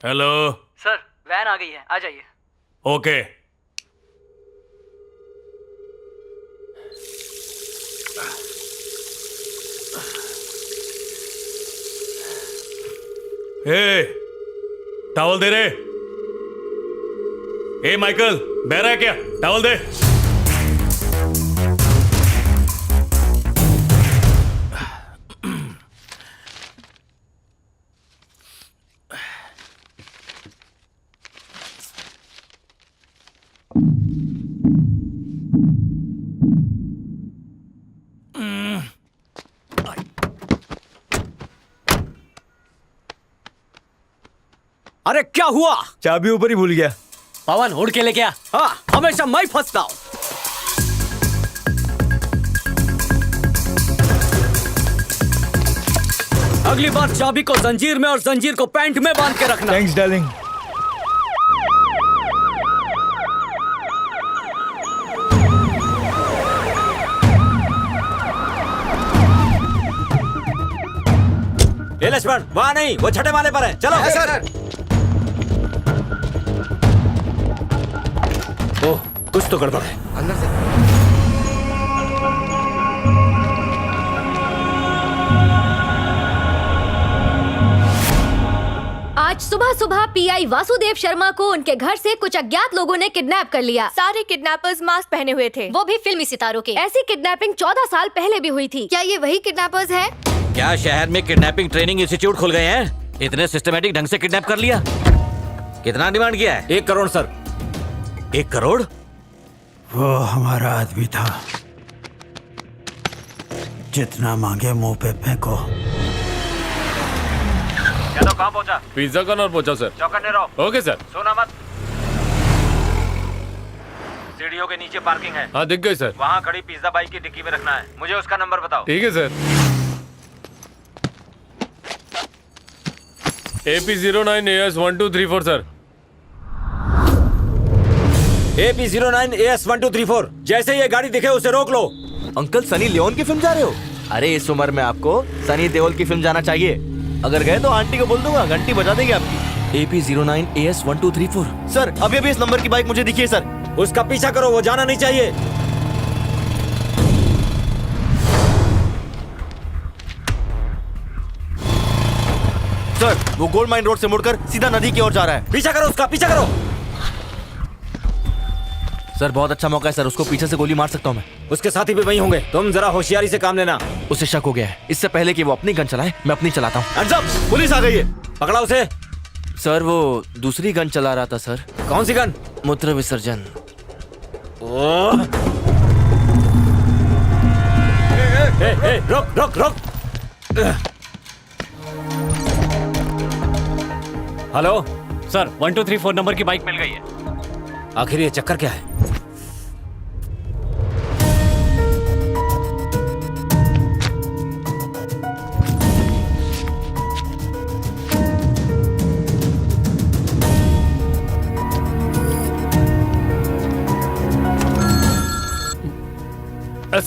Hello sir, van आ गई है, आ जाइए। ओके। ए, टॉवल दे रे। ए माइकल, बह रहा है क्या? टॉवल दे। अरे क्या हुआ? चाबी ऊपर ही भूल गया। पवन उड़ के लेके आ। हाँ, हमेशा मैं फंसता हूं। अगली बार चाबी को जंजीर में और जंजीर को पैंट में बांध के रखना। Thanks darling. ए लक्ष्मण, वहाँ नहीं, वो छठे माले पर है। चलो। सर। ओह, कुछ तो गड़बड़ है। अंदर से। आज सुबह सुबह पीआई वासुदेव शर्मा को उनके घर से कुछ अज्ञात लोगों ने किडनैप कर लिया। सारे किडनैपर्स मास्क पहने हुए थे, वो भी फिल्मी सितारों के। ऐसी किडनैपिंग 14 साल पहले भी हुई थी। क्या ये वही किडनैपर्स हैं? क्या शहर में किडनैपिंग ट्रेनिंग इंस्टीट्यूट खुल गए हैं? इतने सिस्टमैटिक ढंग से किडनैप कर लिया। कितना डिमांड किया है? 1 करोड़ सर। 1 करोड़? वो हमारा आदमी था, जितना मांगे मुंह पे फेंको। यादव कहाँ पहुँचा? पिज्जा कॉर्नर पहुंचा सर। चौकन्ने रहो। Okay sir. सोना मत। सीढ़ियों के नीचे पार्किंग है। हाँ दिख गई सर। वहाँ खड़ी पिज्जा बाइक की डिक्की में रखना है। मुझे उसका नंबर बताओ। ठीक है sir. AP09 AS1234 sir. AP09 AS1234। जैसे ये गाड़ी दिखे उसे रोक लो। अंकल सनी लियोन की फिल्म जा रहे हो? अरे इस उम्र में आपको सनी देओल की फिल्म जाना चाहिए। अगर गए तो आंटी को बोल दूंगा, घंटी बजा देंगे आपकी। AP09 AS1234। सर अभी अभी इस नंबर की बाइक मुझे दिखी है सर। उसका पीछा करो, वो जाना नहीं चाहिए। सर वो गोल्ड माइन रोड से मुड़कर सीधा नदी की ओर जा रहा है। पीछा करो उसका, पीछा करो। सर बहुत अच्छा मौका है सर, उसको पीछे से गोली मार सकता हूँ मैं। उसके साथी भी वहीं होंगे, तुम जरा होशियारी से काम लेना। उसे शक हो गया है। इससे पहले कि वो अपनी गन चलाए, मैं अपनी चलाता हूँ। Hands up! पुलिस आ गई है, पकड़ा उसे। सर वो दूसरी गन चला रहा था सर। कौन सी गन? मूत्र विसर्जन। रोक रोक रोक। हेलो सर, 1234 नंबर की बाइक मिल गई है। आखिर ये चक्कर क्या है?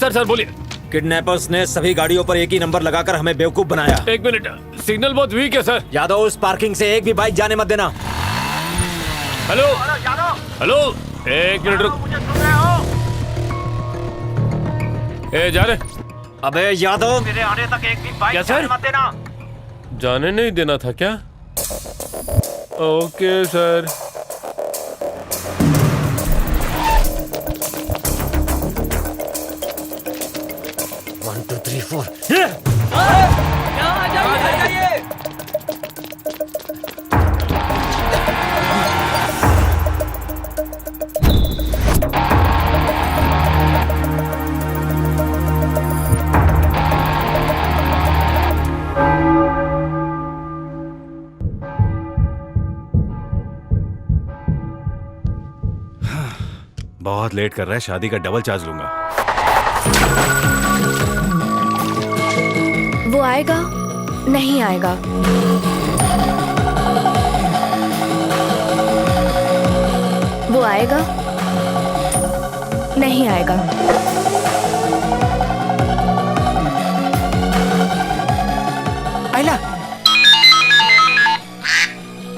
सर बोलिए। किडनैपर्स ने सभी गाड़ियों पर एक ही नंबर लगाकर हमें बेवकूफ बनाया। 1 मिनट, सिग्नल बहुत वीक है सर। यादव उस पार्किंग से एक भी बाइक जाने मत देना। हेलो हेलो, 1 मिनट रुक। ए जा रहे। अबे यादव, मेरे आने तक एक भी बाइक क्या सर? जाने मत देना। जाने नहीं देना था क्या? Okay sir. One, two, three, four. बहुत लेट कर रहा है, शादी का डबल चार्ज लूंगा। वो आएगा? नहीं आएगा। वो आएगा? नहीं आएगा। आइला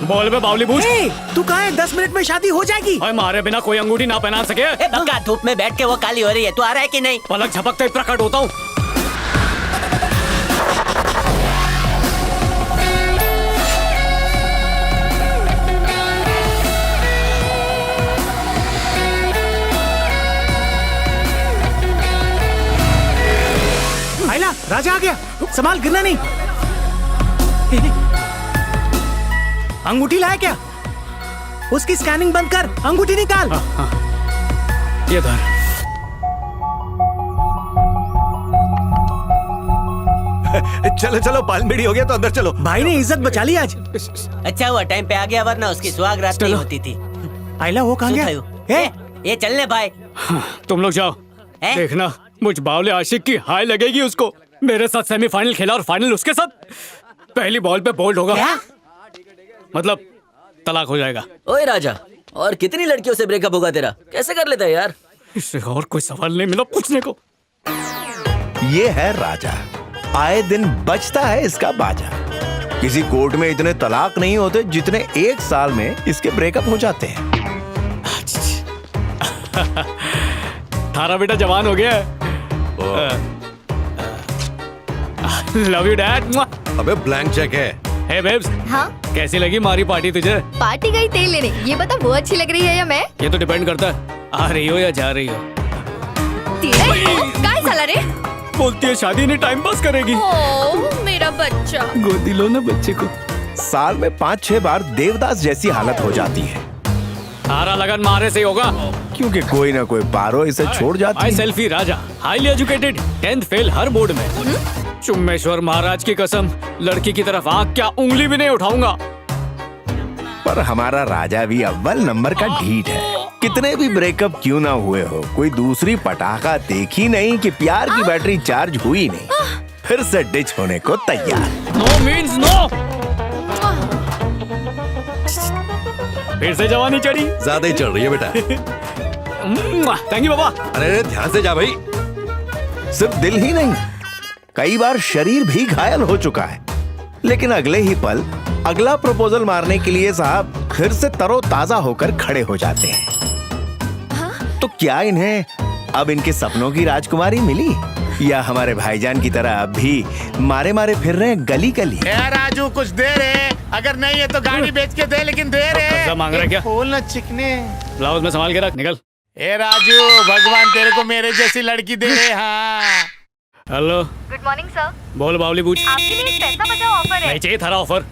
बोल बे बावली बूझ। तू कहाँ है? 10 मिनट में शादी हो जाएगी। ओए मारे बिना कोई अंगूठी ना पहना सके। बक्का धूप में बैठ के वो काली हो रही है, तू आ रहा है कि नहीं? पलक झपकते ही प्रकट होता हूँ। आइला, राजा आ गया। संभाल, गिरना नहीं। अंगूठी लाया क्या? उसकी स्कैनिंग बंद कर, अंगूठी निकाल। ये धर। चलो चलो, बालमेड़ी हो गया तो अंदर चलो। भाई ने इज्जत बचा ली आज। अच्छा हुआ टाइम पे आ गया, वरना उसकी सुहाग रात नहीं होती थी। आइला, वो कहाँ सुन गया? भाई, ये चलने भाई। तुम लोग जाओ। हैं? देखना मुझ बावले आशिक की हाय लगेगी उसको। मेरे साथ सेमीफाइनल खेला और फाइनल उसके साथ। पहली बॉल पे बोल्ड होगा। क्या? मतलब तलाक हो जाएगा। ओए राजा, और कितनी लड़कियों से ब्रेकअप होगा तेरा? कैसे कर लेता है यार? इससे और कोई सवाल नहीं मिला पूछने को। ये है राजा, आए दिन बजता है इसका बाजा। किसी कोर्ट में इतने तलाक नहीं होते जितने एक साल में इसके ब्रेकअप हो जाते हैं। थारा बेटा जवान हो गया है। Love you dad. अबे ब्लैंक चेक है। हे बेब्स, हाँ, कैसी लगी हमारी पार्टी तुझे? पार्टी गई तेल लेने। ये बता, वो अच्छी लग रही है या मैं? ये तो डिपेंड करता है आ रही हो या जा रही हो। काय साला रे? बोलती है शादी नहीं, टाइम पास करेगी। ओ मेरा बच्चा। गोदी लो ना बच्चे को। साल में 5-6 बार देवदास जैसी हालत हो जाती है, सारा लगन मारे से ही होगा। क्योंकि कोई ना कोई पारो इसे छोड़ जाती आई है। सेल्फी राजा, हाईली एजुकेटेड, 10th फेल हर बोर्ड में। चुम्मेश्वर महाराज की कसम, लड़की की तरफ आंख क्या उंगली भी नहीं उठाऊंगा। पर हमारा राजा भी अव्वल नंबर का ढीठ है। कितने भी ब्रेकअप क्यों ना हुए हो, कोई दूसरी पटाखा देखी नहीं कि प्यार की बैटरी चार्ज हुई नहीं, फिर से डिच होने को तैयार। No means no. फिर से जवानी चढ़ी। ज्यादा ही चढ़ रही है बेटा। थैंक यू बाबा। अरे ध्यान से जा भाई। सिर्फ दिल ही नहीं, कई बार शरीर भी घायल हो चुका है, लेकिन अगले ही पल अगला प्रपोजल मारने के लिए साहब फिर से तरोताजा होकर खड़े हो जाते हैं। तो क्या इन्हें अब इनके सपनों की राजकुमारी मिली, या हमारे भाईजान की तरह अब भी मारे मारे फिर रहे हैं गली गली? राजू कुछ दे रहे, अगर नहीं है तो गाड़ी बेच के दे, लेकिन दे रहे। कर्जा मांग रहा है क्या? फूल न चिकने। ब्लाउज में संभाल के रख, निकल। ए राजू, भगवान तेरे को मेरे जैसी लड़की दे रहे। हाँ हेलो, गुड मॉर्निंग सर। बोल बावली बूझ। आपके लिए एक पैसा बचाओ ऑफर है। नहीं चाहिए थारा ऑफर।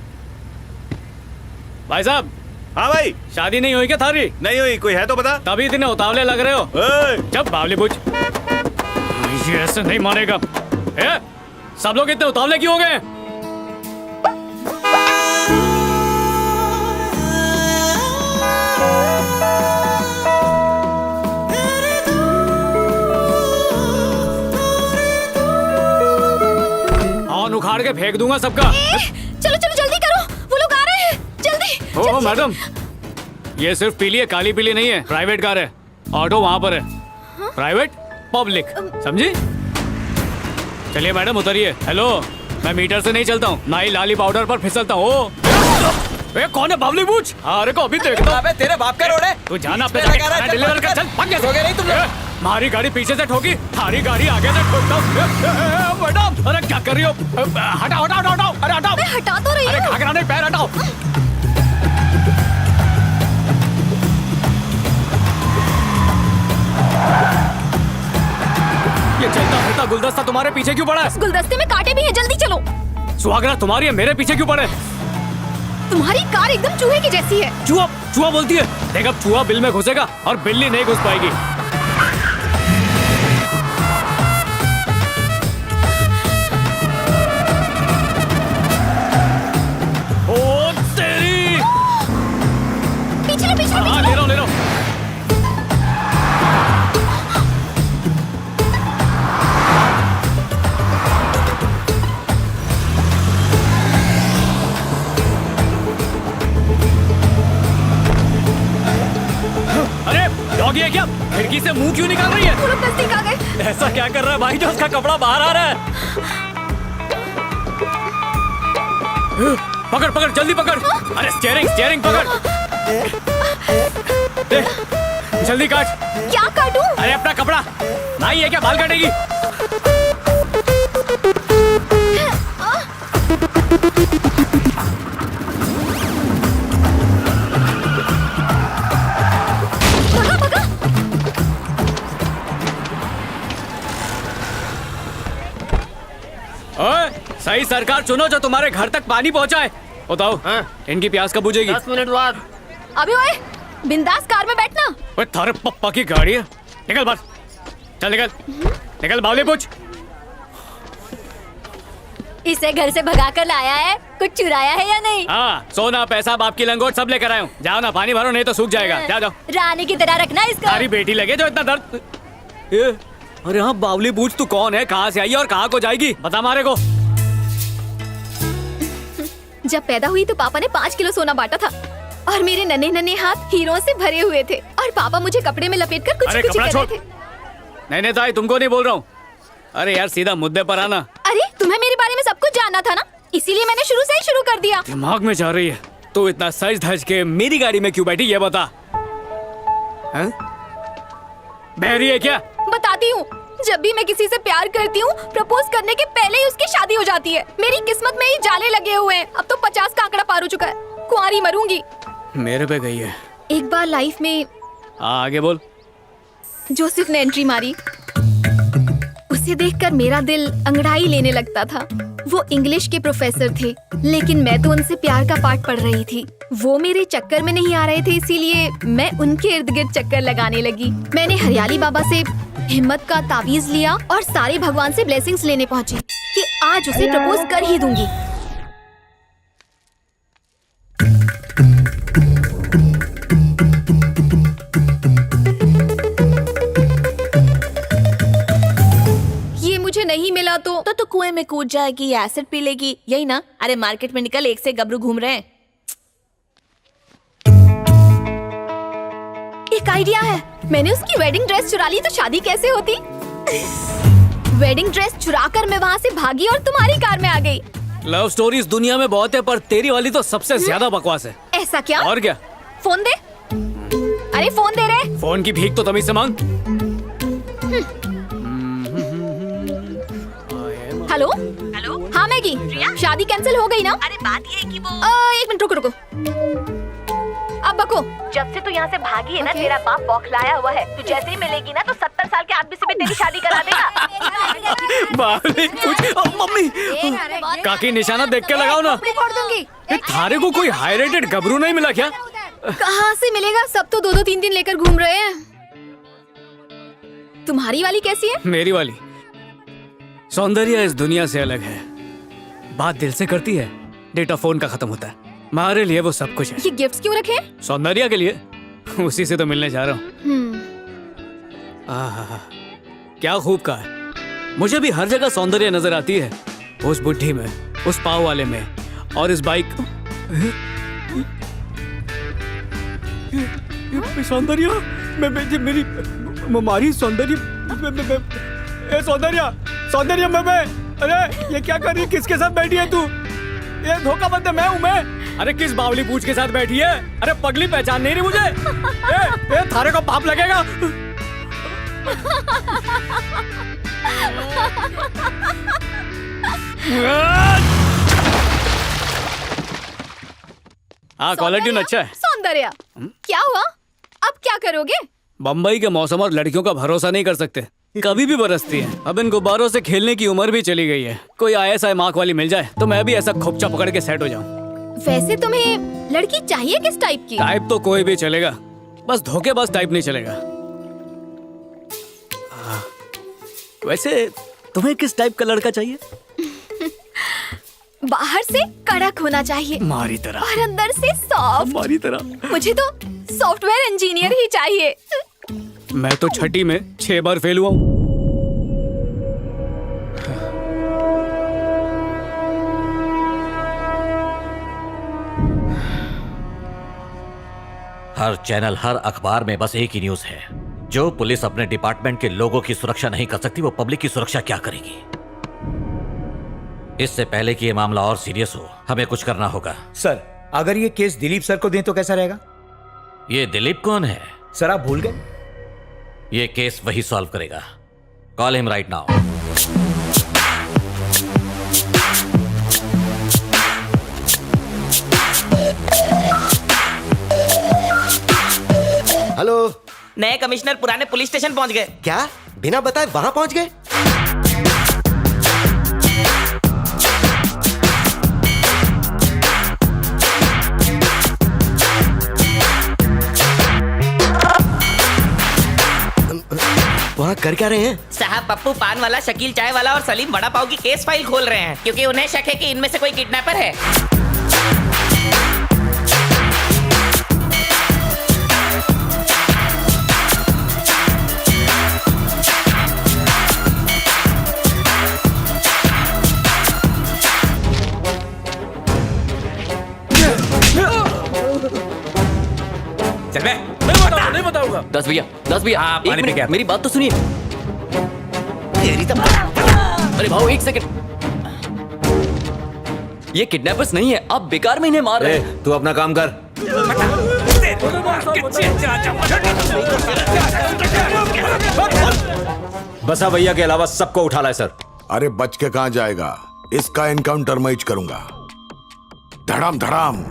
भाई साहब, हाँ भाई। शादी नहीं हुई क्या थारी? नहीं हुई, कोई है तो बता। तभी इतने उतावले लग रहे हो। जब बावली बूझ, ये ऐसे नहीं मानेगा। ए, सब लोग इतने उतावले क्यों हो गए? ऑन उखाड़ के फेंक दूंगा सबका। चलो चलो जल्दी करो, वो लोग आ रहे हैं, जल्दी। ओह मैडम, ये सिर्फ पीली है, काली पीली नहीं है। प्राइवेट कार है, ऑटो वहाँ पर है। प्राइवेट पब्लिक, समझी? चलिए मैडम उतरिए। हेलो, मैं मीटर से नहीं चलता हूँ, ना ही लाली पाउडर पर फिसलता हूँ। ए, कौन है बावली बूझ? अरे को अभी देखता हूँ। तेरे बाप का रोड है। तू जाना अपने खाना डिलीवर कर। चल भाग जा। नहीं तुम लोग। हमारी गाड़ी पीछे से ठोकी, थारी गाड़ी आगे से ठोकता हूँ। मैडम, अरे क्या कर रही हो? हटाओ हटाओ हटाओ हटाओ। अरे हटाओ। मैं हटा तो रही अरे हूँ। घाघरा नहीं, पैर हटाओ। ये चलता फिरता गुलदस्ता तुम्हारे पीछे क्यों पड़ा है? गुलदस्ते में कांटे भी हैं, जल्दी चलो। सुहागरा तुम्हारी है, मेरे पीछे क्यों पड़े? तुम्हारी कार एकदम चूहे की जैसी है। चूहा चूहा बोलती है। देख, अब चूहा बिल में घुसेगा और बिल्ली नहीं घुस पाएगी। ओ तेरी। पीछे लो, पीछे लो, हाँ, पीछे ले लो। लो ले लो। अरे डॉगी है क्या? खिड़की से मुंह क्यों निकाल रही है? वो लोग नजदीक आ गए। ऐसा क्या कर रहा है भाई जो उसका कपड़ा बाहर आ रहा है? पकड़ पकड़ जल्दी पकड़। अरे स्टीयरिंग स्टीयरिंग पकड़। दे, जल्दी काट। क्या काटूं? अरे अपना कपड़ा। भाई ये क्या बाल काटेगी? ओए, सही सरकार चुनो जो तुम्हारे घर तक पानी पहुंचाए। बताओ इनकी प्यास कब बुझेगी? 10 मिनट बाद। अबे ओए, बिंदास कार में बैठना। ओए थारे पप्पा की गाड़ी है। निकल बस, चल निकल निकल। बावले पूछ। इसे घर से भगा कर लाया है, कुछ चुराया है या नहीं? हाँ, सोना पैसा बाप की लंगोट सब लेकर आया हूँ। जाओ ना, पानी भरो नहीं तो सूख जाएगा। जा जाओ। रानी की तरह रखना इसका। सारी बेटी लगे जो इतना दर्द। ये, अरे हाँ बावली पूछ, तू कौन है, कहाँ से आई है और कहाँ को जाएगी? बता मारे को। जब पैदा हुई तो पापा ने 5 किलो सोना बांटा था और मेरे नन्हे नन्हे हाथ हीरों से भरे हुए थे और पापा मुझे कपड़े में लपेटकर कुछ कुछ कर रहे थे। नहीं ताई, तुमको नहीं बोल रहा हूँ। अरे यार सीधा मुद्दे पर आना। अरे तुम्हें मेरे बारे में सब कुछ जानना था ना, इसीलिए मैंने शुरू से ही शुरू कर दिया। दिमाग में जा रही है। तू इतना सज धज के मेरी गाड़ी में क्यों बैठी ये बता। बहरी है क्या? बताती हूँ, जब भी मैं किसी से प्यार करती हूँ प्रपोज करने के पहले ही उसकी शादी हो जाती है। मेरी किस्मत में ही जाले लगे हुए हैं। अब तो 50 का आंकड़ा पार हो चुका है। कुंवारी मरूंगी। मेरे पे गई है। एक बार लाइफ में आगे बोल। जोसेफ ने एंट्री मारी। उसे देखकर मेरा दिल अंगड़ाई लेने लगता था। वो इंग्लिश के प्रोफेसर थे, लेकिन मैं तो उनसे प्यार का पाठ पढ़ रही थी। वो मेरे चक्कर में नहीं आ रहे थे, इसीलिए मैं उनके इर्द गिर्द चक्कर लगाने लगी। मैंने हरियाली बाबा से हिम्मत का तावीज लिया और सारे भगवान से ब्लेसिंग्स लेने पहुंची कि आज उसे प्रपोज कर ही दूंगी। ये मुझे नहीं मिला तो कुएं में कूद जाएगी या एसिड पी लेगी, यही ना? अरे मार्केट में निकल, एक से गबरू घूम रहे हैं। एक आइडिया है। मैंने उसकी वेडिंग ड्रेस चुरा ली तो शादी कैसे होती? वेडिंग ड्रेस चुराकर मैं वहाँ से भागी और तुम्हारी कार में आ गई। लव स्टोरीज दुनिया में बहुत है, पर तेरी वाली तो सबसे ज्यादा बकवास है। ऐसा क्या? और क्या? फोन दे। अरे फोन दे रे। फोन की भीख तो तमीज से मांग। Hello hello. हाँ मैगी, शादी कैंसिल हो गई ना? अरे बात ये है कि वो 1 मिनट रुको। अब बको। जब से तू यहाँ से भागी है ना, तेरा बाप बौखलाया हुआ है। तू जैसे ही मिलेगी ना तो 70 साल के आदमी से भी तेरी शादी करा देगा। मम्मी, काकी निशाना देख के लगाओ ना। फोड़ दूंगी। थारे को कोई हाई रेटेड गबरू नहीं मिला क्या? कहाँ से मिलेगा? सब तो 2-2 3 दिन लेकर घूम रहे हैं। तुम्हारी वाली कैसी है? मेरी वाली सौंदर्य इस दुनिया से अलग है। बात दिल से करती है, डेटा फोन का खत्म होता है। हमारे लिए वो सब कुछ है। ये गिफ्ट्स क्यों रखे? सौंदर्य के लिए। उसी से तो मिलने जा रहा हूँ। क्या खूब कहा है। मुझे भी हर जगह सौंदर्य नजर आती है। उस बुढ़ी में, उस पाव वाले में और इस बाइक। सौंदर्य, मेरी हमारी सौंदर्य। सौंदर्य मैं अरे ये क्या कर रही है? किसके साथ बैठी है तू? ये धोखा बंद है। मैं हूँ मैं। अरे किस बावली पूछ के साथ बैठी है? अरे पगली पहचान नहीं रही मुझे। ए, थारे को पाप लगेगा। हाँ, कॉलर ट्यून अच्छा है। सौंदर्य, क्या हुआ? अब क्या करोगे? बम्बई के मौसम और लड़कियों का भरोसा नहीं कर सकते, कभी भी बरसती है। अब इन गुब्बारों से खेलने की उम्र भी चली गई है। कोई ISI मार्क वाली मिल जाए तो मैं भी ऐसा खोपचा पकड़ के सेट हो जाऊं। वैसे तुम्हें लड़की चाहिए किस टाइप की? टाइप तो कोई भी चलेगा, बस धोखेबाज टाइप नहीं चलेगा। वैसे तुम्हें किस टाइप का लड़का चाहिए? बाहर से कड़क होना चाहिए, हमारी तरह, और अंदर से सॉफ्ट, हमारी तरह। मुझे तो सॉफ्टवेयर इंजीनियर ही चाहिए। मैं तो छठी में 6 बार फेल हुआ हूँ। हर चैनल, हर अखबार में बस एक ही न्यूज है। जो पुलिस अपने डिपार्टमेंट के लोगों की सुरक्षा नहीं कर सकती, वो पब्लिक की सुरक्षा क्या करेगी? इससे पहले कि ये मामला और सीरियस हो, हमें कुछ करना होगा। सर अगर ये केस दिलीप सर को दें तो कैसा रहेगा? ये दिलीप कौन है? सर आप भूल गए? ये केस वही सॉल्व करेगा। Call him right now. Hello. नए कमिश्नर पुराने पुलिस स्टेशन पहुंच गए। क्या बिना बताए वहां पहुंच गए? वहाँ कर क्या रहे हैं? साहब पप्पू पान वाला, शकील चाय वाला और सलीम बड़ा पाव की केस फाइल खोल रहे हैं क्योंकि उन्हें शक है कि इनमें से कोई किडनैपर है। चल बे। नहीं बताऊंगा। 10 भैया हाँ, पानी पी के आता। मेरी बात तो सुनिए। तेरी तो अरे भाऊ एक सेकंड, ये किडनैपर्स नहीं है, आप बेकार में इन्हें मार रहे हैं। तू अपना काम कर। बसा भैया के अलावा सबको उठा लाए सर। अरे बच के कहां जाएगा, इसका एनकाउंटर मैं ही करूंगा। धड़ाम धड़ाम।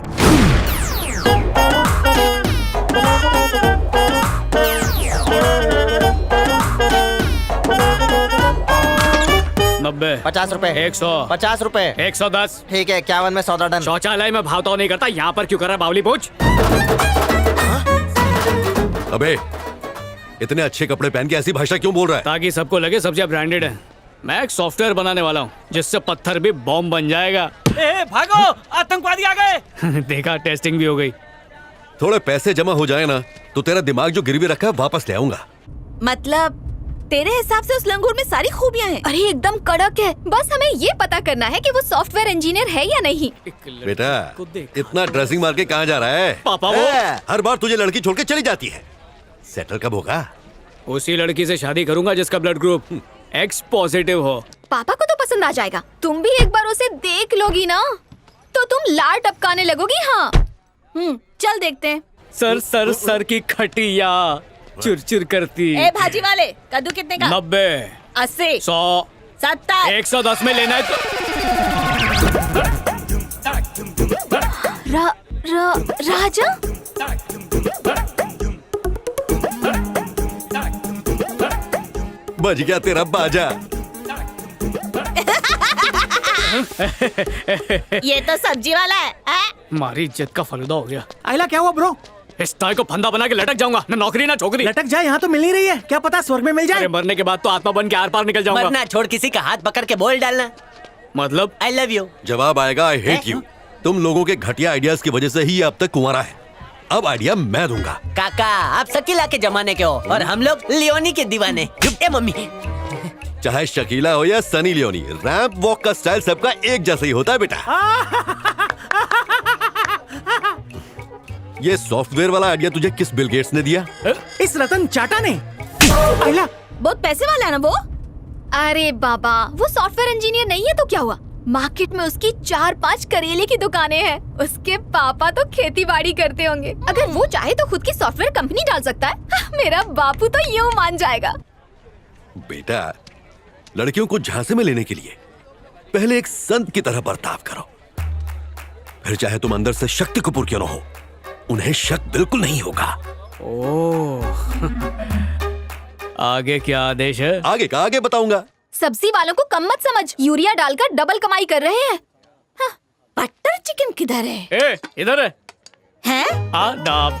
90, 50 रुपए, 100, 50 रुपए, 110। ठीक है 51 में 100 डन। शौचालय में भाव तो नहीं करता, यहाँ पर क्यों कर रहा है बावली पूछ? अबे इतने अच्छे कपड़े पहन के ऐसी भाषा क्यों बोल रहा है? ताकि सबको लगे सब्जियां ब्रांडेड है। मैं एक सॉफ्टवेयर बनाने वाला हूँ जिससे पत्थर भी बॉम्ब बन जाएगा। ए भागो, आतंकवादी आ गए। देखा, टेस्टिंग भी हो गई। थोड़े पैसे जमा हो जाए ना तो तेरा दिमाग जो गिरवी रखा है वापस ले आऊंगा। मतलब तेरे हिसाब से उस लंगूर में सारी खूबियां हैं? अरे एकदम कड़क है, बस हमें ये पता करना है कि वो सॉफ्टवेयर इंजीनियर है या नहीं। बेटा इतना ड्रेसिंग मार के कहाँ जा रहा है? पापा वो हर बार तुझे लड़की छोड़ के चली जाती है। सेटल कब होगा? उसी लड़की से शादी करूंगा जिसका ब्लड ग्रुप X पॉजिटिव हो। पापा को तो पसंद आ जाएगा। तुम भी एक बार उसे देख लोगी ना तो तुम लार टपकाने लगोगी। हाँ चल देखते हैं। सर की खटिया चुर करती। ए भाजी वाले, कद्दू कितने का? 90, 80, 100, 70, 110 में लेना है तो राजा बज गया तेरा बाजा। ये तो सब्जी वाला है। हमारी इज्जत का फलूदा हो गया। आइला क्या हुआ ब्रो? इस ताय को फंदा बना के लटक जाऊंगा, ना नौकरी ना छोकरी। लटक जाए, यहाँ तो मिल नहीं रही है, क्या पता स्वर्ग में मिल जाए। अरे मरने के बाद तो आत्मा बन के आर पार निकल जाऊंगा। मरना छोड़ किसी का हाथ पकड़ के बोल डालना। मतलब आई लव यू। जवाब आएगा आई हेट यू। तुम लोगों के घटिया आइडियाज की वजह से ही ये अब तक कुंवारा है। अब आइडिया मैं दूंगा। काका आप शकीला के जमाने के हो और हम लोग लियोनी के दीवाने। ए मम्मी, चाहे शकीला हो या सनी लियोनी, रैंप वॉक का स्टाइल सबका एक जैसा ही होता है बेटा। ये सॉफ्टवेयर वाला आइडिया तुझे किस बिल गेट्स ने दिया? इस रतन टाटा ने। आइला बहुत पैसे वाला है ना वो? अरे बाबा, वो सॉफ्टवेयर इंजीनियर नहीं है तो क्या हुआ? मार्केट में उसकी 4-5 करेले की दुकानें हैं। उसके पापा तो खेती बाड़ी करते होंगे। अगर वो चाहे तो खुद की सॉफ्टवेयर कंपनी डाल सकता है। मेरा बापू तो यूं मान जाएगा। बेटा लड़कियों को झांसे में लेने के लिए पहले एक संत की तरह बर्ताव करो, फिर चाहे तुम अंदर से शक्ति कपूर क्यों न हो, उन्हें शक बिल्कुल नहीं होगा। आगे क्या आदेश है? आगे का आगे बताऊंगा। सब्जी वालों को कम मत समझ, यूरिया डालकर डबल कमाई कर रहे हैं। हाँ, बटर चिकन किधर है? ए, इधर है। हैं? आदाब।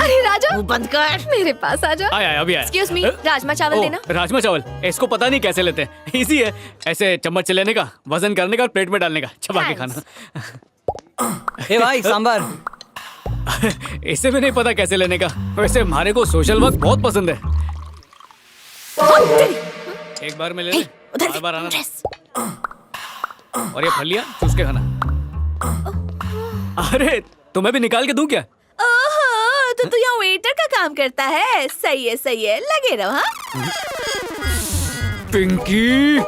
अरे राजा बंद कर। मेरे पास आ जा। आया अभी आया। एक्सक्यूज मी, राजमा चावल देना। राजमा चावल, इसको पता नहीं कैसे लेते हैं। इजी है, ऐसे चम्मच से लेने का, वजन करने का और प्लेट में डालने का, चबा के खाना। ए भाई सांबर। इसे भी नहीं पता कैसे लेने का। वैसे हमारे को सोशल वर्क बहुत पसंद है। एक बार में ले ले, बार बार आना। और ये फलियां चूस के खाना। अरे तुम्हें भी निकाल के दूं क्या? ओहो, तो तू यहाँ वेटर का काम करता है। सही है, लगे रहो। हाँ पिंकी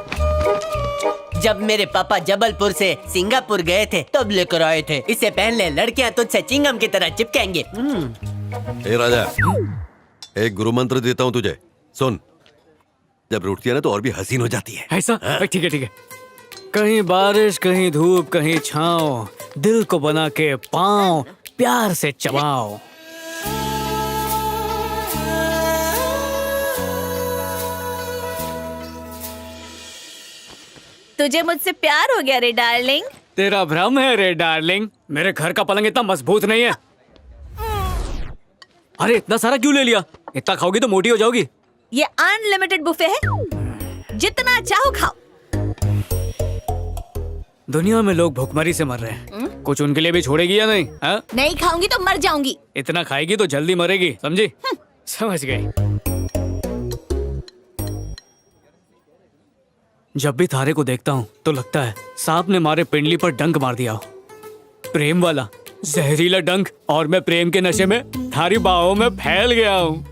जब मेरे पापा जबलपुर से सिंगापुर गए थे तब लेकर आए थे। इसे पहन ले, लड़कियां तुझसे चिंगम की तरह चिपकेंगे। ए राजा, एक गुरु मंत्र देता हूँ तुझे, सुन। जब रूठती है ना तो और भी हसीन हो जाती है। ऐसा? ठीक है ठीक है। कहीं बारिश, कहीं धूप, कहीं छाँव, दिल को बना के पाँव प्यार से चबाओ। तुझे मुझसे प्यार हो गया रे डार्लिंग। तेरा भ्रम है रे डार्लिंग, मेरे घर का पलंग इतना मजबूत नहीं है। अरे इतना सारा क्यों ले लिया? इतना खाओगी तो मोटी हो जाओगी। ये अनलिमिटेड बुफे है, जितना चाहो खाओ। दुनिया में लोग भूखमरी से मर रहे हैं, कुछ उनके लिए भी छोड़ेगी या नहीं? हा? नहीं खाऊंगी तो मर जाऊंगी। इतना खाएगी तो जल्दी मरेगी, समझी? समझ गई। जब भी तारे को देखता हूँ तो लगता है सांप ने मारे पिंडली पर डंक मार दिया हो। प्रेम वाला जहरीला डंक, और मैं प्रेम के नशे में थारी बाहों में फैल गया हूँ।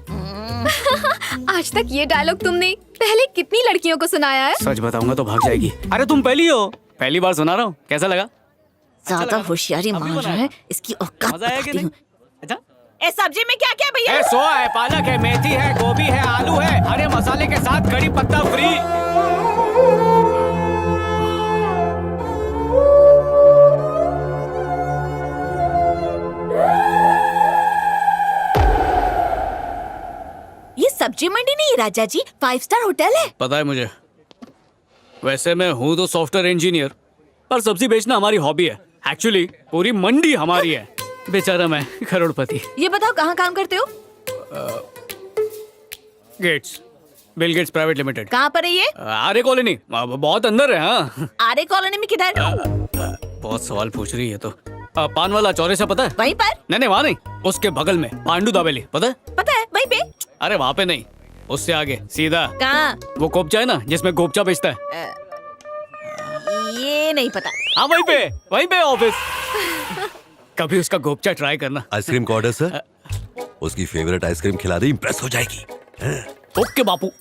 आज तक ये डायलॉग तुमने पहले कितनी लड़कियों को सुनाया है? सच बताऊंगा तो भाग जाएगी। अरे तुम पहली हो, पहली बार सुना रहा हूँ। कैसा लगा? ज्यादा होशियारी मार रहा है, इसकी औकात मजा आया कि बताती हूँ। अच्छा? ए सब्जी में क्या क्या भैया? सोया है, पालक है, मेथी है, गोभी है, आलू है, हरे मसाले के साथ कड़ी पत्ता फ्री। ये सब्जी मंडी नहीं राजा जी, 5 स्टार होटल है। पता है मुझे। वैसे मैं हूँ तो सॉफ्टवेयर इंजीनियर, पर सब्जी बेचना हमारी हॉबी है। एक्चुअली पूरी मंडी हमारी है। बेचारा मैं करोड़पति। ये बताओ कहाँ काम करते हो? Gates, Bill Gates private limited. कहाँ पर है ये? आर्य कॉलोनी, बहुत अंदर है। हाँ, आर्य कॉलोनी में किधर? बहुत सवाल पूछ रही है तो। पान वाला चौरासा पता है? वहीं पर? नहीं वहाँ नहीं, उसके बगल में पांडू दाबेली, पता है? पता है, वहीं पे। अरे वहाँ पे नहीं, उससे आगे सीधा। कहाँ? वो गोपचा है ना, जिसमें गोपचा बेचता है। ये नहीं पता। हाँ वहीं पे ऑफिस। कभी उसका गोपचा ट्राई करना। आइसक्रीम का ऑर्डर सर। उसकी फेवरेट आइसक्रीम खिला दे, इम्प्रेस हो जाएगी। ओके बापू।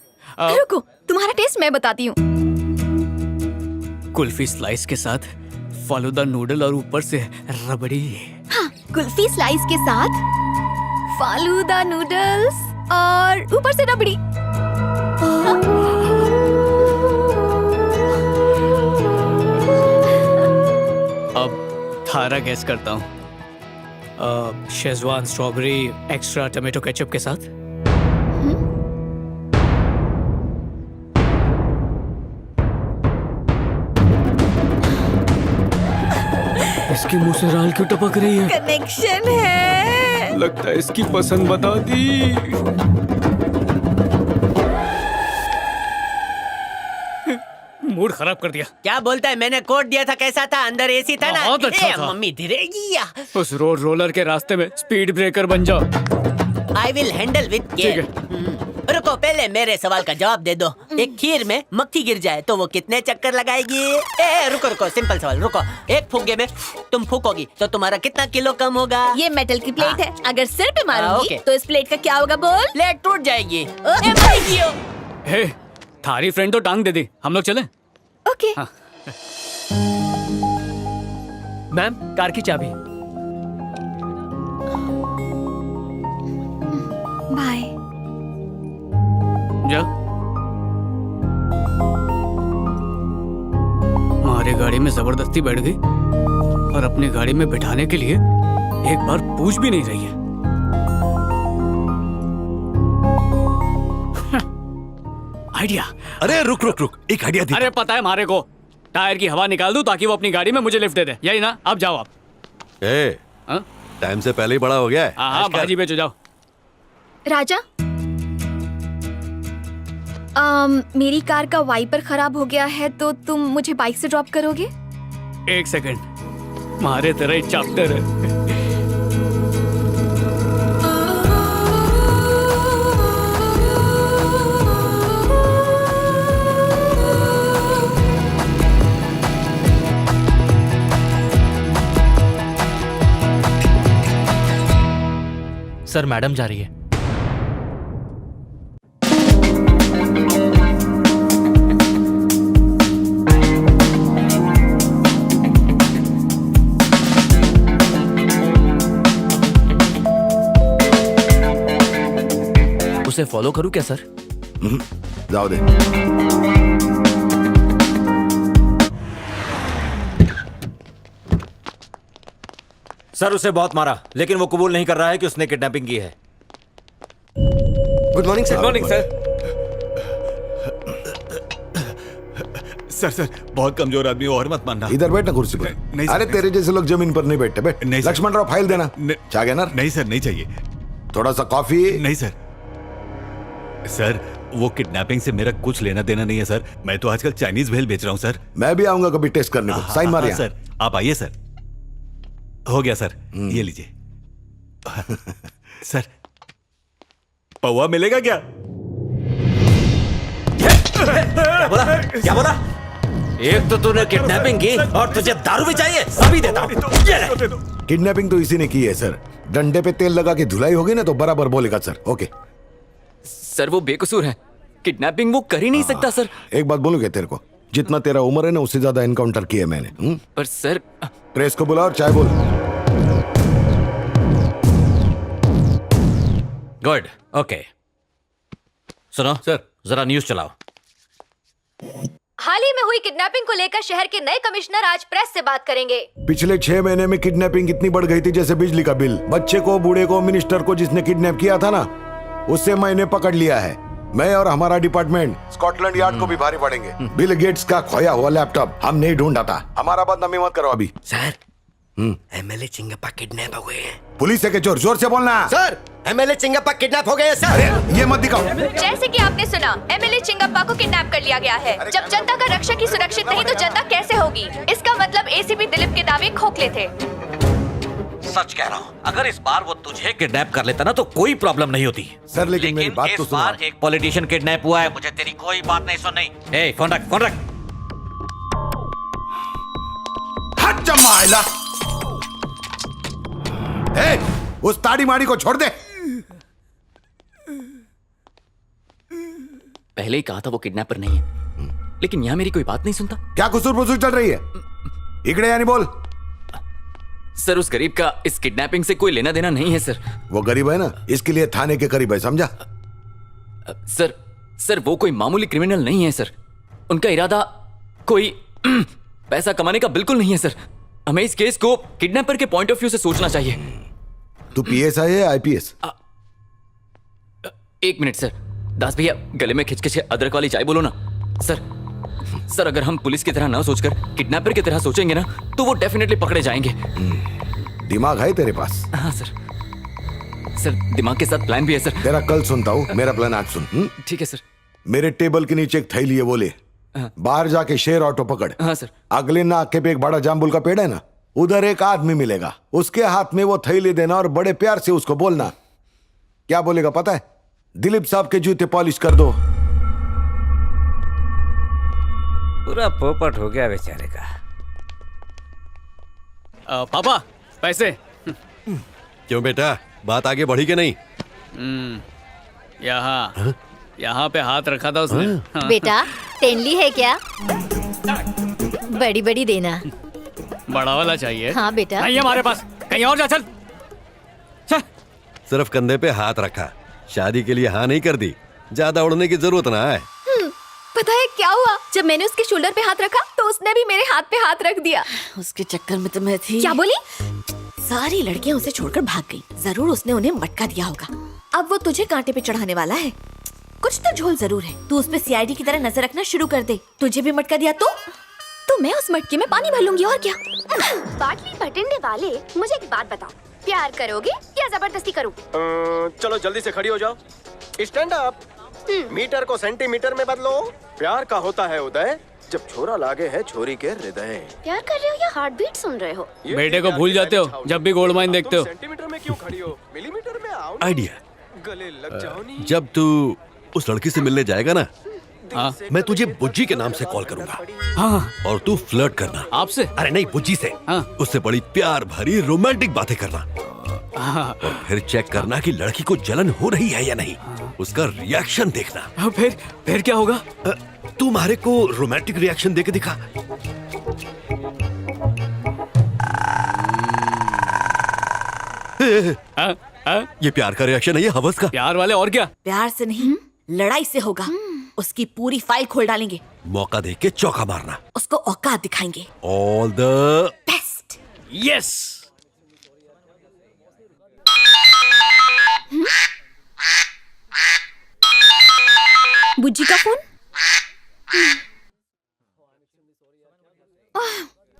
रुको, तुम्हारा टेस्ट मैं बताती हूँ। कुल्फी स्लाइस के साथ फालूदा नूडल और ऊपर से रबड़ी। हाँ, कुल्फी स्लाइस के साथ फालूदा नूडल्स और ऊपर से रबड़ी। अब थारा गैस करता हूँ। Schezwan strawberry extra tomato ketchup के साथ। इसके मुंह से राल क्यों टपक रही है? कनेक्शन है। लगता है इसकी पसंद बता दी। मूड खराब कर दिया। क्या बोलता है? मैंने कोड दिया था, कैसा था? अंदर एसी था ना? बहुत अच्छा था। मम्मी धीरेगी या? उस रोड रोलर के रास्ते में स्पीड ब्रेकर बन जाओ। I will handle with care. रुको, पहले मेरे सवाल का जवाब दे दो। एक खीर में मक्खी गिर जाए तो वो कितने चक्कर लगाएगी? रुको, सिंपल सवाल। रुको, एक फुग्गे में तुम फूकोगी तो तुम्हारा कितना किलो कम होगा? ये मेटल की प्लेट है, अगर सिर पे मारूंगी ओके। तो इस प्लेट का क्या होगा बोल? प्लेट टूट जाएगी। हे, थारी फ्रेंड तो टांग दे दी। हम लोग चलें? ओके। हाँ। मैम, कार की चाबी। बाय। जा। हमारी गाड़ी में जबरदस्ती बैठ गई और अपनी गाड़ी में बिठाने के लिए एक बार पूछ भी नहीं रही है। आइडिया। अरे रुक, एक आइडिया दी। अरे पता है मारे को, टायर की हवा निकाल दूं ताकि वो अपनी गाड़ी में मुझे लिफ्ट दे दे। यही ना? अब जाओ आप। टाइम से पहले ही बड़ा हो गया है। हाँ, भाजी बेचो, जाओ। राजा, मेरी कार का वाइपर खराब हो गया है तो तुम मुझे बाइक से ड्रॉप करोगे? एक सेकंड, मारे तेरा ही चैप्टर है। सर, मैडम जा रही है। उसे फॉलो करूं क्या सर? जाओ दे। सर उसे बहुत मारा, लेकिन वो कबूल नहीं कर रहा है कि उसने किडनैपिंग की है। Good morning sir. Good morning sir. Sir sir बहुत कमजोर आदमी हो, और मत मानना। इधर बैठ ना कुर्सी पर। नहीं सर, अरे तेरे जैसे लोग जमीन पर नहीं बैठते। बैठ। नहीं सर। लक्ष्मण राव फाइल देना। चाह गया ना? नहीं सर नहीं चाहिए। थोड़ा सा कॉफी? नहीं सर। सर वो किडनैपिंग से मेरा कुछ लेना देना नहीं है सर। मैं तो आजकल चाइनीज भेल बेच रहा हूँ सर। मैं भी आऊंगा कभी टेस्ट करने को। साइन मारिए सर। आप आइए सर। हो गया सर, ये लीजिए। सर पौवा मिलेगा क्या? क्या बोला? एक तो तूने किडनैपिंग की और तुझे दारू भी चाहिए? सभी देता हूं। ये ले। किडनैपिंग तो इसी ने की है सर। डंडे पे तेल लगा के धुलाई होगी ना तो बराबर बोलेगा सर। ओके सर वो बेकसूर है, किडनैपिंग वो कर ही नहीं सकता सर। एक बात बोलूं क्या तेरे को? जितना तेरा उम्र है ना उससे ज्यादा एनकाउंटर किए मैंने। पर सर प्रेस को बुला और चाय बोल। Good, okay. सुनो सर। जरा न्यूज चलाओ। हाल ही में हुई किडनैपिंग को लेकर शहर के नए कमिश्नर आज प्रेस से बात करेंगे। पिछले 6 महीने में किडनैपिंग इतनी बढ़ गई थी जैसे बिजली का बिल। बच्चे को, बूढ़े को, मिनिस्टर को जिसने किडनैप किया था ना उससे मैंने पकड़ लिया है। मैं और हमारा डिपार्टमेंट स्कॉटलैंड यार्ड को भी भारी पड़ेंगे। बिल गेट्स का खोया हुआ लैपटॉप हम नहीं ढूंढा था। हमारा बदनामी मत करो अभी। सर एमएलए चिंगप्पा किडनैप हो गए हैं। पुलिस है के चोर? जोर से बोलना। सर एमएलए चिंगप्पा किडनैप हो गए हैं सर। अरे ये मत दिखाओ। जैसे कि आपने सुना, एमएलए चिंगप्पा को किडनैप कर लिया गया है। जब जनता का रक्षक ही सुरक्षित नहीं तो जनता कैसे होगी? इसका मतलब एसीपी दिलीप के दावे खोखले थे। सच कह रहा हूँ, अगर इस बार वो तुझे किडनैप कर लेता ना तो कोई प्रॉब्लम नहीं होती सर। लेकिन मेरी बात तो इस सुनो। बार एक पॉलिटिशियन किडनैप हुआ है, मुझे तेरी कोई बात नहीं सुननी। ए फोन रख, फोन रख। हट जमाइला। ए, उस ताड़ी माड़ी को छोड़ दे। पहले ही कहा था वो किडनैपर नहीं है, लेकिन यहाँ मेरी कोई बात नहीं सुनता। क्या कुसूर पुसूर चल रही है? इकड़े यानी बोल। सर उस गरीब का इस किडनैपिंग से कोई लेना देना नहीं है सर। वो गरीब है ना, इसके लिए थाने के करीब है, समझा? सर वो कोई मामूली क्रिमिनल नहीं है सर। उनका इरादा कोई पैसा कमाने का बिल्कुल नहीं है सर। हमें इस केस को किडनैपर के पॉइंट ऑफ व्यू से सोचना चाहिए। तू पीएसआई है आईपीएस? एक मिनट सर। दास भैया गले में खिंच खिंच अदरक वाली चाय बोलो ना। सर अगर हम पुलिस की तरह ना सोचकर किडनैपर की तरह सोचेंगे ना तो वो डेफिनेटली पकड़े जाएंगे। दिमाग है तेरे पास? हाँ सर दिमाग के साथ प्लान भी है सर। तेरा कल सुनता हूँ, मेरा प्लान आज सुन। ठीक है सर। मेरे टेबल के नीचे एक थैली है, बोले बाहर जाके शेर ऑटो पकड़। हाँ सर। अगले नाके पे एक बड़ा जाम्बुल का पेड़ है ना, उधर एक आदमी मिलेगा, उसके हाथ में वो थैली देना और बड़े प्यार से उसको बोलना। क्या बोलेगा पता है? दिलीप साहब के जूते पॉलिश कर दो। पूरा पोपट हो गया बेचारे का। पापा पैसे। क्यों बेटा, बात आगे बढ़ी कि नहीं? यहाँ पे हाथ रखा था उसने। बेटा तेनली है क्या? बड़ी बड़ी देना। बड़ा वाला चाहिए? हाँ बेटा। नहीं हमारे पास, कहीं और जा चल। सिर्फ कंधे पे हाथ रखा, शादी के लिए हाँ नहीं कर दी। ज्यादा उड़ने की जरूरत ना है। पता है क्या हुआ? जब मैंने उसके शोल्डर पे हाथ रखा तो उसने भी मेरे हाथ पे हाथ रख दिया। उसके चक्कर में तो मैं थी। क्या बोली? सारी लड़कियां उसे छोड़कर भाग गई। जरूर उसने उन्हें मटका दिया होगा। अब वो तुझे कांटे पे चढ़ाने वाला है। कुछ तो झोल जरूर है। तू उस पे सीआईडी की तरह नजर रखना शुरू कर दे। तुझे भी मटका दिया तो मैं उस मटके में पानी भर लूंगी और क्या। बाटली भटकने वाले, मुझे एक बात बताओ, प्यार करोगे या जबरदस्ती करूं? चलो जल्दी से खड़ी हो जाओ। Stand up. मीटर को सेंटीमीटर में बदलो। प्यार का होता है उदय जब छोरा लागे है छोरी के हृदय। प्यार कर रहे हो या हार्ट बीट सुन रहे हो? बेटे को भूल जाते हो जब भी गोल्ड माइन देखते हो। सेंटीमीटर में क्यों खड़ी हो? मिलीमीटर में आओ। आइडिया, गले लग जाओ नी। जब तू उस लड़की से मिलने जाएगा ना, हाँ। मैं तुझे बुज्जी के नाम से कॉल करूंगा। हाँ। और तू फ्लर्ट करना। आपसे? अरे नहीं, बुज्जी से। हाँ। उससे बड़ी प्यार भरी रोमांटिक बातें करना। हाँ। और फिर चेक करना कि लड़की को जलन हो रही है या नहीं। उसका रिएक्शन देखना। फिर क्या होगा? तू मारे को रोमांटिक रिएक्शन देके दिखा। ये प्यार का रिएक्शन है, ये हवस का। प्यार वाले और क्या? प्यार से नहीं, लड़ाई से होगा। उसकी पूरी फाइल खोल डालेंगे, मौका देख के चौका मारना, उसको औकात दिखाएंगे। All the best. यस। बुज्जी का फोन।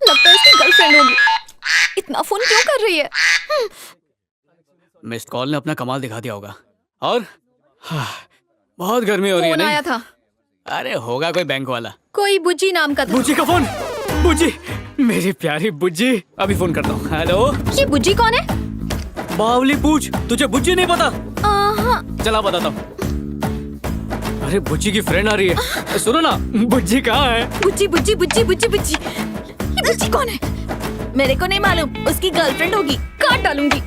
लगता है इसकी गर्लफ्रेंड होगी। इतना फोन क्यों कर रही है? मिस्ड कॉल ने अपना कमाल दिखा दिया होगा। और बहुत गर्मी हो रही है फोन नहीं? आया था। अरे होगा कोई बैंक वाला। कोई बुज्जी नाम का था। बुज्जी का फोन। बुज्जी, मेरी प्यारी बुज्जी। अभी फोन करता हूँ। हेलो। ये बुज्जी कौन है? बावली पूछ, तुझे बुज्जी नहीं पता? चला बताता हूँ। अरे बुज्जी की फ्रेंड आ रही है। सुनो ना, बुज्जी कहाँ है? बुज्जी बुज्जी बुज्जी बुज्जी बुज्जी। ये बुज्जी कौन है? मेरे को नहीं मालूम, उसकी गर्लफ्रेंड होगी। काट डालूंगी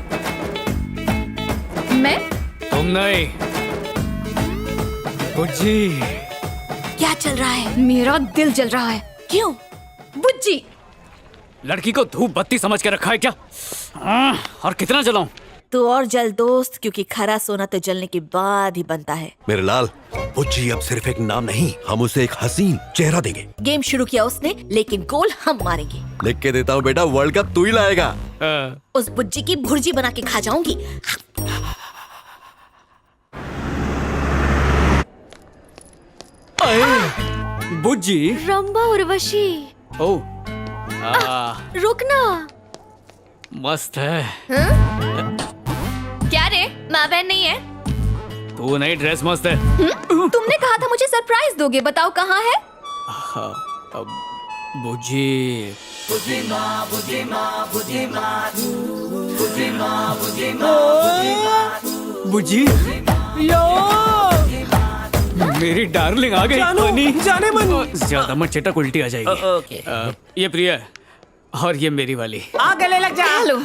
मैं। तुम नहीं, बुज्जी। क्या चल रहा है? मेरा दिल जल रहा है। क्यों? बुज्जी। लड़की को धूप बत्ती समझ के रखा है क्या? और कितना जलाऊं? तू और जल दोस्त, क्योंकि खरा सोना तो जलने के बाद ही बनता है। मेरे लाल, बुज्जी अब सिर्फ एक नाम नहीं, हम उसे एक हसीन चेहरा देंगे। गेम शुरू किया उसने, लेकिन गोल हम मारेंगे। लिख के देता हूँ बेटा, वर्ल्ड कप तू ही लाएगा। उस बुज्जी की भुर्जी बना के खा जाऊंगी। बुज्जी। रंबा उर्वशी। ओ, रुकना। मस्त है। क्या रे, माँ बहन नहीं है? तू नई ड्रेस मस्त है। तुमने कहा था मुझे सरप्राइज दोगे, बताओ कहाँ है? बुज्जी। बुद्धि माँ, बुद्धि माँ, बुद्धि माँ, बुद्धि माँ, बुद्धि माँ, बुज्जी। मेरी डार्लिंग आ गई। जाने मन। ज्यादा मत चटक, उल्टी आ जाएगी। ओके। ये प्रिया है और ये मेरी वाली। आ गले लग जा। हेलो।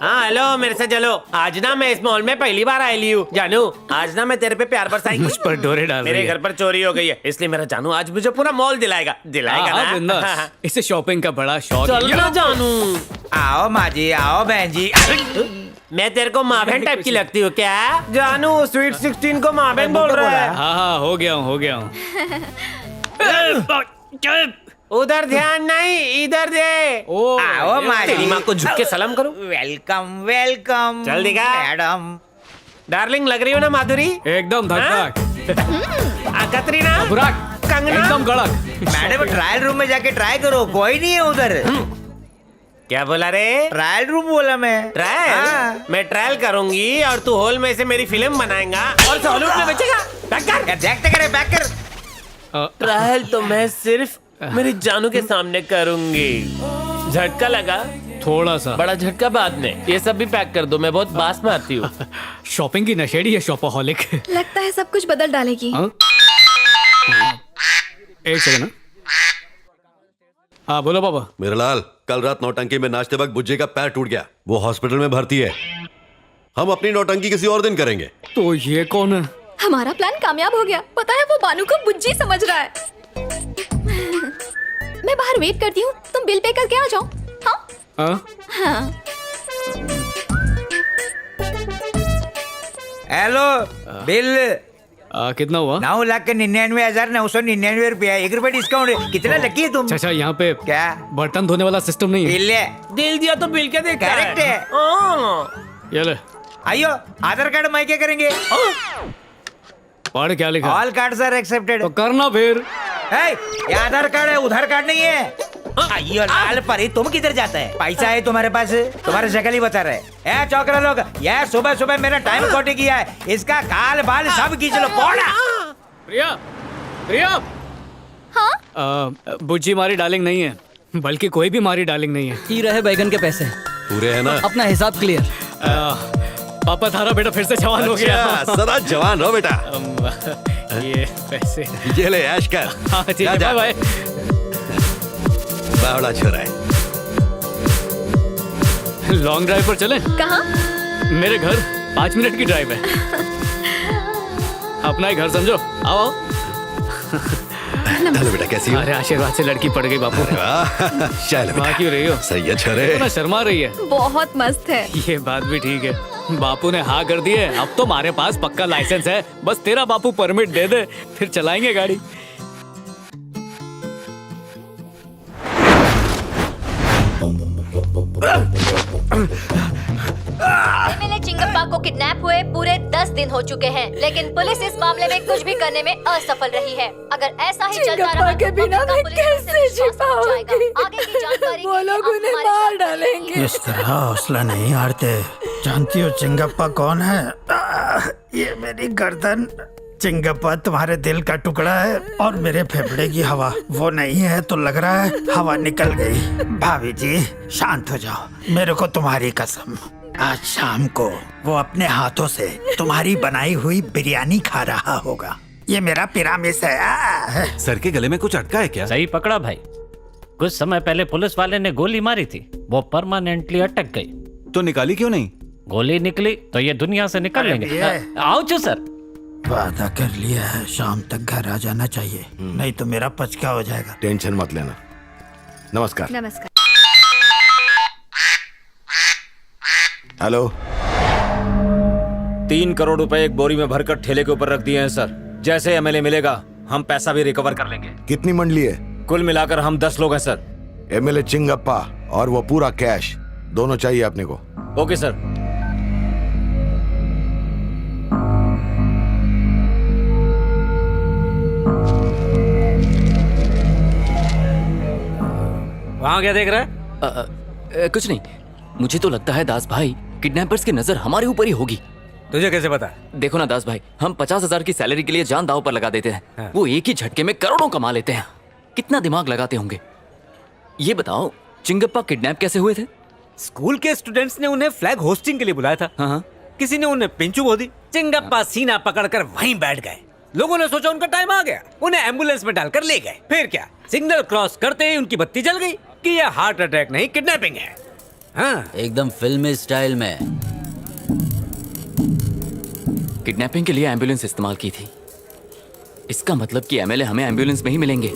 हाँ हेलो, मेरे से चलो। आज ना मैं इस मॉल में पहली बार आई हूँ। जानू, आज ना मैं तेरे पे प्यार बरसाएंगी। मुझ पर डोरे डाल मेरे रही है। घर पर चोरी हो गई है, इसलिए मेरा जानू आज मुझे पूरा मॉल दिलाएगा। हाँ, बिंदास। ना? इसे शॉपिंग का बड़ा शौक चल ना जानू। आओ माँ जी, आओ बहन जी। मैं तेरे को माँ बहन टाइप की लगती हूँ क्या? जानू स्वीट 16 को माँ बहन बोल रहा है। हाँ हाँ, हो गया हूँ। उधर ध्यान नहीं, इधर दे। आओ माँ जी। तेरी माँ को झुक के सलाम करो। Welcome welcome. चल दिखा। मैडम। डार्लिंग लग रही हो ना माधुरी? एकदम धक। कतरीना, कंगना, एकदम कड़क। मैडम ट्रायल रूम में जाके ट्राई करो, कोई नहीं है उधर। क्या बोला रे? ट्रायल रूम बोला मैं। ट्रायल? हाँ। मैं ट्रायल करूंगी और तू हॉल में से मेरी फिल्म बनाएगा और सॉलिड में बेचेगा। बैक कर। देखते करे, बैक कर। ट्रायल तो मैं सिर्फ मेरी जानू के सामने करूंगी। झटका लगा? थोड़ा सा। बड़ा झटका बाद में। ये सब भी पैक कर दो, मैं बहुत बास मारती हूँ। शॉपिंग की नशेड़ी है, शॉपaholic। लगता है सब कुछ बदल डालेगी। एक सेकंड। हाँ बोलो पापा। मेरे लाल, कल रात नौटंकी में नाचते वक्त बुज्जी का पैर टूट गया, वो हॉस्पिटल में भर्ती है। हम अपनी नौटंकी किसी और दिन करेंगे। तो ये कौन है? हमारा प्लान कामयाब हो गया। पता है वो बानू को बुज्जी समझ रहा है। मैं बाहर वेट करती हूँ, तुम बिल पे करके आ जाओ। हाँ हाँ। हेलो, बिल कितना हुआ? 9,99,999 रुपया। 1 रुपया डिस्काउंट है। कितना लकी है तुम? चाचा यहाँ पे क्या बर्तन धोने वाला सिस्टम नहीं है? बिल है। दिल दिया तो बिल क्या देखता है? करेक्ट है। ये ले। आइयो, आधार कार्ड मैं क्या करेंगे? पढ़ क्या लिखा? All cards are accepted. तो करना फिर। ये आधार कार्ड है, उधार कार्ड नहीं है। आइयो लाल परी, तुम किधर जाता है? पैसा है तुम्हारे पास? तुम्हारे शक्ल ही बता रहे। चौकरा लोग, ये सुबह सुबह मेरा टाइम खोटे किया है। इसका काल बाल सब खींच लो। प्रिया, प्रिया। हाँ? बुज्जी मारी डार्लिंग नहीं है, बल्कि कोई भी मारी डार्लिंग नहीं है। ही रहे बैगन के पैसे पूरे है ना? अपना हिसाब क्लियर। पापा थारा बेटा फिर से जवान हो गया। सदा जवान हो बेटा। ये पैसे ये ले, ऐश कर। हाँ ठीक है, बाय। बावड़ा छोरा है। लॉन्ग ड्राइव पर चलें? कहाँ? मेरे घर 5 मिनट की ड्राइव है। अपना ही घर समझो। आओ। चलो बेटा, कैसी हो? अरे आशीर्वाद से लड़की पड़ गई बापू। चल वहाँ क्यों रही हो? सही है छोरे। शर्मा रही है। बहुत मस्त है। ये बात भी ठीक है। बापू ने हाँ कर दिए। अब तो हमारे पास पक्का लाइसेंस है, बस तेरा बापू परमिट दे दे, फिर चलाएंगे गाड़ी। एमएलए चिंगप्पा को किडनैप हुए पूरे 10 दिन हो चुके हैं, लेकिन पुलिस इस मामले में कुछ भी करने में असफल रही है। अगर ऐसा ही चलता रहा के बिना मैं कैसे जी पाऊंगी? आगे की जानकारी वो लोग उन्हें मार डालेंगे। इस तरह हौसला नहीं हारते। जानती हो चिंगप्पा कौन है? ये मेरी गर्दन। चिंगप्पा तुम्हारे दिल का टुकड़ा है और मेरे फेफड़े की हवा। वो नहीं है तो लग रहा है हवा निकल गई। भाभी जी शांत हो जाओ, मेरे को तुम्हारी कसम, आज शाम को वो अपने हाथों से तुम्हारी बनाई हुई बिरयानी खा रहा होगा। ये मेरा पिरामिस है। सर के गले में कुछ अटका है क्या? सही पकड़ा भाई। कुछ समय पहले पुलिस वाले ने गोली मारी थी, वो परमानेंटली अटक गई। तो निकाली क्यों नहीं? गोली निकली तो ये दुनिया से निकल लेंगे। आओ चो सर। वादा कर लिया है, शाम तक घर आ जाना चाहिए, नहीं तो मेरा पचका हो जाएगा। टेंशन मत लेना। नमस्कार। नमस्कार। हेलो। 3 करोड़ रुपए एक बोरी में भरकर ठेले के ऊपर रख दिए हैं सर। जैसे एमएलए मिलेगा हम पैसा भी रिकवर कर लेंगे। कितनी मंडली है? कुल मिलाकर हम 10 लोग हैं सर। एमएलए चिंगप्पा और वो पूरा कैश दोनों चाहिए अपने को। Okay sir. वहाँ क्या देख रहा है? कुछ नहीं, मुझे तो लगता है दास भाई किडनैपर्स की नजर हमारे ऊपर ही होगी। तुझे कैसे पता? देखो ना दास भाई, हम 50,000 की सैलरी के लिए जान दांव पर लगा देते हैं। हाँ। वो एक ही झटके में करोड़ों कमा लेते हैं। कितना दिमाग लगाते होंगे। ये बताओ चिंगप्पा किडनैप कैसे हुए थे? स्कूल के स्टूडेंट्स ने उन्हें फ्लैग होस्टिंग के लिए बुलाया था। हाँ। किसी ने उन्हें पिंचू बो दी। चिंगप्पा सीना पकड़कर वहीं बैठ गए। लोगों ने सोचा उनका टाइम आ गया, उन्हें एम्बुलेंस में डालकर ले गए। फिर क्या, सिग्नल क्रॉस करते ही उनकी बत्ती जल गई कि यह हार्ट अटैक नहीं किडनैपिंग है। हाँ। एकदम फिल्मी स्टाइल में। किडनैपिंग के लिए एम्बुलेंस इस्तेमाल की थी। इसका मतलब कि एमएलए हमें एम्बुलेंस में ही मिलेंगे।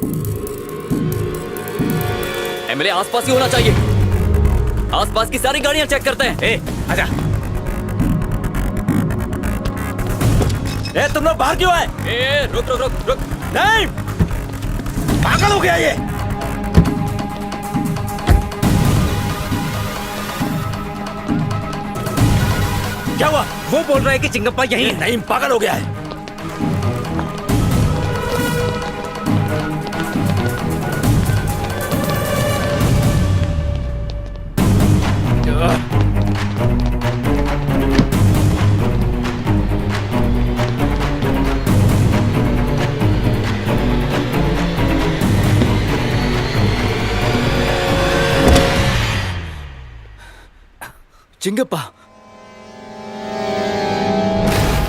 एमएलए आसपास ही होना चाहिए। आसपास की सारी गाड़ियां चेक करते हैं। आजा। तुम लोग बाहर क्यों आए? रुक रुक रुक रुक। नहीं, पागल हो गया ये। क्या हुआ? वो बोल रहा है कि चिंगप्पा यहीं। नहीं, पागल हो गया है। चिंगप्पा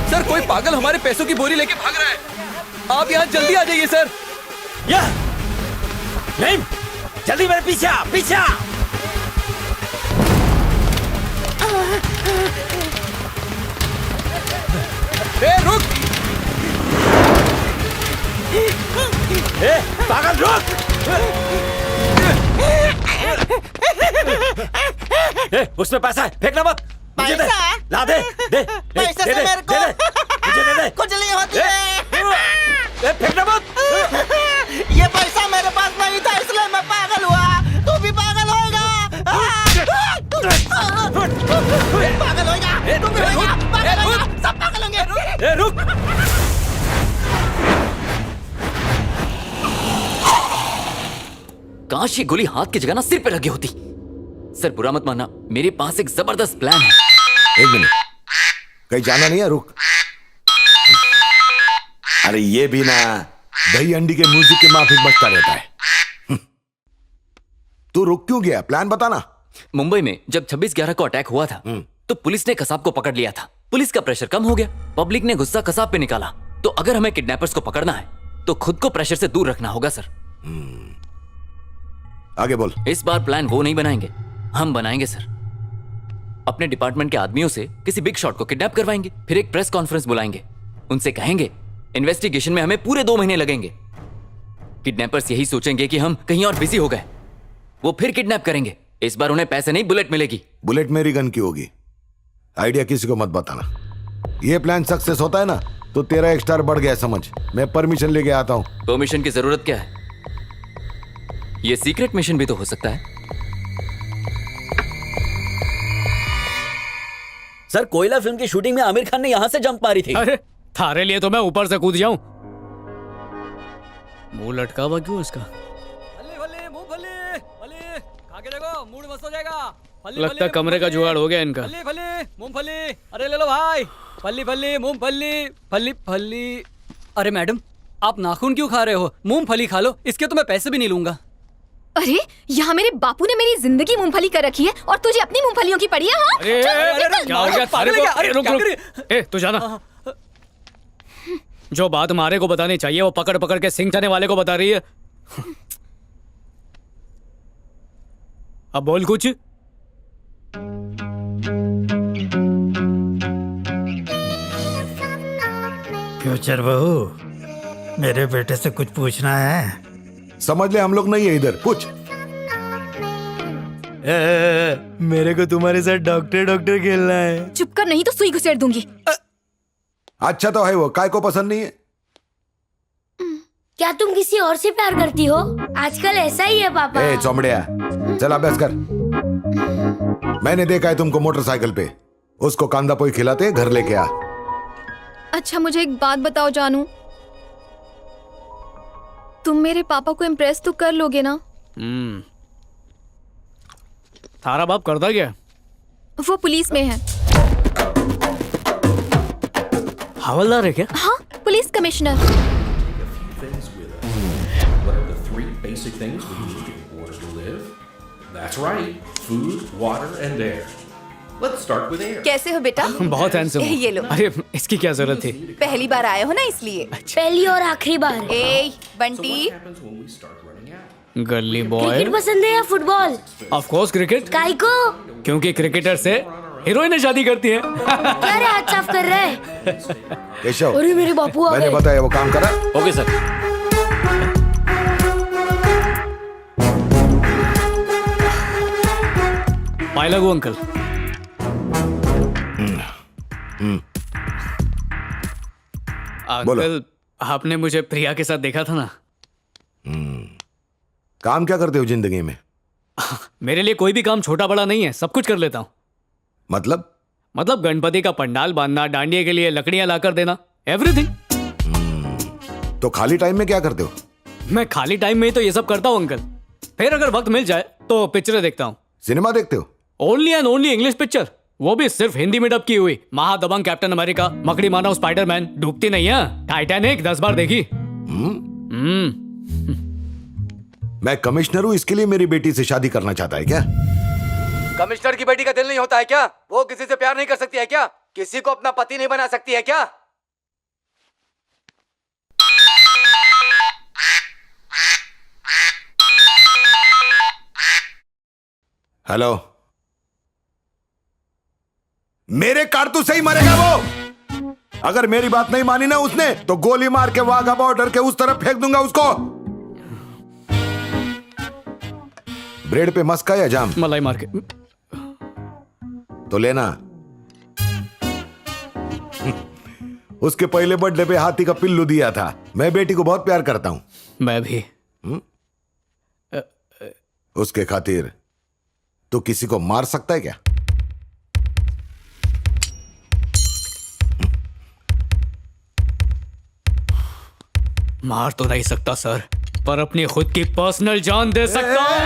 सर, कोई पागल हमारे पैसों की बोरी लेके भाग रहा है। आप यहाँ जल्दी आ जाइए सर। नहीं, जल्दी मेरे पीछे आ, पीछे आ। रुक। पागल रुक। उसमें पैसा है, फेंकना मत। मुझे दे, ला दे, दे, पैसे से मेरे को मुझे दे दे। कुछ नहीं होती है। फेंकना मत। ये पैसा मेरे पास नहीं था, इसलिए मैं पागल हुआ। तू भी पागल होएगा। पागल होएगा, तू भी होएगा, पागल होएगा, सब पागल होंगे। रुक। काश ये गोली हाथ की जगह ना सिर पे लगी होती। सर बुरा मत मानना, मेरे पास एक जबरदस्त प्लान है। एक मिनट, कहीं जाना नहीं है, रुक। अरे ये भी ना दही अंडी के म्यूजिक के माफिक बजता रहता है। तू रुक क्यों गया? प्लान बताना। मुंबई में जब 26/11 को अटैक हुआ था तो पुलिस ने कसाब को पकड़ लिया था। पुलिस का प्रेशर कम हो गया, पब्लिक ने गुस्सा कसाब पे निकाला। तो अगर हमें किडनैपर्स को पकड़ना है तो खुद को प्रेशर से दूर रखना होगा सर। आगे बोल। इस बार प्लान वो नहीं बनाएंगे, हम बनाएंगे सर। अपने डिपार्टमेंट के आदमियों से किसी बिग शॉट को किडनैप करवाएंगे, फिर एक प्रेस कॉन्फ्रेंस बुलाएंगे, उनसे कहेंगे इन्वेस्टिगेशन में हमें पूरे 2 महीने लगेंगे। किडनैपर्स यही सोचेंगे कि हम कहीं और बिजी हो गए, वो फिर किडनैप करेंगे। इस बार उन्हें पैसे नहीं, बुलेट मिलेगी। बुलेट मेरी गन की होगी। आइडिया किसी को मत बताना। ये प्लान सक्सेस होता है ना तो तेरा एक स्टार बढ़ गया समझ। मैं परमिशन लेके आता हूँ। परमिशन की जरूरत क्या है? ये सीक्रेट मिशन भी तो हो सकता है। सर कोयला फिल्म की शूटिंग में आमिर खान ने यहाँ से जंप मारी थी। अरे थारे लिए तो मैं ऊपर से कूद जाऊं। मुंह लटका हुआ क्यों इसका? लगता कमरे का जुगाड़ हो गया इनका। मूंगफली, अरे ले लो भाई। फली फली मूंगफली, फली फली। अरे मैडम आप नाखून क्यों खा रहे हो? मूंगफली खा लो, इसके तो मैं पैसे भी नहीं लूंगा। अरे यहाँ मेरे बापू ने मेरी जिंदगी मूंगफली कर रखी है और तुझे अपनी मूंगफलियों की पड़ी है। हाँ? क्या हो गया थारे को? रुक। ए तू जाना। जो बात मारे को बतानी चाहिए वो पकड़ पकड़ के सिंह चने वाले को बता रही है। अब बोल कुछ। फ्यूचर बहू, मेरे बेटे से कुछ पूछना है? समझ ले हम लोग नहीं है इधर, पूछ। मेरे को तुम्हारे साथ डॉक्टर खेलना है। चुप कर, नहीं तो सुई घुसेड़ दूंगी। अच्छा तो है वो, काय को पसंद नहीं है? क्या तुम किसी और से प्यार करती हो? आजकल ऐसा ही है पापा। ए चौमड़िया, चल अभ्यास कर। मैंने देखा है तुमको मोटरसाइकिल पे। उसको कांदा पोई खिलाते घर लेके आ। अच्छा मुझे एक बात बताओ जानू, तुम मेरे पापा को इम्प्रेस तो कर लोगे ना? थारा बाप करता क्या? वो पुलिस में है। हवलदार है क्या? हाँ, police commissioner. Basic things we need in order to live. That's right. Food, water, and air. Let's start with air. कैसे हो बेटा? बहुत हैंडसम। ये लो। अरे इसकी क्या जरूरत थी? पहली बार आए हो ना इसलिए। पहली और आखिरी बार। ए बंटी, गली बॉय। क्रिकेट पसंद है या फुटबॉल? Of course cricket. काय को? क्योंकि क्रिकेटर से हीरोइनें शादी करती है। क्या रे हाथ साफ कर रहा है? केशव, अरे मेरे बापू आ मैंने गए। बताया वो काम करा। Okay sir. पाए लगो अंकल। अंकल आपने मुझे प्रिया के साथ देखा था ना? काम क्या करते हो जिंदगी में? मेरे लिए कोई भी काम छोटा बड़ा नहीं है, सब कुछ कर लेता हूँ। मतलब गणपति का पंडाल बांधना, डांडिया के लिए लकड़ियां लाकर देना, एवरीथिंग। तो खाली टाइम में क्या करते हो? मैं खाली टाइम में ही तो ये सब करता हूँ अंकल। फिर अगर वक्त मिल जाए तो पिक्चरें देखता हूँ। सिनेमा देखते हो? Only and only English picture, वो भी सिर्फ हिंदी में डब की हुई। महादबंग कैप्टन अमेरिका, मकड़ी मानव स्पाइडरमैन, डूबती नहीं है, टाइटैनिक 10 बार देखी। मैं कमिश्नर हूँ, इसके लिए मेरी बेटी से शादी करना चाहता है क्या? कमिश्नर की बेटी का दिल नहीं होता है क्या? वो किसी से प्यार नहीं कर सकती है क्या? किसी को अपना पति नहीं बना सकती है क्या? हेलो, मेरे कारतूस से ही मरेगा वो। अगर मेरी बात नहीं मानी ना उसने तो गोली मार के वाघा बॉर्डर के उस तरफ फेंक दूंगा उसको। ब्रेड पे मस्का या जाम? मलाई मार के। तो लेना। उसके पहले बर्थडे पे हाथी का पिल्लू दिया था। मैं बेटी को बहुत प्यार करता हूं। मैं भी। उसके खातिर तो किसी को मार सकता है क्या? मार तो नहीं सकता सर, पर अपनी खुद की पर्सनल जान दे सकता हूं।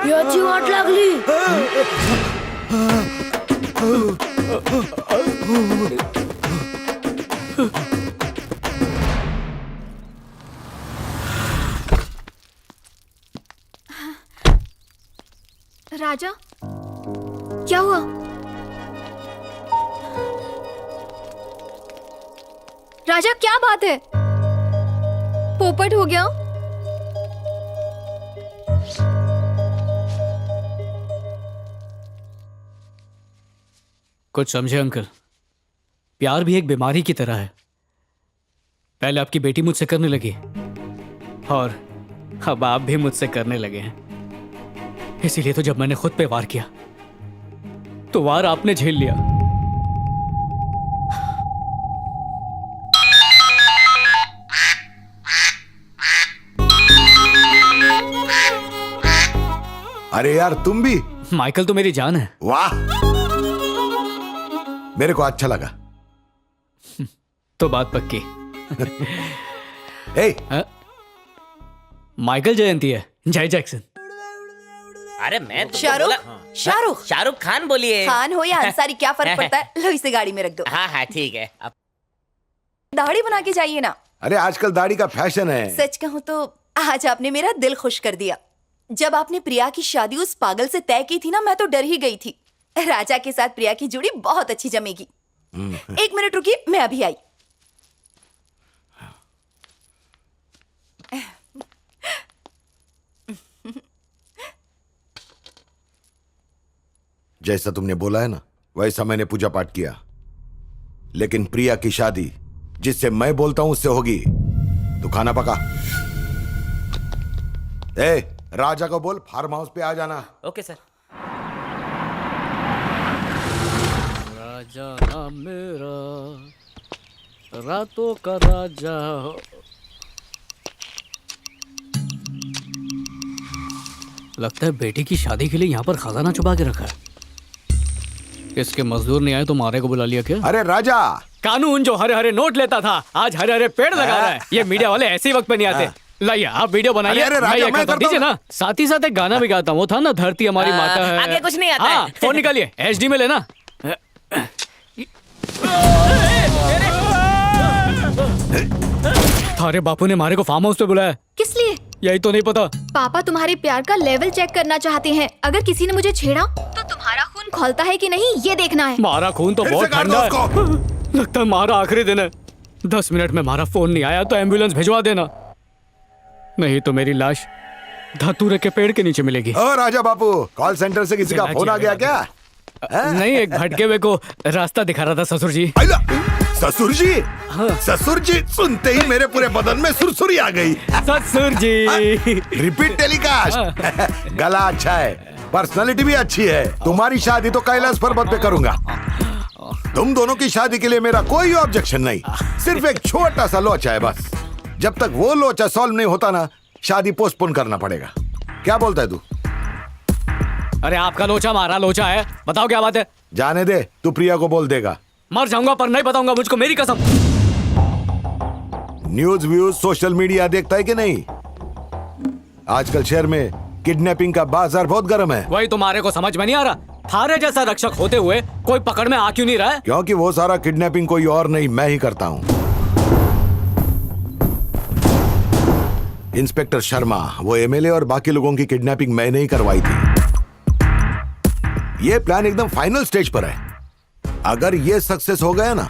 याची वाट लागली। राजा, क्या हुआ? राजा क्या बात है? पोपट हो गया? कुछ समझे अंकल, प्यार भी एक बीमारी की तरह है। पहले आपकी बेटी मुझसे करने लगी और अब आप भी मुझसे करने लगे हैं। इसीलिए तो जब मैंने खुद पे वार किया तो वार आपने झेल लिया। अरे यार तुम भी। माइकल तो मेरी जान है। वाह, मेरे को अच्छा लगा। तो बात पक्की। हे, माइकल जयंती है, जय जैक्सन। अरे मैं तो शाहरुख शाहरुख खान बोलिए। खान हो या अंसारी क्या फर्क पड़ता है? लो इसे गाड़ी में रख दो। हाँ हाँ ठीक है। अब दाढ़ी बना के जाइए ना। अरे आजकल दाढ़ी का फैशन है। सच कहूँ तो आज आपने मेरा दिल खुश कर दिया। जब आपने प्रिया की शादी उस पागल से तय की थी ना, मैं तो डर ही गई थी। राजा के साथ प्रिया की जोड़ी बहुत अच्छी जमेगी। 1 मिनट रुकिए, मैं अभी आई। जैसा तुमने बोला है ना, वैसा मैंने पूजा पाठ किया। लेकिन प्रिया की शादी जिससे मैं बोलता हूं उससे होगी। तू खाना पका। ए, राजा को बोल फार्म हाउस पे आ जाना। Okay sir. राजा नाम मेरा, रातों का राजा। लगता है बेटी की शादी के लिए यहाँ पर खजाना छुपा के रखा है। इसके मजदूर नहीं आए तो मारे को बुला लिया क्या? अरे राजा, कानून जो हरे हरे नोट लेता था आज हरे हरे पेड़ लगा रहा है। ये मीडिया वाले ऐसे ही वक्त पे नहीं आते। लाइए आप वीडियो बनाइए। अरे राजा, मैं करता दीजिए ना, साथ ही साथ एक गाना भी गाता हूँ। वो था ना, धरती हमारी माता है। आगे कुछ नहीं आता हाँ, है। फोन निकालिए, HD में लेना। थारे बापू ने मारे को फार्म हाउस पे बुलाया। किस लिए? यही तो नहीं पता। पापा तुम्हारे प्यार का लेवल चेक करना चाहते हैं। अगर किसी ने मुझे छेड़ा तो तुम्हारा खून खौलता है कि नहीं, ये देखना है। मारा खून तो बहुत ठंडा है। लगता है मारा आखिरी दिन है। 10 मिनट में हमारा फोन नहीं आया तो एम्बुलेंस भिजवा देना, नहीं तो मेरी लाश धतूरे के पेड़ के नीचे मिलेगी। ओ राजा बापू, कॉल सेंटर से किसी का फोन आ गया क्या? नहीं, एक भटके हुए को रास्ता दिखा रहा था ससुर जी। ससुर जी? ससुर जी सुनते ही मेरे पूरे बदन में सुरसुरी आ गई। ससुर जी। Repeat telecast. गला अच्छा है, पर्सनालिटी भी अच्छी है। तुम्हारी शादी तो कैलाश पर्वत पे करूंगा। तुम दोनों की शादी के लिए मेरा कोई ऑब्जेक्शन नहीं, सिर्फ एक छोटा सा लोचा है बस। जब तक वो लोचा सॉल्व नहीं होता ना, शादी पोस्टपोन करना पड़ेगा। क्या बोलता है तू? अरे आपका लोचा मारा लोचा है, बताओ क्या बात है? जाने दे, तू प्रिया को बोल देगा। मर जाऊंगा पर नहीं बताऊंगा मुझको, मेरी कसम। न्यूज व्यूज सोशल मीडिया देखता है कि नहीं? आजकल शहर में किडनैपिंग का बाजार बहुत गर्म है। वही तुम्हारे को समझ में नहीं आ रहा। थारे जैसा रक्षक होते हुए कोई पकड़ में आ क्यों नहीं रहा है? क्योंकि वो सारा किडनैपिंग कोई और नहीं, मैं ही करता हूँ। इंस्पेक्टर शर्मा, वो MLA और बाकी लोगों की किडनैपिंग मैंने ही करवाई थी। ये प्लान एकदम फाइनल स्टेज पर है। अगर ये सक्सेस हो गया ना,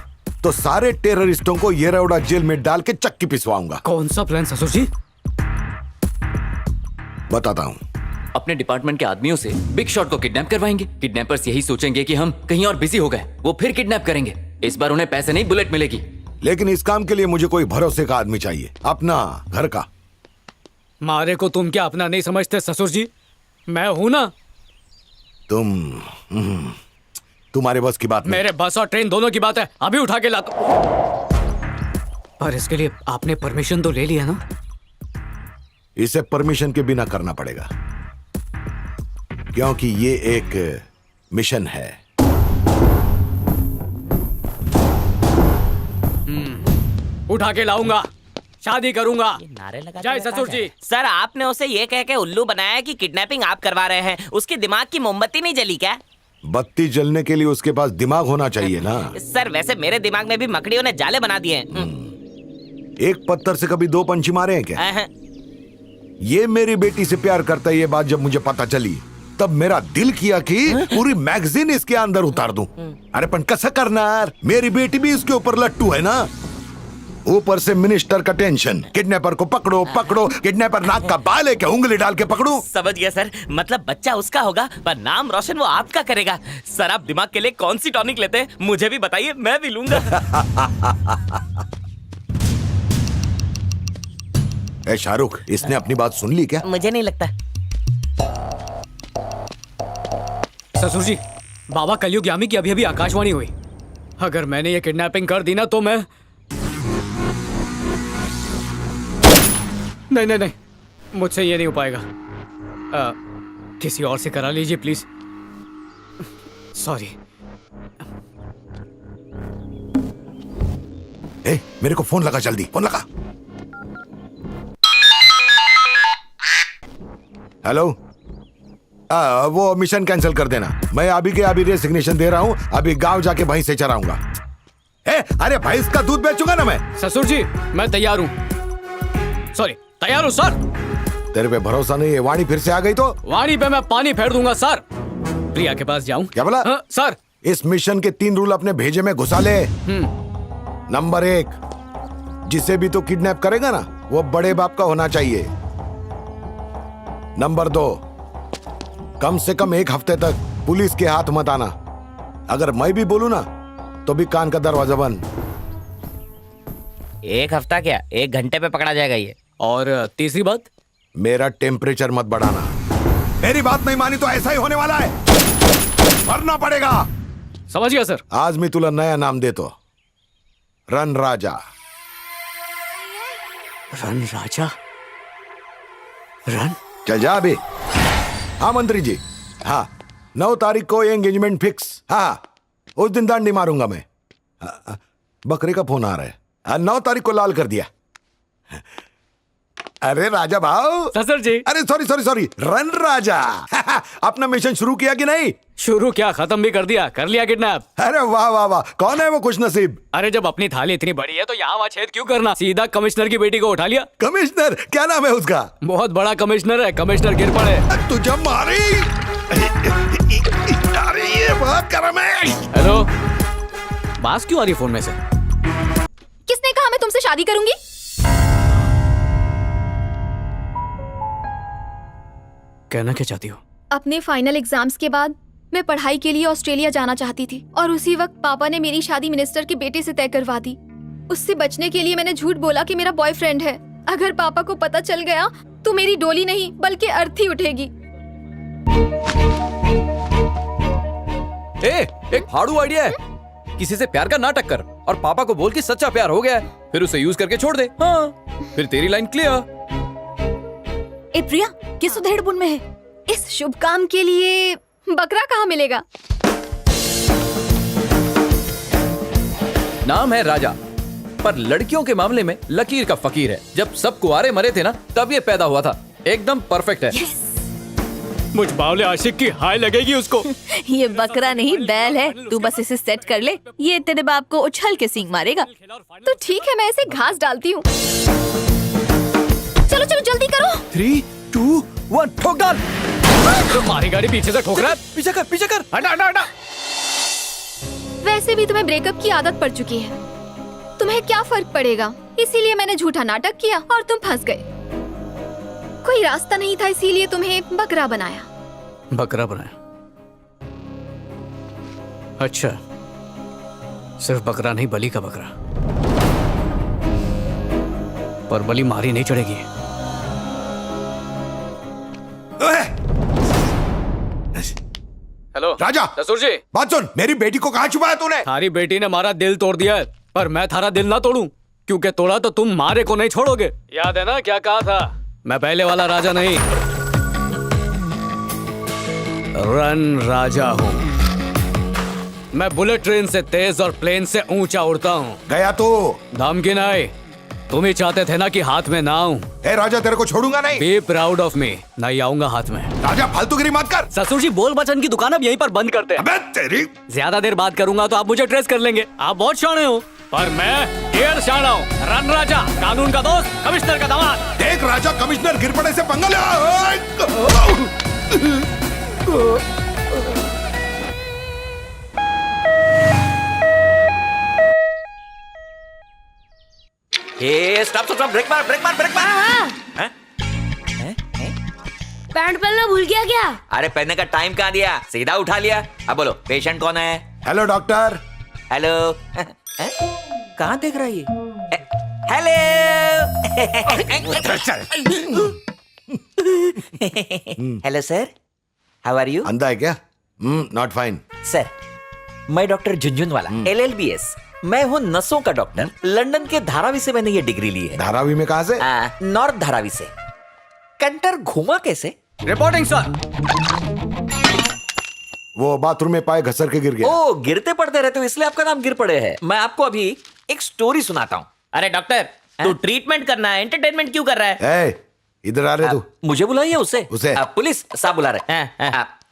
तो सारे टेररिस्टों को येरवड़ा जेल में डाल के चक्की पिसवाऊंगा। कौन सा प्लान ससुर जी? बताता हूँ। अपने डिपार्टमेंट के आदमियों से बिग शॉट को किडनैप करवाएंगे। किडनैपर्स यही सोचेंगे कि हम कहीं और बिजी हो गए, वो फिर किडनैप करेंगे। इस बार उन्हें पैसे नहीं, बुलेट मिलेगी। लेकिन इस काम के लिए मुझे कोई भरोसे का आदमी चाहिए, अपना घर का। मारे को तुम क्या अपना नहीं समझते ससुर जी? मैं हूं ना। तुम्हारे बस की बात नहीं। मेरे बस और ट्रेन दोनों की बात है, अभी उठा के लाता। पर इसके लिए आपने परमिशन तो ले लिया ना? इसे परमिशन के बिना करना पड़ेगा, क्योंकि ये एक मिशन है। उठा के लाऊंगा, शादी करूंगा। नारे लगा जय ससुर जी। सर, आपने उसे ये कह के उल्लू बनाया कि किडनैपिंग आप करवा रहे हैं। उसके दिमाग की मोमबत्ती नहीं जली क्या? बत्ती जलने के लिए उसके पास दिमाग होना चाहिए ना। सर, वैसे मेरे दिमाग में भी मकड़ियों ने जाले बना दिए हैं। एक पत्थर से कभी 2 पंछी मारे हैं क्या? ये मेरी बेटी से प्यार करता है, ये बात जब मुझे पता चली तब मेरा दिल किया कि पूरी मैगजीन इसके अंदर उतार दूं। अरे पण कसं करणार? मेरी बेटी भी इसके ऊपर लट्टू है ना। ऊपर से मिनिस्टर का टेंशन, किडनैपर को पकड़ो पकड़ो। किडनैपर नाक का बाल है क्या, उंगली डाल के पकड़ूं? समझ गया सर, मतलब बच्चा उसका होगा पर नाम रोशन वो आपका करेगा। सर, आप दिमाग के लिए कौन सी टॉनिक लेते हैं मुझे भी बताइए, मैं भी लूंगा। ए शाहरुख, इसने अपनी बात सुन ली क्या? मुझे नहीं लगता। ससुर जी, बाबा कलयुग यामी की अभी अभी आकाशवाणी हुई। अगर मैंने ये किडनैपिंग कर दी ना तो मैं नहीं नहीं नहीं, मुझसे ये नहीं हो पाएगा। किसी और से करा लीजिए प्लीज। सॉरी। मेरे को फोन लगा, जल्दी फोन लगा। हेलो, वो मिशन कैंसिल कर देना। मैं अभी के अभी रेसिग्नेशन दे रहा हूँ। अभी गांव जाके भैंस से चराऊंगा। अरे भैंस का दूध बेचूंगा ना मैं। ससुर जी मैं तैयार हूँ। सॉरी, तैयार हूँ सर। तेरे पे भरोसा नहीं है? वाणी फिर से आ गई तो वाणी पे मैं पानी फेर दूंगा सर। प्रिया के पास जाऊं? क्या बोला? सर, इस मिशन के 3 रूल अपने भेजे में घुसा ले। नंबर 1, जिसे भी तू किडनैप करेगा ना वो बड़े बाप का होना चाहिए। नंबर 2, कम से कम 1 हफ्ते तक पुलिस के हाथ मत आना। अगर मैं भी बोलूं ना तो भी कान का दरवाजा बंद। 1 हफ्ता क्या, 1 घंटे पे पकड़ा जाएगा ये। और तीसरी बात, मेरा टेम्परेचर मत बढ़ाना। मेरी बात नहीं मानी तो ऐसा ही होने वाला है, मरना पड़ेगा। समझ गया सर। आज मैं तुला नया नाम दे तो रन राजा। रन राजा? रन? चल जा अभी। हाँ मंत्री जी, हाँ 9 तारीख को एंगेजमेंट फिक्स। हाँ उस दिन दांडी मारूंगा मैं। बकरे का फोन आ रहा है। 9 तारीख को लाल कर दिया। अरे राजा भाव। ससुर जी। अरे सॉरी रन राजा। अपना मिशन शुरू किया कि नहीं? शुरू क्या, खत्म भी कर दिया। कर लिया किडनैप। अरे वाह वाह वाह, कौन है वो खुश नसीब? अरे जब अपनी थाली इतनी बड़ी है तो यहाँ वहाँ छेद क्यों करना, सीधा कमिश्नर की बेटी को उठा लिया। कमिश्नर? क्या नाम है उसका? बहुत बड़ा कमिश्नर है, कमिश्नर गिर पड़े। तुझे मारी। अरे ये बात कर मैं। हेलो, बात क्यों आ रही फोन में से? किसने कहा मैं तुमसे शादी करूंगी? कहना क्या चाहती हो? अपने फाइनल एग्जाम्स के बाद मैं पढ़ाई के लिए ऑस्ट्रेलिया जाना चाहती थी और उसी वक्त पापा ने मेरी शादी मिनिस्टर के बेटे से तय करवा दी। उससे बचने के लिए मैंने झूठ बोला कि मेरा बॉयफ्रेंड है। अगर पापा को पता चल गया तो मेरी डोली नहीं बल्कि अर्थी उठेगी। एक फाड़ू आइडिया है। किसी से प्यार का नाटक कर और पापा को बोल कि सच्चा प्यार हो गया है, फिर उसे यूज करके छोड़ दे। हाँ, फिर तेरी लाइन क्लियर। ए प्रिया, किस उधेड़ बुन में है? इस शुभ काम के लिए बकरा कहाँ मिलेगा? नाम है राजा, पर लड़कियों के मामले में लकीर का फकीर है। जब सब कुआरे मरे थे ना तब ये पैदा हुआ था। एकदम परफेक्ट है। मुझ बावले आशिक की हाय लगेगी उसको। ये बकरा नहीं बैल है, तू बस इसे सेट कर ले, ये तेरे बाप को उछल के सींग मारेगा। तो ठीक है, मैं इसे घास डालती हूँ। चलो चलो जल्दी करो। 3, 2, 1 ठोक डाल। तुम्हारी गाड़ी पीछे से ठोक रहा है। पीछे कर, पीछे कर। हटा हटा हटा। वैसे भी तुम्हें ब्रेकअप की आदत पड़ चुकी है, तुम्हें क्या फर्क पड़ेगा? इसीलिए मैंने झूठा नाटक किया और तुम फंस गए। कोई रास्ता नहीं था इसीलिए तुम्हें बकरा बनाया। बकरा बनाया? अच्छा, सिर्फ बकरा नहीं, बलि का बकरा। पर बलि मारी नहीं चढ़ेगी। हेलो राजा। ससुर जी, बात सुन। मेरी बेटी को कहाँ छुपाया तूने? थारी बेटी ने हमारा दिल तोड़ दिया है, पर मैं थारा दिल ना तोड़ूं, क्योंकि तोड़ा तो तुम मारे को नहीं छोड़ोगे। याद है ना क्या कहा था? मैं पहले वाला राजा नहीं, रन राजा हूँ। मैं बुलेट ट्रेन से तेज और प्लेन से ऊंचा उड़ता हूँ। गया तो धमकी नहीं, तुम ही चाहते थे ना कि हाथ में ना आऊं। ए राजा, तेरे को छोड़ूंगा नहीं। बी प्राउड ऑफ मी, नहीं आऊंगा हाथ में। राजा फालतूगिरी मत कर। ससुर जी, बोल बचन की दुकान अब यहीं पर बंद करते हैं। अबे तेरी। ज्यादा देर बात करूंगा तो आप मुझे ट्रेस कर लेंगे। आप बहुत शाणे हो, पर मैं ढेर शाना हूँ। रन राजा, कानून का दोस्त, कमिश्नर का दामाद। देख राजा, कमिश्नर गिर पड़े से पंगा ले। स्टॉप स्टॉप, ब्रेक मार ब्रेक मार ब्रेक मार। हैं? पैंट पहनना भूल गया क्या? अरे पहनने का टाइम कहाँ दिया, सीधा उठा लिया। अब बोलो, पेशेंट कौन है? Hello doctor. हेलो। कहाँ देख रहा है ये? Hello. Hello sir, how are you? अंधा है क्या? Not fine. सर, मैं डॉक्टर झुंझुनवाला, LLBS। मैं हूँ नसों का डॉक्टर। लंदन के धारावी से मैंने ये डिग्री ली है। धारावी में कहाँ से? नॉर्थ धारावी से। कंटर घूमा कैसे? Reporting sir. वो बाथरूम में पाए घसर के गिर गया। ओ, गिरते पड़ते रहते हो इसलिए आपका नाम गिर पड़े है। मैं आपको अभी एक स्टोरी सुनाता हूँ। अरे डॉक्टर, तू ट्रीटमेंट करना है, एंटरटेनमेंट क्यों कर रहा है? इधर आ रहे तू। मुझे बुलाइए उसे। पुलिस साहब बुला रहे।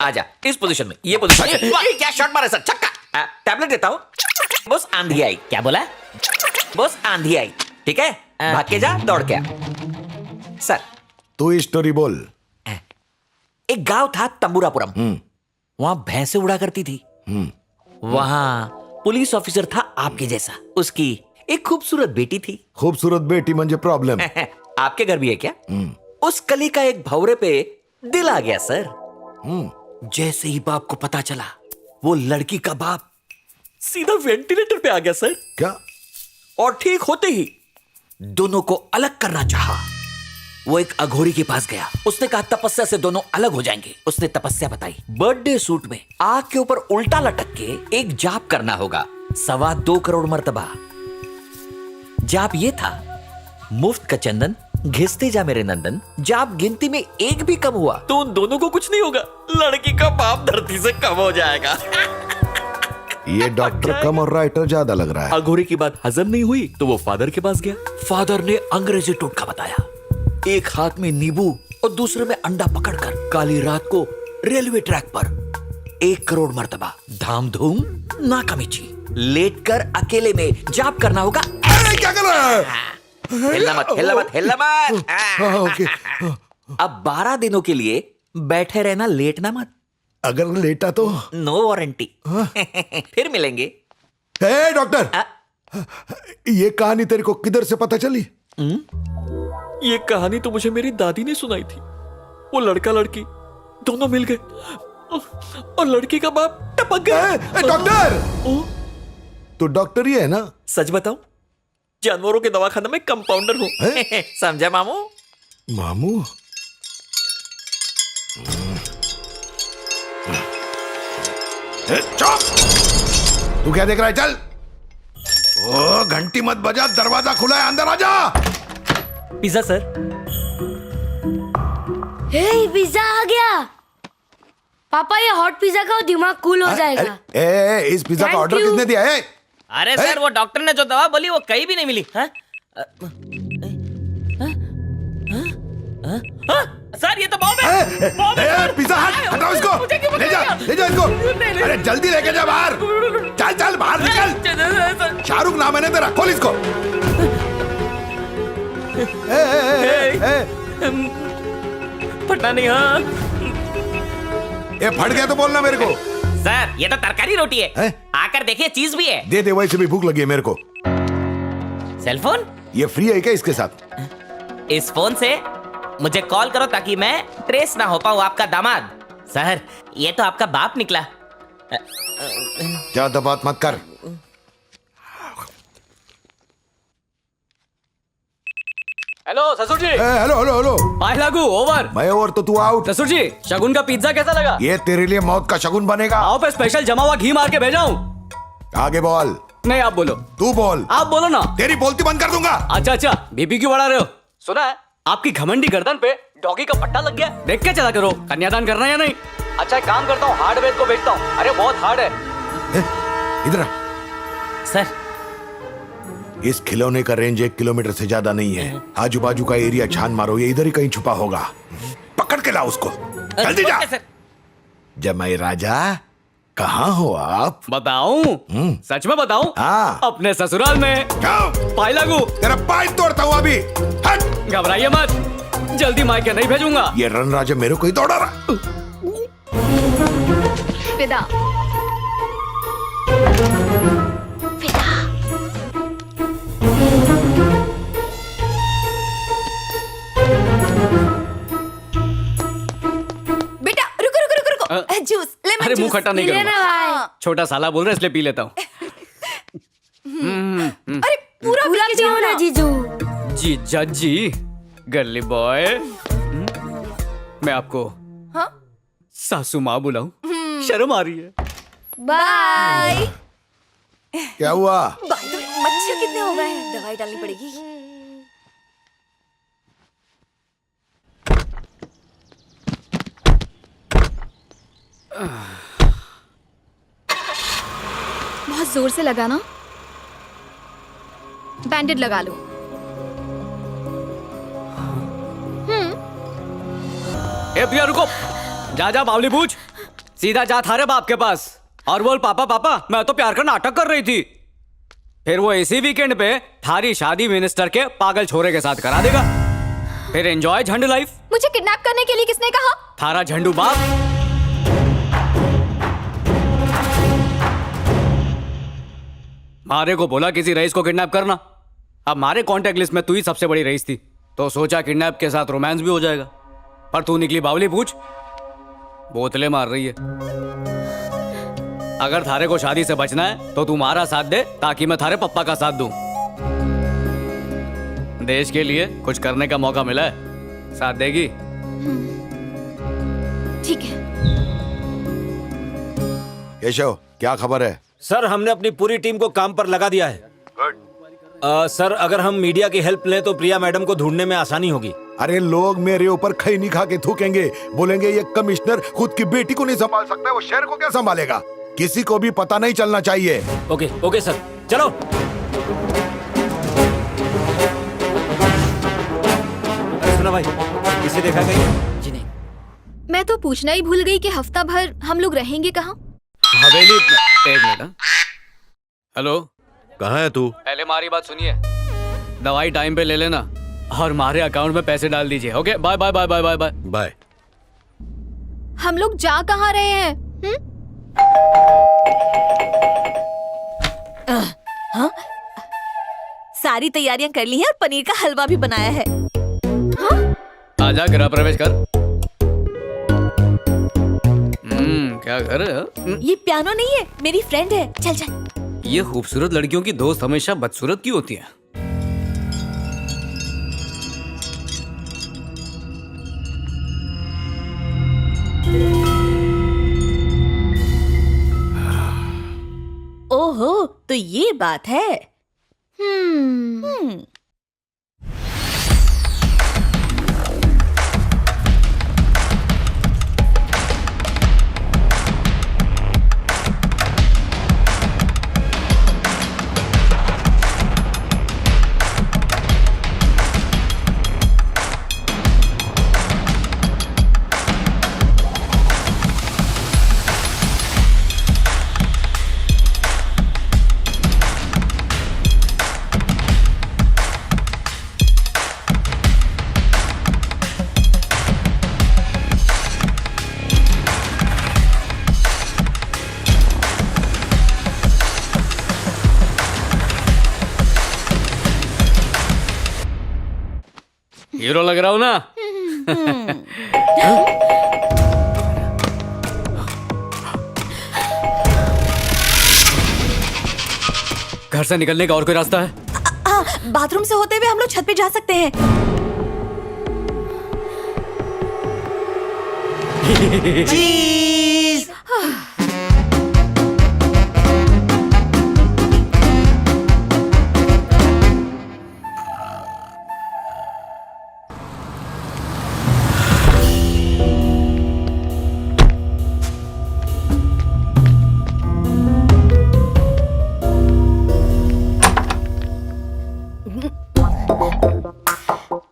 आजा इस पोजीशन में, ये पोजीशन। क्या शॉट मारा सर, छक्का। टैबलेट देता हूँ। बस आंधी आई। क्या बोला? बस आंधी आई, ठीक है? भाग के जा, दौड़ के आ। सर तू ही स्टोरी बोल। एक गांव था तंबूरापुरम। वहां भैंसे उड़ा करती थी। वहां पुलिस ऑफिसर था आपके जैसा। उसकी एक खूबसूरत बेटी थी। खूबसूरत बेटी म्हणजे प्रॉब्लम। आपके घर भी है क्या? उस कली का एक भौरे पे दिल आ गया सर। जैसे ही बाप को पता चला, वो लड़की का बाप सीधा वेंटिलेटर पे आ गया सर। क्या? और ठीक होते ही दोनों को अलग करना चाहा। वो एक अघोरी के पास गया। उसने कहा तपस्या से दोनों अलग हो जाएंगे। उसने तपस्या बताई। बर्थडे सूट में आग के ऊपर उल्टा लटक के एक जाप करना होगा 2.25 करोड़ मर्तबा। जाप ये था, मुफ्त का चंदन घिसते जा मेरे नंदन। जाप गिनती में एक भी कम हुआ तो उन दोनों को कुछ नहीं होगा। लड़की का बाप धरती से कम हो जाएगा। ये डॉक्टर कम और राइटर ज्यादा लग रहा है। अघोरी की बात हजम नहीं हुई तो वो फादर के पास गया। फादर ने अंग्रेजी टोटका बताया। एक हाथ में नींबू और दूसरे में अंडा पकड़कर काली रात को रेलवे ट्रैक पर 1 करोड़ मर्तबा धाम धूम नाकामिची लेटकर अकेले में जाप करना होगा। क्या कर रहा है? हिलना मत, हिलना मत, हिलना मत। ओके। अब 12 दिनों के लिए बैठे रहना, लेटना मत। अगर लेटा तो नो वारंटी। फिर मिलेंगे। डॉक्टर, ये कहानी तेरे को किधर से पता चली? ये कहानी तो मुझे मेरी दादी ने सुनाई थी। वो लड़का लड़की दोनों मिल गए और लड़की का बाप टपक गया। डॉक्टर, तो डॉक्टर ही है ना? सच बताऊं, जानवरों के दवाखाने में कंपाउंडर हूं। समझा मामू? मामू? चुप! तू क्या देख रहा है? चल। ओ, घंटी मत बजा, दरवाजा खुला है, अंदर आजा। Pizza sir. हे, पिज्जा आ गया। पापा ये हॉट पिज्जा खाओ, दिमाग कूल हो जाएगा। इस पिज्जा का ऑर्डर किसने दिया है? अरे सर, वो डॉक्टर ने जो दवा बोली वो कहीं भी नहीं मिली। सर ये तो बॉम्ब है। पिज्जा हट, हटाओ इसको। ले जा इसको। अरे जल्दी लेके जा बाहर। चल चल बाहर निकल। शाहरुख नाम है ना तेरा, खोल इसको। फटा नहीं। हाँ, ये फट गया तो बोलना मेरे को। सर ये तो तरकारी रोटी है। आकर देखिए, चीज भी है। दे वैसे भी भूख लगी है मेरे को। सेलफोन ये फ्री है क्या इसके साथ? इस फोन से मुझे कॉल करो ताकि मैं ट्रेस ना हो पाऊं आपका दामाद। सर ये तो आपका बाप निकला। ज्यादा बात मत कर। हेलो ससुर जी। हेलो। बाय लागू, ओवर। मैं ओवर तो तू आउट। ससुर जी, शगुन का पिज्जा कैसा लगा? ये तेरे लिए मौत का शगुन बनेगा। आओ पे स्पेशल जमा हुआ घी मार के भेजा हूँ। आगे बोल। नहीं आप बोलो। तू बोल। आप बोलो ना। तेरी बोलती बंद कर दूंगा। अच्छा, बीपी क्यों बढ़ा रहे हो? सुना है आपकी घमंडी गर्दन पे डॉगी का पट्टा लग गया। देख के चला करो, कन्यादान करना है या नहीं? अच्छा एक काम करता हूँ, हार्डवेयर को बेचता हूँ। अरे बहुत हार्ड है। इधर सर, इस खिलौने का रेंज 1 किलोमीटर से ज्यादा नहीं है। आजू बाजू का एरिया छान मारो, ये इधर ही कहीं छुपा होगा। पकड़ के लाओ उसको, जल्दी जा। जमाई राजा, कहाँ हो आप? बताऊं? सच में बताऊं? हाँ। अपने ससुराल में। पाई लागू, तेरा पाई तोड़ता हूँ अभी। हट। घबराइए मत, जल्दी मायके नहीं भेजूंगा। ये रन राजा मेरे को ही दौड़ा रहा। विदा। बेटा रुको। जूस, लेमन अरे जूस। मुंह खट्टा नहीं करूंगा। भाई। छोटा साला बोल रहा है इसलिए पी लेता हूँ। अरे पूरा पियो ना जीजू। जीजा जी, गर्ली बॉय। मैं आपको सासू माँ बुलाऊं? शर्म आ रही है। बाय। क्या हुआ? मच्छर कितने हो गए हैं? दवाई डालनी पड़ेगी। बहुत जोर से लगा ना? बैंडेड लगा लो। ए प्रिया रुको, जा जा बावली पूछ, सीधा जा थारे बाप के पास और बोल पापा पापा मैं तो प्यार का नाटक कर रही थी। फिर वो इसी वीकेंड पे थारी शादी मिनिस्टर के पागल छोरे के साथ करा देगा। फिर एंजॉय झंड लाइफ। मुझे किडनैप करने के लिए किसने कहा? थारा झंडू बाप। मारे को बोला किसी रईस को किडनैप करना। अब मारे कांटेक्ट लिस्ट में तू ही सबसे बड़ी रईस थी, तो सोचा किडनैप के साथ रोमांस भी हो जाएगा। पर तू निकली बावली पूछ, बोतले मार रही है। अगर थारे को शादी से बचना है तो तू मारा साथ दे, ताकि मैं थारे पप्पा का साथ दूं। देश के लिए कुछ करने का मौका मिला है, साथ देगी? ठीक है। केशव, क्या खबर है? सर हमने अपनी पूरी टीम को काम पर लगा दिया है। सर अगर हम मीडिया की हेल्प लें तो प्रिया मैडम को ढूंढने में आसानी होगी। अरे लोग मेरे ऊपर खैनी खा के थूकेंगे, बोलेंगे ये कमिश्नर खुद की बेटी को नहीं संभाल सकता, वो शहर को क्या संभालेगा? किसी को भी पता नहीं चलना चाहिए। ओके ओके सर, चलो। सुना भाई, किसे देखा गई? जी नहीं। मैं तो पूछना ही भूल गई कि हफ्ता भर हम लोग रहेंगे कहाँ? हवेली। एक मिनट। हेलो, कहाँ है तू? पहले हमारी बात सुनिए, दवाई टाइम पे ले लेना और हमारे अकाउंट में पैसे डाल दीजिए। Okay, bye bye bye bye bye bye bye. हम लोग जा कहाँ रहे हैं? हाँ? सारी तैयारियां कर ली हैं और पनीर का हलवा भी बनाया है। आजा, गृह प्रवेश कर। क्या कर रहे हो? ये पियानो नहीं है, मेरी फ्रेंड है। चल चल। ये खूबसूरत लड़कियों की दोस्त हमेशा बदसूरत क्यों होती है? ओहो, तो ये बात है। हीरो लग रहा हूं ना? घर से निकलने का और कोई रास्ता है? बाथरूम से होते हुए हम लोग छत पे जा सकते हैं। चीज।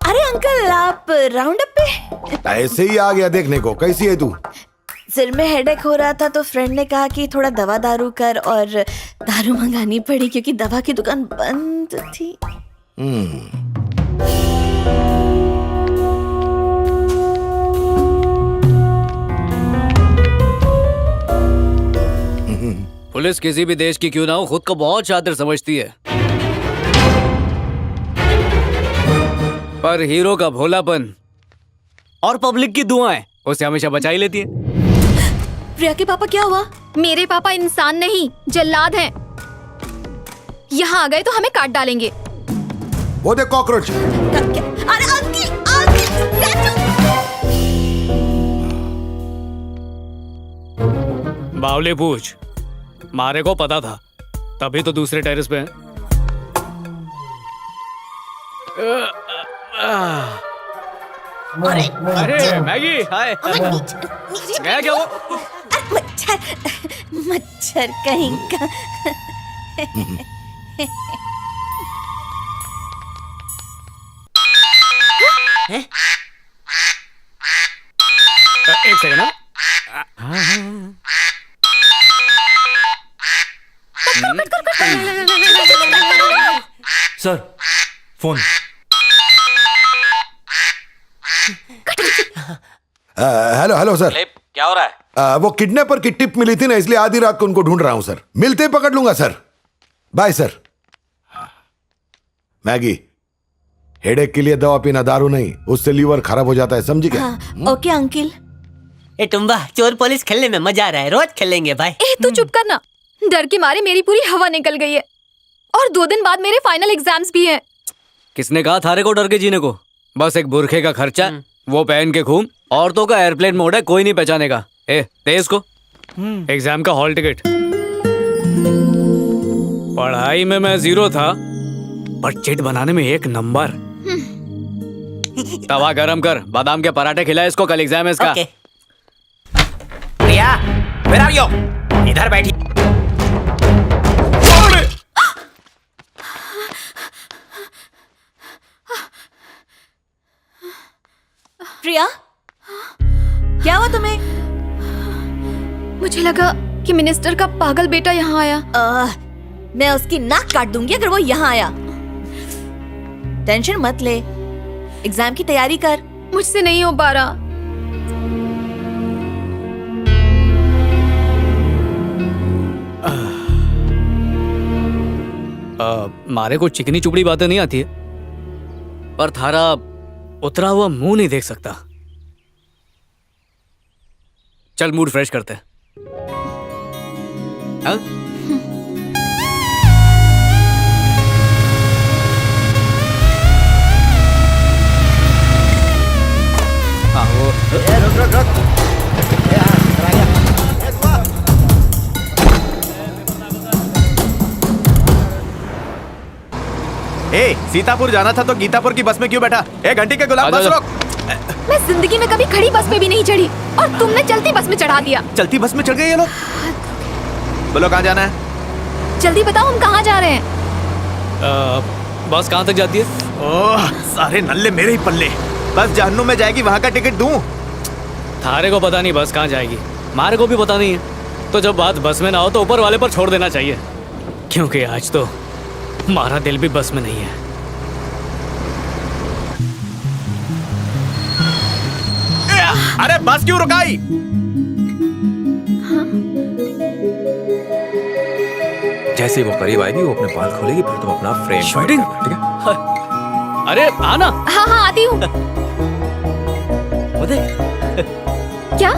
अरे अंकल, आप राउंड अप पे? ऐसे ही आ गया देखने को। कैसी है तू? सिर में हेडेक हो रहा था तो फ्रेंड ने कहा कि थोड़ा दवा दारू कर, और दारू मंगानी पड़ी क्योंकि दवा की दुकान बंद थी। पुलिस किसी भी देश की क्यों ना हो, खुद को बहुत शातिर समझती है, पर हीरो का भोलापन और पब्लिक की दुआएं उसे हमेशा बचा ही लेती है। प्रिया के पापा क्या हुआ? मेरे पापा इंसान नहीं, जल्लाद हैं। यहाँ आ गए तो हमें काट डालेंगे। वो देख कॉकरोच। अरे अंकल, बावले पूछ, मारे को पता था, तभी तो दूसरे टेरेस पे है। अरे मैगी, हाय। गया क्या वो? मच्छर कहीं का। एक सेकंड ना। Sir phone. Hello hello sir. क्या हो रहा है? वो किडनैपर की टिप मिली थी ना, इसलिए आधी रात को उनको ढूंढ रहा हूं सर। मिलते ही पकड़ लूंगा sir. Bye sir. Maggi, headache के लिए दवा पीना, दारू नहीं, उससे लीवर खराब हो जाता है, समझी क्या? Okay uncle. ए टुम्बा, चोर पुलिस खेलने में मजा आ रहा है, रोज खेलेंगे भाई। ए तू चुप करना, डर के मारे मेरी पूरी हवा निकल गई है और 2 दिन बाद मेरे फाइनल एग्जाम्स भी हैं। किसने कहा थारे को डर के जीने को? बस एक बुरखे का खर्चा, वो पहन के घूम, औरतों का एयरप्लेन मोड है, कोई नहीं पहचानेगा। ए दे इसको एग्जाम का हॉल टिकट। पढ़ाई में मैं 0 था, पर चिट बनाने में 1 नंबर। तवा गरम कर, बादाम के पराठे खिला इसको, कल एग्जाम है इसका। प्रिया, where are you? इधर बैठी। प्रिया, क्या हुआ तुम्हें? मुझे लगा कि मिनिस्टर का पागल बेटा यहाँ आया। मैं उसकी नाक काट दूंगी अगर वो यहाँ आया। टेंशन मत ले, एग्जाम की तैयारी कर। मुझसे नहीं हो पा रहा। मारे को चिकनी चुपड़ी बातें नहीं आती है, पर थारा उतरा हुआ मुंह नहीं देख सकता। चल मूड फ्रेश करते हैं। हाँ? सीतापुर जाना था तो गीतापुर की बस में क्यों बैठा? घंटी के गुलाम, बस रोक। मैं जिंदगी में कभी खड़ी बस में भी नहीं चढ़ी और तुमने चलती बस में चढ़ा दिया। चलती बस में चढ़ गए ये लोग। बोलो कहाँ जाना है? जल्दी बताओ, हम कहाँ जा रहे हैं? बस कहाँ तक जाती है? ओह, सारे नल्ले मेरे ही पल्ले। बस जहन्नुम में जाएगी, वहाँ का टिकट दूं? थारे को पता नहीं बस कहाँ जाएगी, मारे को भी पता नहीं है। तो जब बात बस में ना हो तो ऊपर वाले पर छोड़ देना चाहिए, क्योंकि आज तो हमारा दिल भी बस में नहीं है। अरे बस क्यों रुकाई? जैसे ही वो करीब आएगी, वो अपने बाल खोलेगी, फिर तुम अपना फ्रेम शूटिंग, ठीक है? अरे आना। हाँ हाँ आती हूँ। क्या?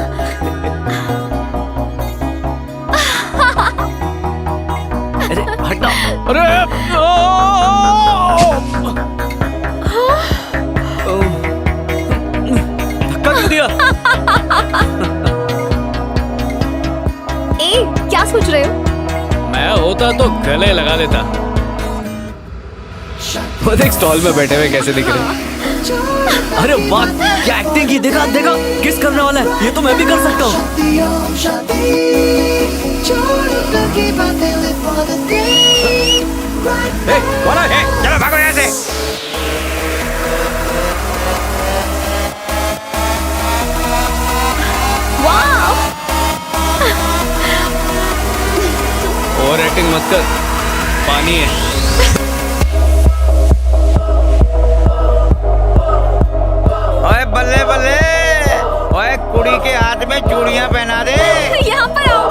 अरे हटना। अरे धक्का क्यों दिया? ए, क्या सोच रहे हो? मैं होता तो गले लगा लेता। वो देख स्टॉल में बैठे हुए कैसे दिख रहे हैं। अरे वाह, क्या एक्टिंग की! देखा देखा, किस करने वाला है? ये तो मैं भी कर सकता हूँ। चलो भागो यहाँ से। ओवर एक्टिंग मत कर, पानी है। ओए बल्ले बल्ले, ओए कुड़ी के हाथ में चूड़ियां पहना दे। यहाँ पर आओ।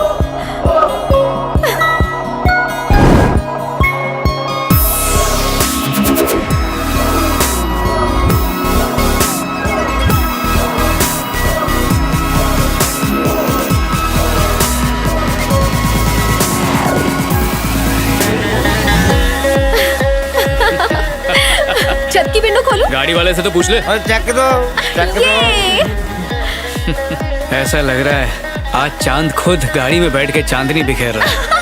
छत की विंडो खोलो। गाड़ी वाले से तो पूछ ले। और चक दो, चक दो। ऐसा लग रहा है आज चांद खुद गाड़ी में बैठ के चांदनी बिखेर रहा है।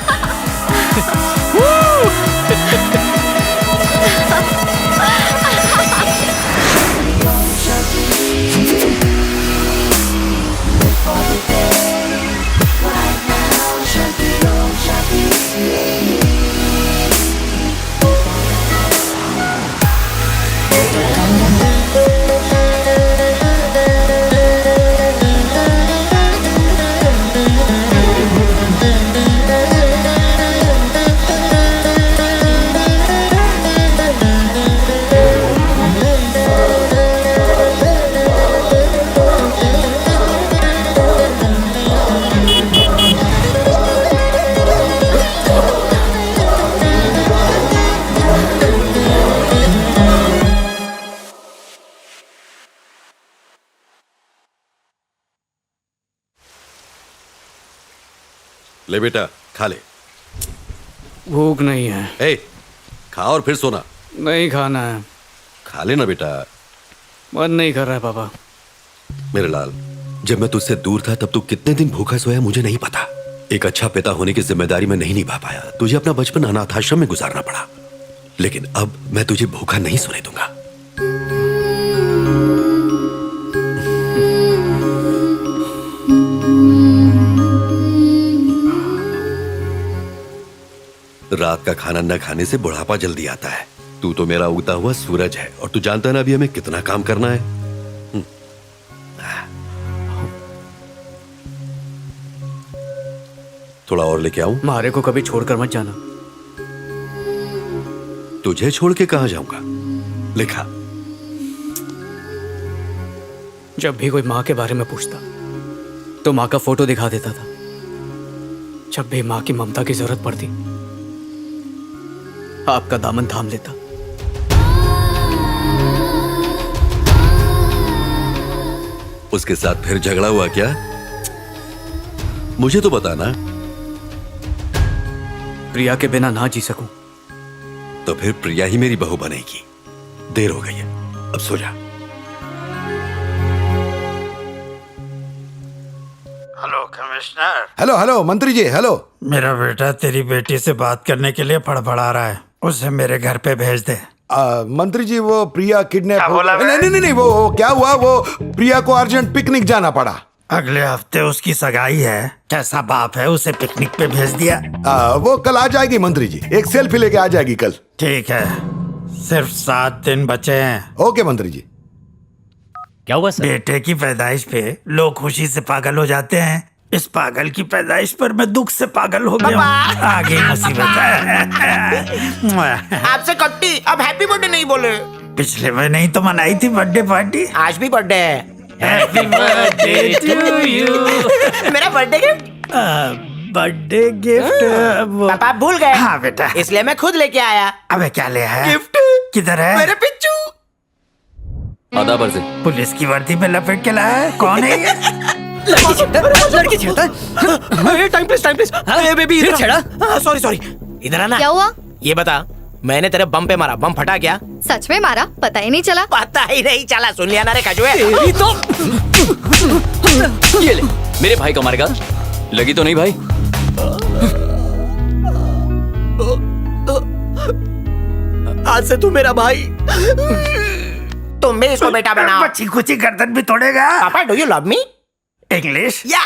ले बेटा खा ले। भूख नहीं है। ए, खा और फिर सोना। नहीं खाना है। खा लेना बेटा। मन नहीं कर रहा है पापा। मेरे लाल, जब मैं तुझसे दूर था तब तू कितने दिन भूखा सोया मुझे नहीं पता। एक अच्छा पिता होने की जिम्मेदारी मैं नहीं निभा पाया। तुझे अपना बचपन अनाथ आश्रम में गुजारना पड़ा, लेकिन अब मैं तुझे भूखा नहीं सोने दूंगा। रात का खाना न खाने से बुढ़ापा जल्दी आता है। तू तो मेरा उगता हुआ सूरज है और तू जानता है ना अभी हमें कितना काम करना है। थोड़ा और लेके आऊं? मारे को कभी छोड़कर मत जाना। तुझे छोड़ के कहां जाऊंगा? लिखा। जब भी कोई माँ के बारे में पूछता तो माँ का फोटो दिखा देता था। जब भी माँ की ममता की जरूरत पड़ती आपका दामन थाम लेता। उसके साथ फिर झगड़ा हुआ क्या? मुझे तो बताना। प्रिया के बिना ना जी सकूं तो फिर प्रिया ही मेरी बहू बनेगी। देर हो गई है, अब सो जा। Hello commissioner. हेलो हेलो मंत्री जी, हेलो। मेरा बेटा तेरी बेटी से बात करने के लिए फड़फड़ा रहा है, उसे मेरे घर पे भेज दे। मंत्री जी वो प्रिया किडनैप क्या बोला? नहीं वो क्या हुआ, वो प्रिया को अर्जेंट पिकनिक जाना पड़ा। अगले हफ्ते उसकी सगाई है, कैसा बाप है उसे पिकनिक पे भेज दिया। वो कल आ जाएगी मंत्री जी, एक सेल्फी लेके आ जाएगी कल। ठीक है, सिर्फ 7 दिन बचे हैं। ओके मंत्री जी। क्या हुआ सर? बेटे की पैदाइश पे लोग खुशी से पागल हो जाते हैं, इस पागल की पैदाइश पर मैं दुख से पागल हो गया हूँ। आगे मुसीबत है। आपसे कट्टी, अब हैप्पी बर्थडे नहीं बोले। पिछले महीने ही तो मनाई थी बर्थडे पार्टी। आज भी बर्थडे है। Happy birthday to you. मेरा बर्थडे गिफ्ट? बर्थडे गिफ्ट पापा आप भूल गए। हाँ बेटा, इसलिए मैं खुद लेके आया। अबे क्या ले आया? गिफ्ट। किधर है? मेरे पिच्चू। आधा बरसे। पुलिस की वर्दी में लपेट के लाया है? कौन है ये? लड़की छेड़ता है। Time please. बेबी इधर छेड़ा। सॉरी इधर आना। क्या हुआ? ये बता, मैंने तेरे बम पे मारा, बम फटा क्या? सच में मारा? पता ही नहीं चला। पता ही नहीं चला, सुन लिया ना रे कजुए। तो ये ले, मेरे भाई को मारेगा? लगी तो नहीं भाई? आज से तू मेरा भाई। तुम भी इसको बेटा बनाओ। बच्ची कुची गर्दन भी तोड़ेगा। पापा do you love me? English? या।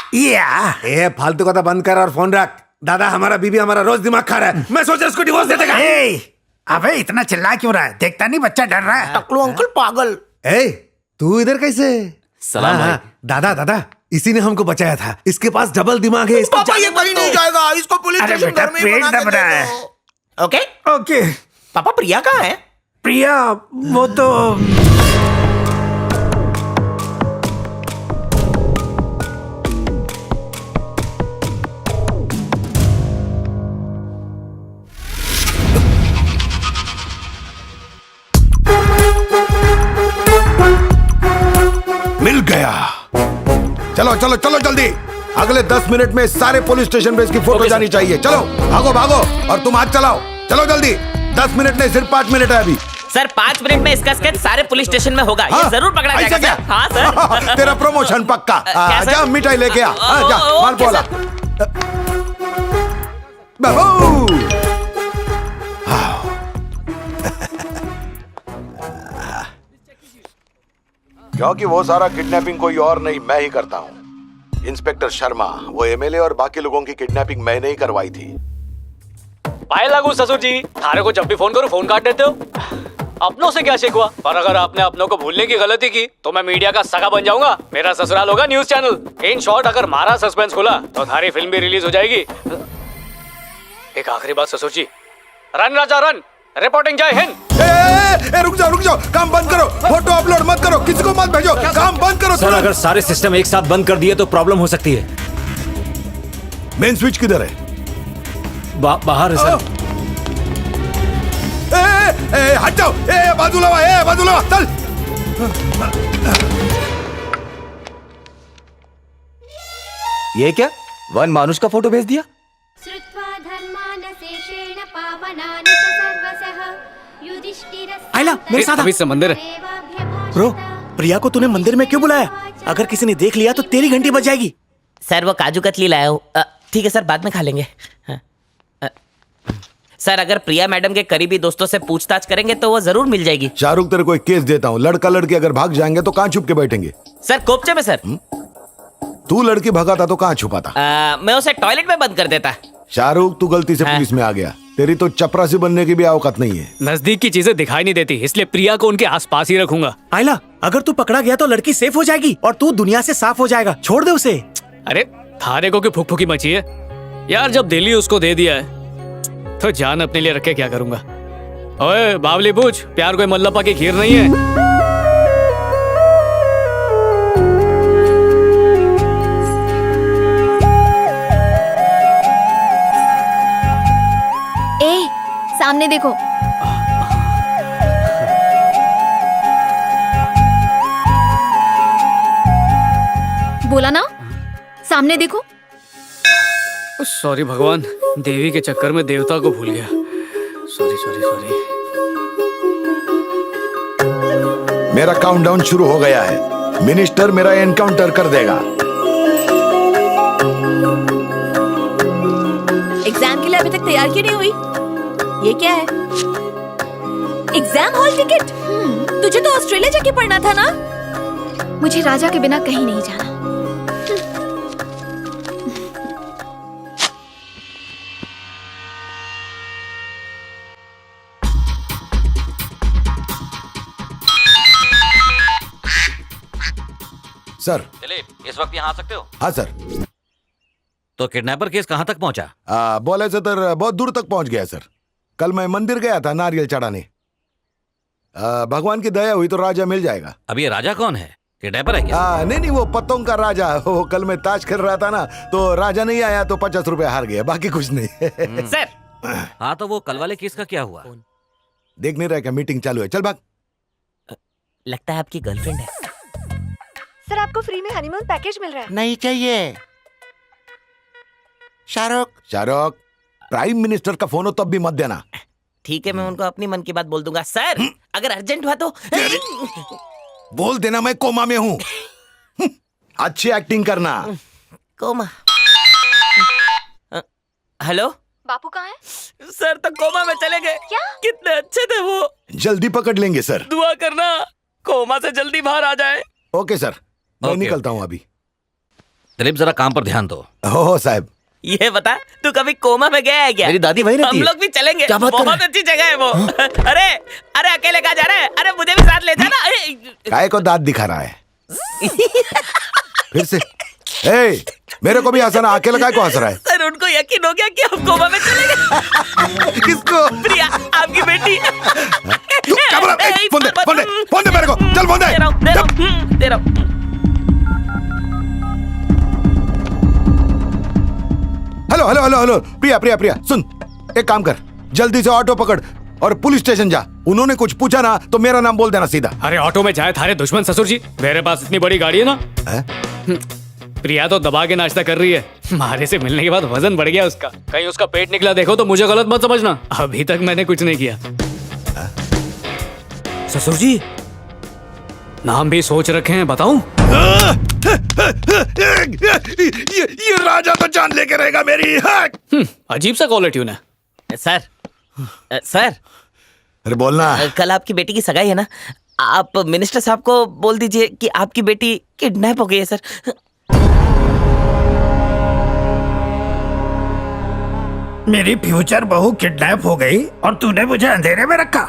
ए फालतू का बंद कर और फोन रख। दादा हमारा बीबी हमारा रोज दिमाग खा रहा है। मैं सोचा इसको डिवोर्स दे देगा। अबे इतना चिल्ला क्यों रहा है? देखता नहीं बच्चा डर रहा है। टकलू अंकल पागल। तू इधर कैसे? सलाम भाई। दादा इसी ने हमको बचाया था। इसके पास डबल दिमाग है। पापा ये कहीं नहीं जाएगा, इसको पुलिस अरे स्टेशन बेटा घर में पेट बना के दब रहा दे है। दो। ओके। पापा प्रिया कहाँ है? प्रिया वो तो मिल गया। चलो जल्दी। अगले 10 मिनट में सारे पुलिस स्टेशन पे इसकी फोटो जानी चाहिए। चलो भागो और तुम हाथ चलाओ। चलो जल्दी। 10 मिनट नहीं, सिर्फ 5 मिनट है अभी। सर 5 मिनट में इसका स्केच सारे पुलिस स्टेशन में होगा। ये जरूर पकड़ा ऐसा जाएगा सर। हाँ सर। तेरा प्रमोशन पक्का। क्या सर? जा मिठाई लेके आ। जा माल ओके, बोला। बाबू क्योंकि वो सारा किडनैपिंग कोई और नहीं, मैं ही करता हूँ। इंस्पेक्टर शर्मा, वो एमएलए और बाकी लोगों की किडनैपिंग मैंने ही करवाई थी। भाई लागू ससुर जी, थारे को जब भी फोन करो फोन काट देते हो। अपनों से क्या शिकवा, पर अगर आपने अपनों को भूलने की गलती की तो मैं मीडिया का सगा बन जाऊंगा। मेरा ससुराल होगा न्यूज चैनल। इन शॉर्ट, अगर मारा सस्पेंस खुला तो थारी फिल्म भी रिलीज हो जाएगी। एक आखिरी बात ससुर जी, रन राजा रन, रिपोर्टिंग जय हिंद। रुक जाओ, काम बंद करो। फोटो अपलोड मत करो, किसी को मत भेजो, काम बंद करो। सर, अगर सारे सिस्टम एक साथ बंद कर दिए तो प्रॉब्लम हो सकती है। मेन स्विच किधर है? बाहर है सर। हट जाओ, बाजूला चल। ये क्या? वन मानुष का फोटो भेज दिया? आइला, मेरे साथ आ। अभी समंदर है। ब्रो, प्रिया को तूने मंदिर में क्यों बुलाया? अगर किसी ने देख लिया तो तेरी घंटी बज जाएगी। सर वो काजू कतली लाया हूँ। ठीक है सर, बाद में खा लेंगे। हाँ। सर अगर प्रिया मैडम के करीबी दोस्तों से पूछताछ करेंगे तो वो जरूर मिल जाएगी। शाहरुख, तेरे को एक केस देता हूँ। लड़का लड़की अगर भाग जाएंगे तो कहाँ छुप के बैठेंगे? सर कोपचे में सर। तू लड़की भगाता तो कहाँ छुपाता? मैं उसे टॉयलेट में बंद कर देता। शाहरुख, तू गलती से पुलिस में आ गया। तेरी तो चपरासी बनने की भी औकात नहीं है। नजदीक की चीजें दिखाई नहीं देती, इसलिए प्रिया को उनके आसपास ही रखूंगा। आइला, अगर तू पकड़ा गया तो लड़की सेफ हो जाएगी और तू दुनिया से साफ हो जाएगा। छोड़ दे उसे। अरे थारे को की फुकफुकी मची है यार। जब दिल्ली उसको दे दिया है तो जान अपने लिए रखे क्या करूंगा। ओए बावली पूछ, प्यार कोई मल्लप्पा की खीर नहीं है। सामने देखो। बोला ना, सामने देखो। सॉरी भगवान, देवी के चक्कर में देवता को भूल गया। सॉरी। मेरा काउंटडाउन शुरू हो गया है। मिनिस्टर मेरा एनकाउंटर कर देगा। एग्जाम के लिए अभी तक तैयार क्यों नहीं हुई? ये क्या है? Exam hall ticket? तुझे तो ऑस्ट्रेलिया जाके पढ़ना था ना? मुझे राजा के बिना कहीं नहीं जाना। सर, दिलीप, इस वक्त यहाँ आ सकते हो? हाँ सर। तो किडनैपर केस कहाँ तक पहुँचा? बोले से तो बहुत दूर तक पहुंच गया सर। कल मैं मंदिर गया था नारियल चढ़ाने। भगवान की दया हुई तो राजा मिल जाएगा। अब ये राजा कौन है? किडनैपर है क्या? नहीं, वो पत्तों का राजा। वो कल मैं ताश खेल रहा था ना, तो राजा नहीं आया तो 50 रुपए हार गया, बाकी कुछ नहीं। सर। हाँ, तो वो कल वाले केस का क्या हुआ? देख नहीं रहा क्या? मीटिंग चालू है, चल भाग। लगता है आपकी गर्लफ्रेंड है। सर आपको फ्री में हनीमून पैकेज मिल रहा है। नहीं चाहिए। शाहरुख, प्राइम मिनिस्टर का फोन हो तब भी मत देना। ठीक है, मैं उनको अपनी मन की बात बोल दूंगा। सर अगर अर्जेंट हुआ तो बोल देना मैं कोमा में हूँ। अच्छी एक्टिंग करना। कोमा। हेलो, बापू कहाँ है? सर तो कोमा में चले गए। क्या? कितने अच्छे थे वो। जल्दी पकड़ लेंगे सर। दुआ करना कोमा से जल्दी बाहर आ जाए। ओके सर, मैं निकलता हूँ अभी। दिलीप, जरा काम पर ध्यान दो। हो साहब। ये बता, तू कभी कोमा में गया है क्या? मेरी दादी वहीं रहती है। हम लोग भी चलेंगे। क्या बात कर रहे बहुत अच्छी जगह है वो। अरे अकेले कहाँ जा रहे हैं? अरे मुझे भी साथ ले जाना। काय को दांत दिखा रहा है? फिर से मेरे को भी हंसना। अकेला काय को हंस रहा है? सर उनको यकीन हो गया कि हम कोमा में चले गए। किसको? प्रिया, आपकी बेटी। क्या बोला? फोन दे मेरे को। चल फोन दे रहा हूँ। हेलो, प्रिया सुन, एक काम कर, जल्दी से ऑटो पकड़ और पुलिस स्टेशन जा। उन्होंने कुछ पूछा ना तो मेरा नाम बोल देना सीधा। अरे ऑटो में जाए थारे दुश्मन ससुर जी, मेरे पास इतनी बड़ी गाड़ी है ना। प्रिया तो दबा के नाश्ता कर रही है। मारे से मिलने के बाद वजन बढ़ गया उसका। कहीं उसका पेट निकला देखो तो मुझे गलत मत समझना। अभी तक मैंने कुछ नहीं किया। ससुर जी, नाम भी सोच रखे हैं, बताऊं? ये राजा तो जान लेके रहेगा मेरी। अजीब सा कॉलर ट्यून है। सर सर, अरे बोलना। कल आपकी बेटी की सगाई है ना, आप मिनिस्टर साहब को बोल दीजिए कि आपकी बेटी किडनैप हो गई है सर। मेरी फ्यूचर बहू किडनैप हो गई और तूने मुझे अंधेरे में रखा।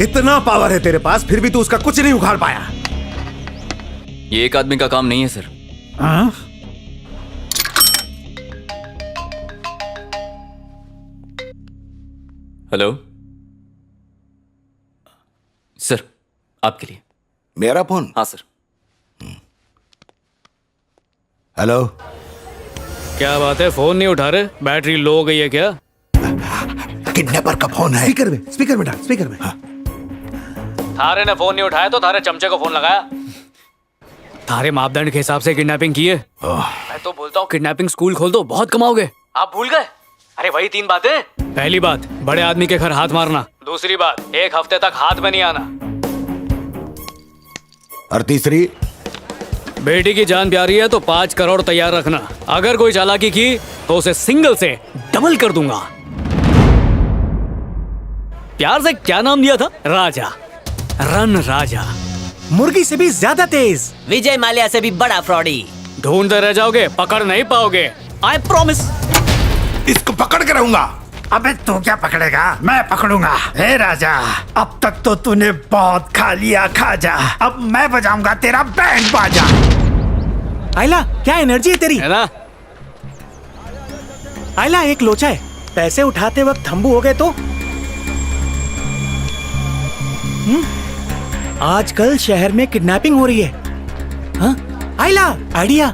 इतना पावर है तेरे पास, फिर भी तू उसका कुछ नहीं उखाड़ पाया। ये एक आदमी का काम नहीं है सर। हाँ? हेलो सर, आपके लिए। मेरा फोन? हाँ सर। हेलो, क्या बात है, फोन नहीं उठा रहे? बैटरी लो हो गई है क्या? किडनैपर का फोन है। स्पीकर में डाल, स्पीकर में। थारे ने फोन नहीं उठाया तो थारे चमचे को फोन लगाया। थारे मापदंड के हिसाब से किडनैपिंग की है। मैं तो बोलता हूँ किडनैपिंग स्कूल खोल दो, बहुत कमाओगे। आप भूल गए? अरे वही 3 बातें। पहली बात, बड़े आदमी के घर हाथ मारना। दूसरी बात, 1 हफ्ते तक हाथ में नहीं आना। और तीसरी, बेटी की जान प्यारी है तो 5 करोड़ तैयार रखना। अगर कोई चालाकी की तो उसे सिंगल से डबल कर दूंगा। प्यार से क्या नाम दिया था? राजा, रन राजा। मुर्गी से भी ज्यादा तेज, विजय माल्या से भी बड़ा फ्रॉडी। ढूंढते रह जाओगे, पकड़ नहीं पाओगे। I promise. इसको पकड़ के रहूंगा। अबे तू क्या पकड़ेगा, मैं पकड़ूंगा। हे राजा, अब तक तो तूने बहुत खा लिया खाजा, अब मैं बजाऊंगा तेरा बैंड बाजा। आइला, क्या एनर्जी है तेरी। है ना? आइला, एक लोचा है, पैसे उठाते वक्त थंबू हो गए तो। आजकल शहर में किडनैपिंग हो रही है। हाँ? आइला, आइडिया।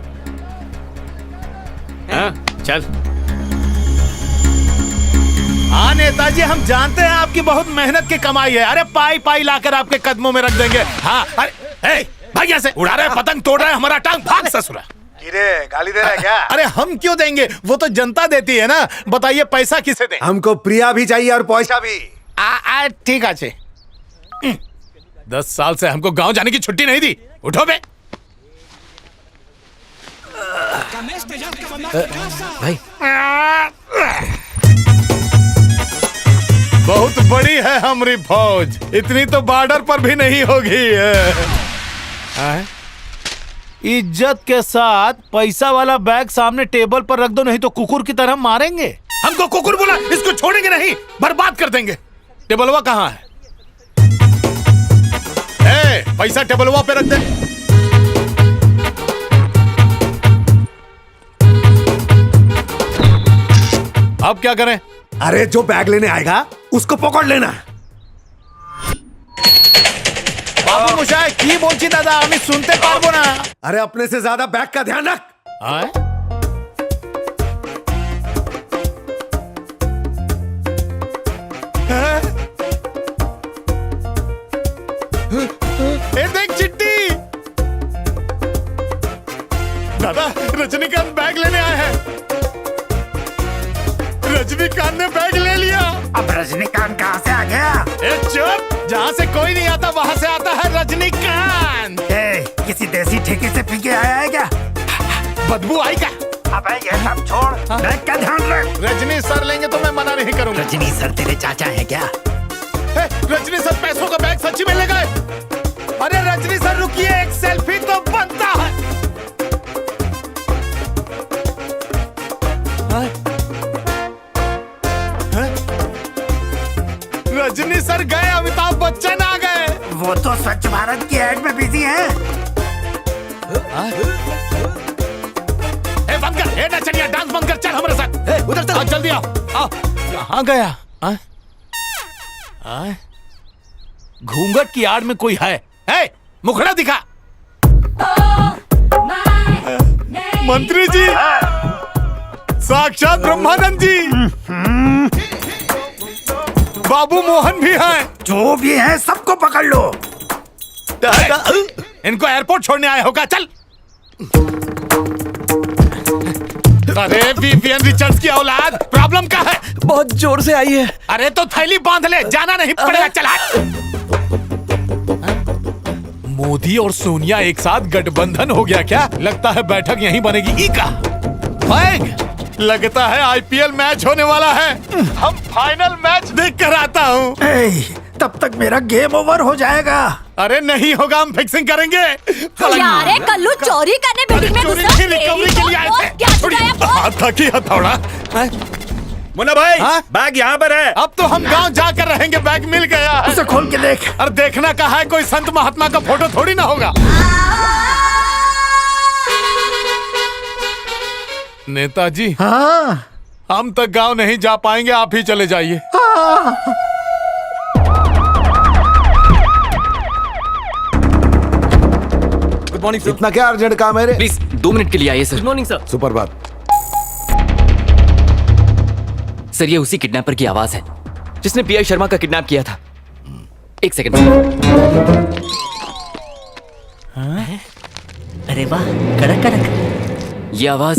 हाँ, चल। हाँ नेताजी, हम जानते हैं आपकी बहुत मेहनत की कमाई है। अरे पाई पाई लाकर आपके कदमों में रख देंगे। हाँ, अरे भाई ऐसे उड़ा रहे, पतंग तोड़ रहे, हमारा टांग भाग ससुरा। गाली दे रहा है क्या? अरे हम क्यों देंगे, वो तो जनता देती है ना। बताइए पैसा किसे दें? हमको प्रिया भी चाहिए और पैसा भी। ठीक है। 10 साल से हमको गांव जाने की छुट्टी नहीं दी। उठो बे। भाई, बहुत बड़ी है हमारी फौज, इतनी तो बॉर्डर पर भी नहीं होगी। इज्जत के साथ पैसा वाला बैग सामने टेबल पर रख दो, नहीं तो कुकुर की तरह मारेंगे। हमको कुकुर बोला, इसको छोड़ेंगे नहीं, बर्बाद कर देंगे। टेबलवा कहाँ है? पैसा टेबलवा पे रख दे। अब क्या करें? अरे जो बैग लेने आएगा उसको पकड़ लेना। बाबू मुशाय की बोलছি दादा, আমি শুনতে পারবো না। अरे अपने से ज्यादा बैग का ध्यान रख। देख चिट्ठी। दादा, रजनीकांत बैग लेने आए हैं। रजनीकांत ने बैग ले लिया। अब रजनीकांत कहाँ से आ गया? चुप, जहाँ से कोई नहीं आता वहाँ से आता है रजनीकांत। किसी देसी ठेके से पी के आया है क्या? बदबू आई क्या? अबे ये सब छोड़, बैग का ध्यान रख। रजनी सर लेंगे तो मैं मना नहीं करूंगा। रजनी सर तेरे चाचा है क्या? रजनी सर पैसों का बैग सच्ची में ले गए। अरे रजनी सर रुकिए, एक सेल्फी तो बनता है। रजनी सर गए, अमिताभ बच्चन आ गए। वो तो स्वच्छ भारत की एड में बिजी है। बंद कर, नचनिया डांस बंद कर, चल हमारे साथ। उधर चल, जल्दी आओ। कहाँ गया? घूंघट की आड़ में कोई है? मुखड़ा दिखा। मंत्री जी, साक्षात ब्रह्मानंद जी, बाबू मोहन भी हैं। जो भी है सबको पकड़ लो। इनको एयरपोर्ट छोड़ने आए होगा, चल। अरे विवियन रिचर्ड्स की औलाद, प्रॉब्लम क्या है? बहुत जोर से आई है। अरे तो थैली बांध ले, जाना नहीं पड़ेगा। चला। मोदी और सोनिया एक साथ गठबंधन हो गया क्या? लगता है बैठक यहीं बनेगी। ई का बैग, लगता है आईपीएल मैच होने वाला है। हम फाइनल मैच देख कर आता हूँ। तब तक मेरा गेम ओवर हो जाएगा। अरे नहीं होगा, हम फिक्सिंग करेंगे। यारे कल्लू चोरी करने मीटिंग में घुसा। रिकवरी के लिए आए थे। क्या छुड़ाया? हाथ था कि हथौड़ा। मुन्ना भाई, बैग यहाँ पर है। अब तो हम गांव जाकर रहेंगे। बैग मिल गया है। उसे खोल के देख। और देखना कहा है, कोई संत महात्मा का फोटो थोड़ी ना होगा। नेताजी, हाँ, हम तक गांव नहीं जा पाएंगे, आप ही चले जाइए। Good morning sir. इतना क्या अर्जेंट काम है रे? प्लीज 2 मिनट के लिए आइए sir. Good morning sir. Super बात। सर ये उसी किडनैपर की आवाज है जिसने पीआई शर्मा का किडनैप किया था। एक सेकंड। अरे वाह, कड़क कड़क। ये आवाज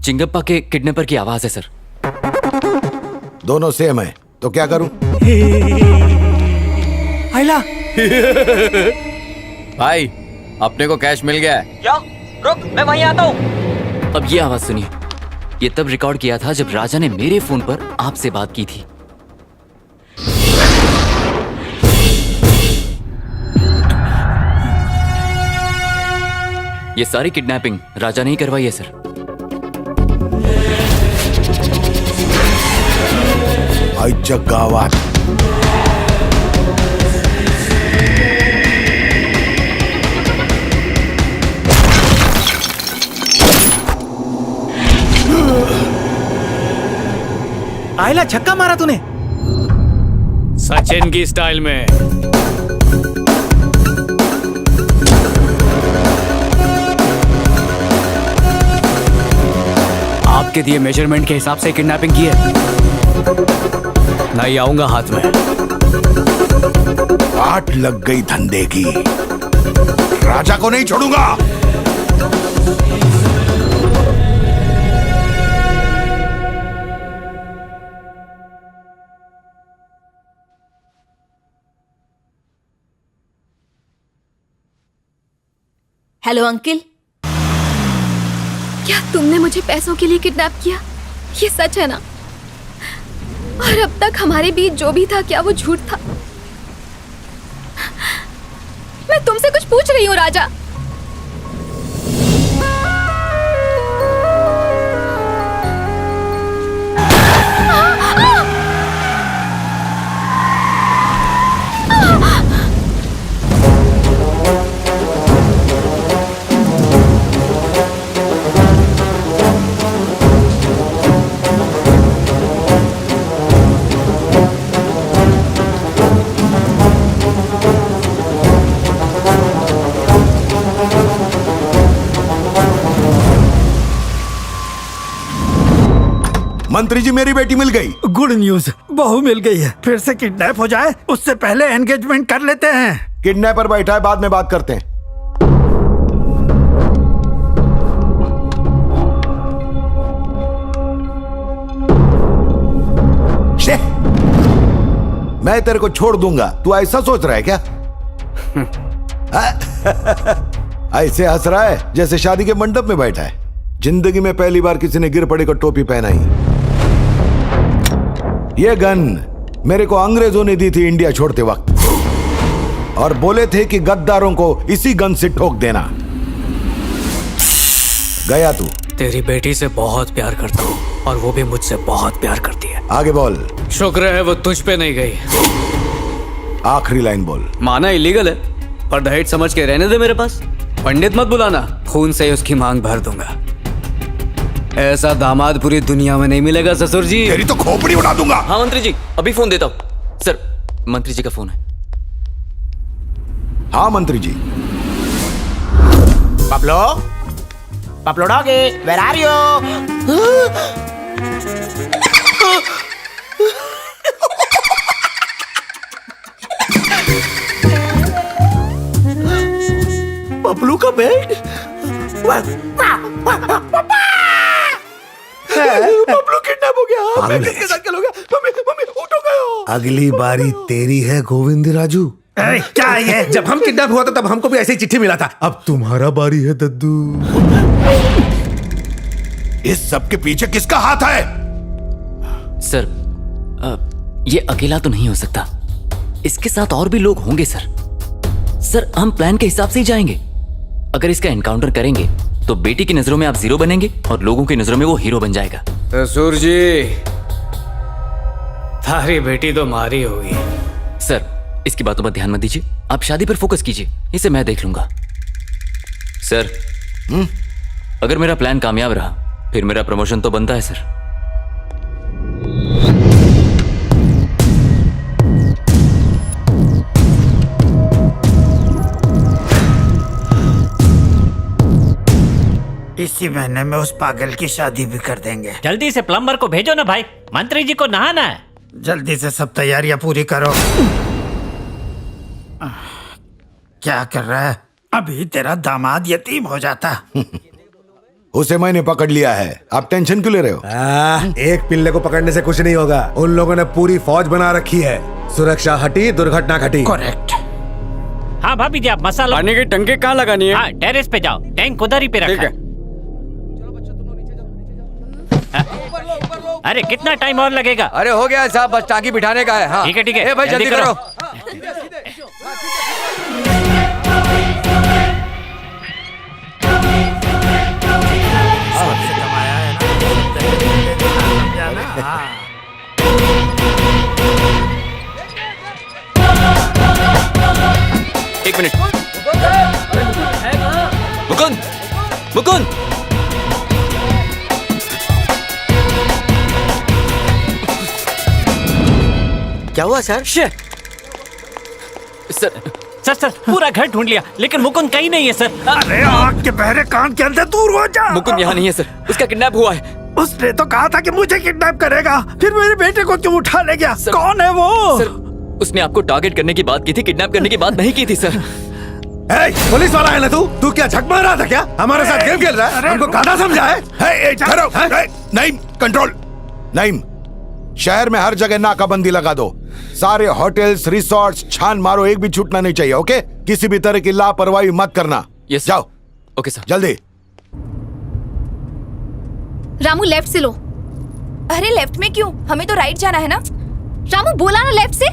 चिंगप्पा के किडनैपर की आवाज है सर। दोनों सेम है, तो क्या करूं? आइला। भाई, अपने को कैश मिल गया है। क्या? रुक, मैं वहीं आता हूँ। अब ये आवाज सुनिए। ये तब रिकॉर्ड किया था जब राजा ने मेरे फोन पर आपसे बात की थी। ये सारी किडनैपिंग राजा ने ही करवाई है सर। आईच्या गावात आइला, छक्का मारा तूने। सचिन की स्टाइल में। आपके दिए मेजरमेंट के हिसाब से किडनैपिंग की है। नहीं आऊंगा हाथ में। आठ लग गई धंधे की। राजा को नहीं छोड़ूंगा। Hello uncle. क्या तुमने मुझे पैसों के लिए किडनैप किया? ये सच है ना? और अब तक हमारे बीच जो भी था, क्या वो झूठ था? मैं तुमसे कुछ पूछ रही हूँ राजा। मंत्री जी, मेरी बेटी मिल गई। गुड न्यूज, बहू मिल गई है। फिर से किडनैप हो जाए उससे पहले एंगेजमेंट कर लेते हैं। किडनैपर बैठा है, बाद में बात करते हैं। मैं तेरे को छोड़ दूंगा, तू ऐसा सोच रहा है क्या? ऐसे हंस रहा है जैसे शादी के मंडप में बैठा है। जिंदगी में पहली बार किसी ने गिर पड़े को टोपी पहनाई। ये गन मेरे को अंग्रेजों ने दी थी इंडिया छोड़ते वक्त, और बोले थे कि गद्दारों को इसी गन से ठोक देना। गया तू। तेरी बेटी से बहुत प्यार करता हूँ और वो भी मुझसे बहुत प्यार करती है। आगे बोल। शुक्र है वो तुझ पे नहीं गई। आखिरी लाइन बोल। माना इलीगल है, पर दहेज समझ के रहने दे मेरे पास। पंडित मत बुलाना, खून से उसकी मांग भर दूंगा। ऐसा दामाद पूरी दुनिया में नहीं मिलेगा ससुर जी। तेरी तो खोपड़ी उड़ा दूंगा। हाँ मंत्री जी, अभी फोन देता हूँ। सर, मंत्री जी का फोन है। हाँ मंत्री जी। Paplo, Paplo doggy, where are you? Paplu का बेल्ट। पपलू किडनैप हो गया। पागल मैं है। किसके साथ क्या हो गया? मम्मी मम्मी उठो गयो। अगली बारी तेरी है गोविंद राजू। क्या है? जब हम किडनैप हुआ था तब हमको भी ऐसे ही चिट्ठी मिला था। अब तुम्हारा बारी है दद्दू। इस सब के पीछे किसका हाथ है? सर ये अकेला तो नहीं हो सकता, इसके साथ और भी लोग होंगे सर। सर हम प्लान के हिसाब से ही जाएंगे। अगर इसका एनकाउंटर करेंगे तो बेटी की नजरों में आप जीरो बनेंगे और लोगों की नजरों में वो हीरो बन जाएगा। ससुर जी, थारी बेटी तो मारी होगी। सर इसकी बातों पर ध्यान मत दीजिए, आप शादी पर फोकस कीजिए, इसे मैं देख लूंगा। सर अगर मेरा प्लान कामयाब रहा फिर मेरा प्रमोशन तो बनता है सर। इसी महीने में उस पागल की शादी भी कर देंगे। जल्दी से प्लम्बर को भेजो ना भाई, मंत्री जी को नहाना है। जल्दी से सब तैयारियां पूरी करो। क्या कर रहा है? अभी तेरा दामाद यतीम हो जाता। उसे मैंने पकड़ लिया है, आप टेंशन क्यों ले रहे हो? एक पिल्ले को पकड़ने से कुछ नहीं होगा। उन लोगों ने पूरी फौज बना रखी है। सुरक्षा हटी, दुर्घटना घटी। करेक्ट। हाँ भाभी जी, आप मसाला पानी की टंकी कहाँ लगानी है? हाँ टेरेस पे जाओ, टैंक उधर ही पे रखा है। अरे कितना टाइम और लगेगा? अरे हो गया साहब, बस टांकी बिठाने का है। हाँ ठीक है ठीक है, ए भाई जल्दी करो। एक मिनट। मुकुंद मुकुंद क्या हुआ सर? सर पूरा घर ढूंढ लिया लेकिन मुकुंद कहीं नहीं है सर। अरे आँख के बहरे कान के अंदर दूर हो जा। मुकुंद यहाँ नहीं है सर, उसका किडनैप हुआ है। उसने तो कहा था कि मुझे किडनैप करेगा, फिर मेरे बेटे को क्यों उठा ले गया? कौन है वो? सर उसने आपको टारगेट करने की बात की थी, किडनैप करने की बात नहीं की थी सर। पुलिस वाला है ना तू क्या झक मार रहा था क्या? हमारे साथ गेम खेल रहा है? हमको गाना समझा है? नईम कंट्रोल। नईम, शहर में हर जगह नाकाबंदी लगा दो। सारे होटल्स रिसोर्ट्स छान मारो, एक भी छूटना नहीं चाहिए। ओके, किसी भी तरह की लापरवाही मत करना। यस जाओ। Okay sir. जल्दी। रामू लेफ्ट से लो। अरे लेफ्ट में क्यों? हमें तो राइट जाना है ना। रामू बोला ना लेफ्ट से।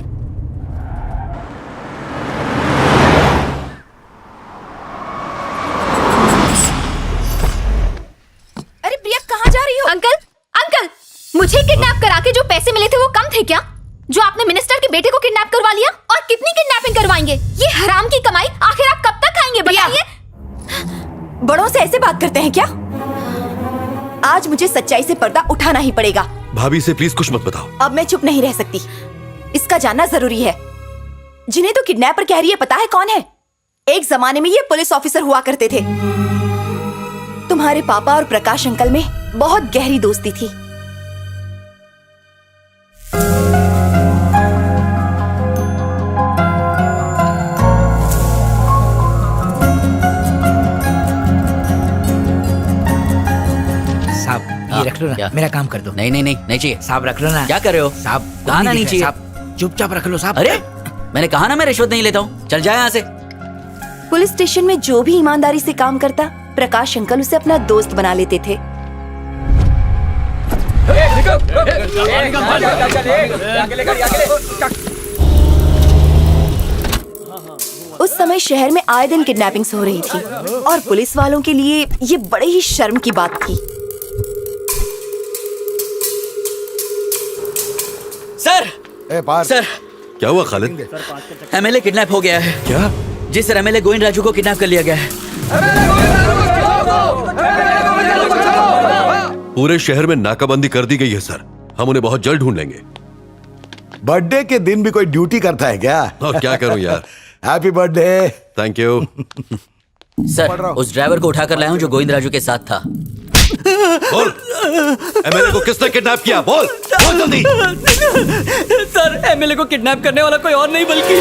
अरे प्रिया कहाँ जा रही हो? अंकल अंकल, मुझे किडनैप करा के जो पैसे मिले थे वो कम थे क्या? जो आपने मिनिस्टर के बेटे को किडनैप करवा लिया? और कितनी किडनैपिंग करवाएंगे? ये हराम की कमाई आखिर आप कब तक खाएंगे? बताइए। बड़ों से ऐसे बात करते हैं क्या? आज मुझे सच्चाई से पर्दा उठाना ही पड़ेगा। भाभी से प्लीज कुछ मत बताओ। अब मैं चुप नहीं रह सकती, इसका जानना जरूरी है। जिन्हें तो किडनैपर कह रही है पता है कौन है? एक जमाने में ये पुलिस ऑफिसर हुआ करते थे। तुम्हारे पापा और प्रकाश अंकल में बहुत गहरी दोस्ती थी। ये रख लो ना, मेरा काम कर दो। नहीं नहीं नहीं नहीं चाहिए साहब रख लो ना। क्या कर रहे हो? साहब कहा ना नहीं चाहिए। चुपचाप रख लो साहब। अरे मैंने कहा ना मैं रिश्वत नहीं लेता हूँ, चल जाए यहाँ से। पुलिस स्टेशन में जो भी ईमानदारी से काम करता, प्रकाश अंकल उसे अपना दोस्त बना लेते थे। उस समय शहर में आए दिन किडनैपिंग्स हो रही थी और पुलिस वालों के लिए ये बड़े ही शर्म की बात थी। सर सर क्या हुआ खालिद? एमएलए किडनैप हो गया है। क्या? जी सर, एमएलए गोविंद राजू को किडनैप कर लिया गया है। पूरे शहर में नाकाबंदी कर दी गई है सर, हम उन्हें बहुत जल्द ढूंढ लेंगे। बर्थडे के दिन भी कोई ड्यूटी करता है क्या? क्या करूं यार। Happy birthday. Thank you. Sir उस ड्राइवर को उठाकर लाया हूं जो गोविंद राजू के साथ था। बोल, एमएलए को किसने किडनैप किया? बोल बोल जल्दी। सर एमएलए को किडनैप करने वाला कोई और नहीं बल्कि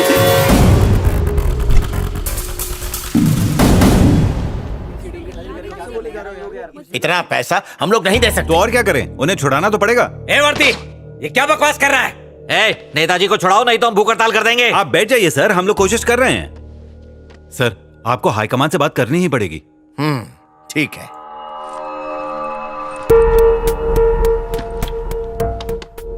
इतना पैसा हम लोग नहीं दे सकते। तो और क्या करें, उन्हें छुड़ाना तो पड़ेगा। ए वर्दी, ये क्या बकवास कर रहा है? ए, नेताजी को छुड़ाओ नहीं तो हम भूख हड़ताल कर देंगे। आप बैठ जाइए सर, हम लोग कोशिश कर रहे हैं। सर, आपको हाईकमान से बात करनी ही पड़ेगी। ठीक है।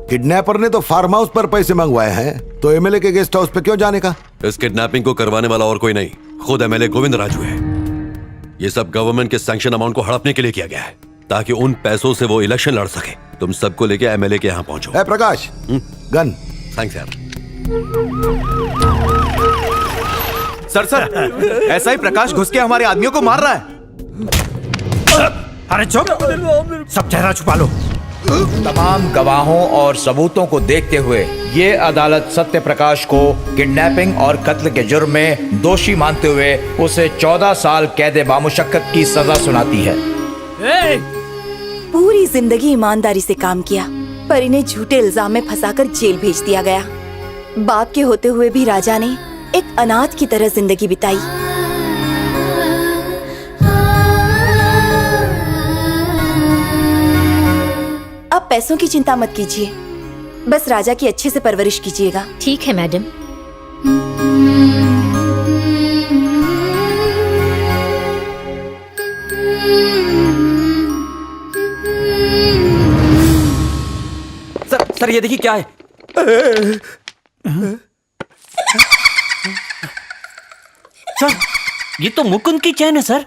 किडनैपर ने तो फार्म हाउस पर पैसे मंगवाए हैं, तो एमएलए के गेस्ट हाउस पे क्यों जाने का? इस किडनैपिंग को करवाने वाला और कोई नहीं, खुद एमएलए गोविंद राजू है। ये सब गवर्नमेंट के सैंक्शन अमाउंट को हड़पने के लिए किया गया है, ताकि उन पैसों से वो इलेक्शन लड़ सके। तुम सबको लेके एमएलए के यहाँ पहुंचो। है प्रकाश, गन। थैंक्स यार। सर, ऐसा ही प्रकाश घुस के हमारे आदमियों को मार रहा है। अरे चुप, सब चेहरा छुपा लो। तमाम गवाहों और सबूतों को देखते हुए ये अदालत सत्य प्रकाश को किडनैपिंग और कत्ल के जुर्म में दोषी मानते हुए उसे 14 साल कैद बामुशक्कत की सजा सुनाती है। पूरी जिंदगी ईमानदारी से काम किया, पर इन्हें झूठे इल्जाम में फंसाकर जेल भेज दिया गया। बाप के होते हुए भी राजा ने एक अनाथ की तरह जिंदगी बिताई। अब पैसों की चिंता मत कीजिए, बस राजा की अच्छे से परवरिश कीजिएगा। ठीक है मैडम। सर ये देखिए क्या है। सर, ये तो मुकुंद की चैन है सर।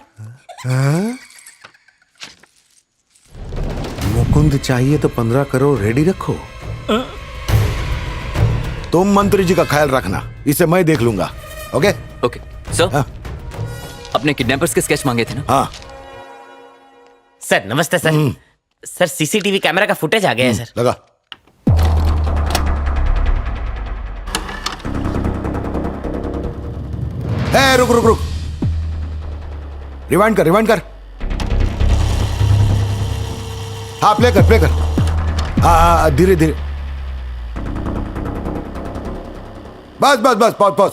मुकुंद चाहिए तो 15 करोड़ रेडी रखो। तुम मंत्री जी का ख्याल रखना, इसे मैं देख लूंगा। Okay okay sir. अपने किडनैपर्स के स्केच मांगे थे ना? हाँ सर नमस्ते सर। सर सीसीटीवी कैमरा का फुटेज आ गया है सर। लगा। रुक रुक रुक, रिवाइंड कर, रिवाइंड कर। हाँ प्ले कर, प्ले कर। हाँ धीरे धीरे। बस बस बस, पॉज पॉज।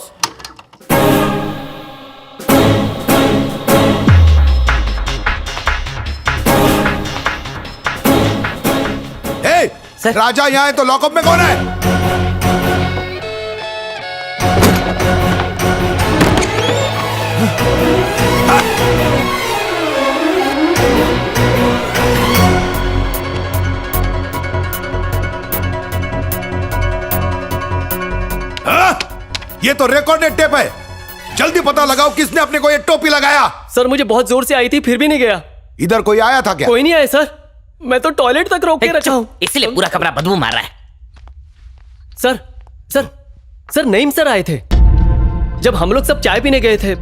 राजा यहाँ है तो लॉकअप में कौन है? ये तो रिकॉर्डेड टेप है, जल्दी पता लगाओ किसने अपने को ये टोपी लगाया। सर मुझे बहुत जोर से आई थी, फिर भी नहीं गया। इधर कोई आया था क्या? कोई नहीं आया सर, मैं तो टॉयलेट तक रोक के रखा हूं, इसलिए पूरा कमरा बदबू मार रहा है। Sir sir sir Naeem sir आए थे जब हम लोग सब चाय पीने गए थे।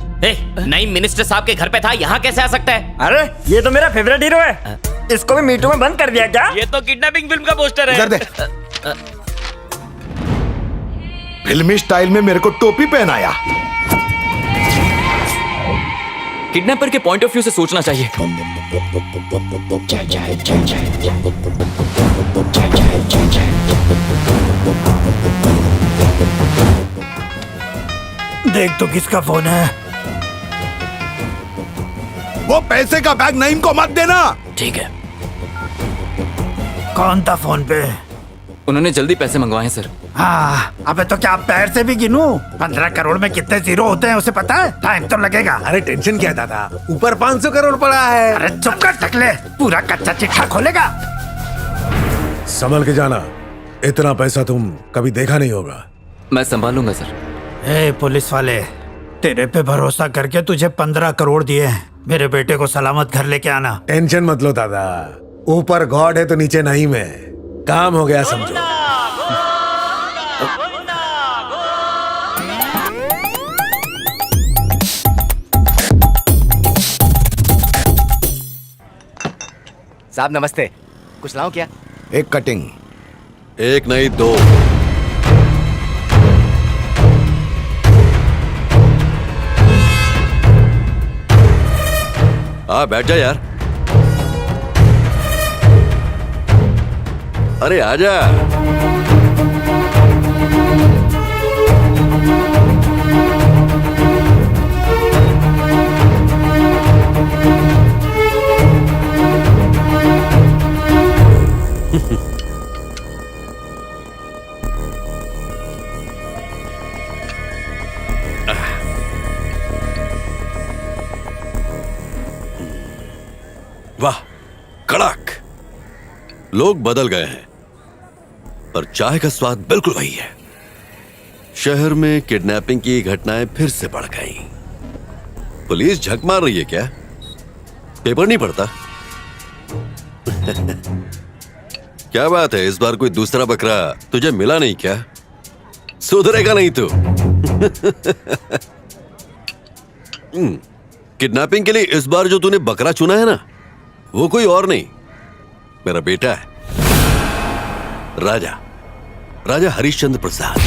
नईम मिनिस्टर साहब के घर पे था, यहाँ कैसे आ सकता है? अरे ये तो मेरा फेवरेट हीरो है, इसको भी मीटू में बंद कर दिया क्या? ये तो किडनैपिंग फिल्म का पोस्टर है। इधर दे। फिल्मी स्टाइल में मेरे को टोपी पहनाया। किडनैपर के पॉइंट ऑफ व्यू से सोचना चाहिए। देख तो किसका फोन है। वो पैसे का बैग नईम को मत देना। ठीक है। कौन था फोन पे? उन्होंने जल्दी पैसे मंगवाए सर। हाँ, अबे तो क्या पैर से भी गिनूं? 15 करोड़ में कितने जीरो होते हैं उसे पता है? टाइम तो लगेगा। अरे टेंशन क्या दादा, ऊपर 500 करोड़ पड़ा है। अरे चुप कर टकले, पूरा कच्चा चिट्ठा खोलेगा। संभल के जाना, इतना पैसा तुम कभी देखा नहीं होगा। मैं संभालूंगा सर। ए पुलिस वाले, तेरे पे भरोसा करके तुझे 15 करोड़ दिए हैं, मेरे बेटे को सलामत घर लेके आना। टेंशन मत लो दादा, ऊपर गॉड है तो नीचे नहीं में, काम हो गया समझो। साहब नमस्ते, कुछ लाऊं क्या? एक कटिंग। एक नहीं दो। बैठ जा यार। अरे आजा। वाह, कड़क। लोग बदल गए हैं, पर चाय का स्वाद बिल्कुल वही है। शहर में किडनैपिंग की घटनाएं फिर से बढ़ गईं। पुलिस झक मार रही है क्या? पेपर नहीं पढ़ता? क्या बात है, इस बार कोई दूसरा बकरा तुझे मिला नहीं क्या? सुधरेगा नहीं तू। किडनैपिंग के लिए इस बार जो तूने बकरा चुना है ना, वो कोई और नहीं, मेरा बेटा है, राजा, राजा हरिश्चंद्र प्रसाद।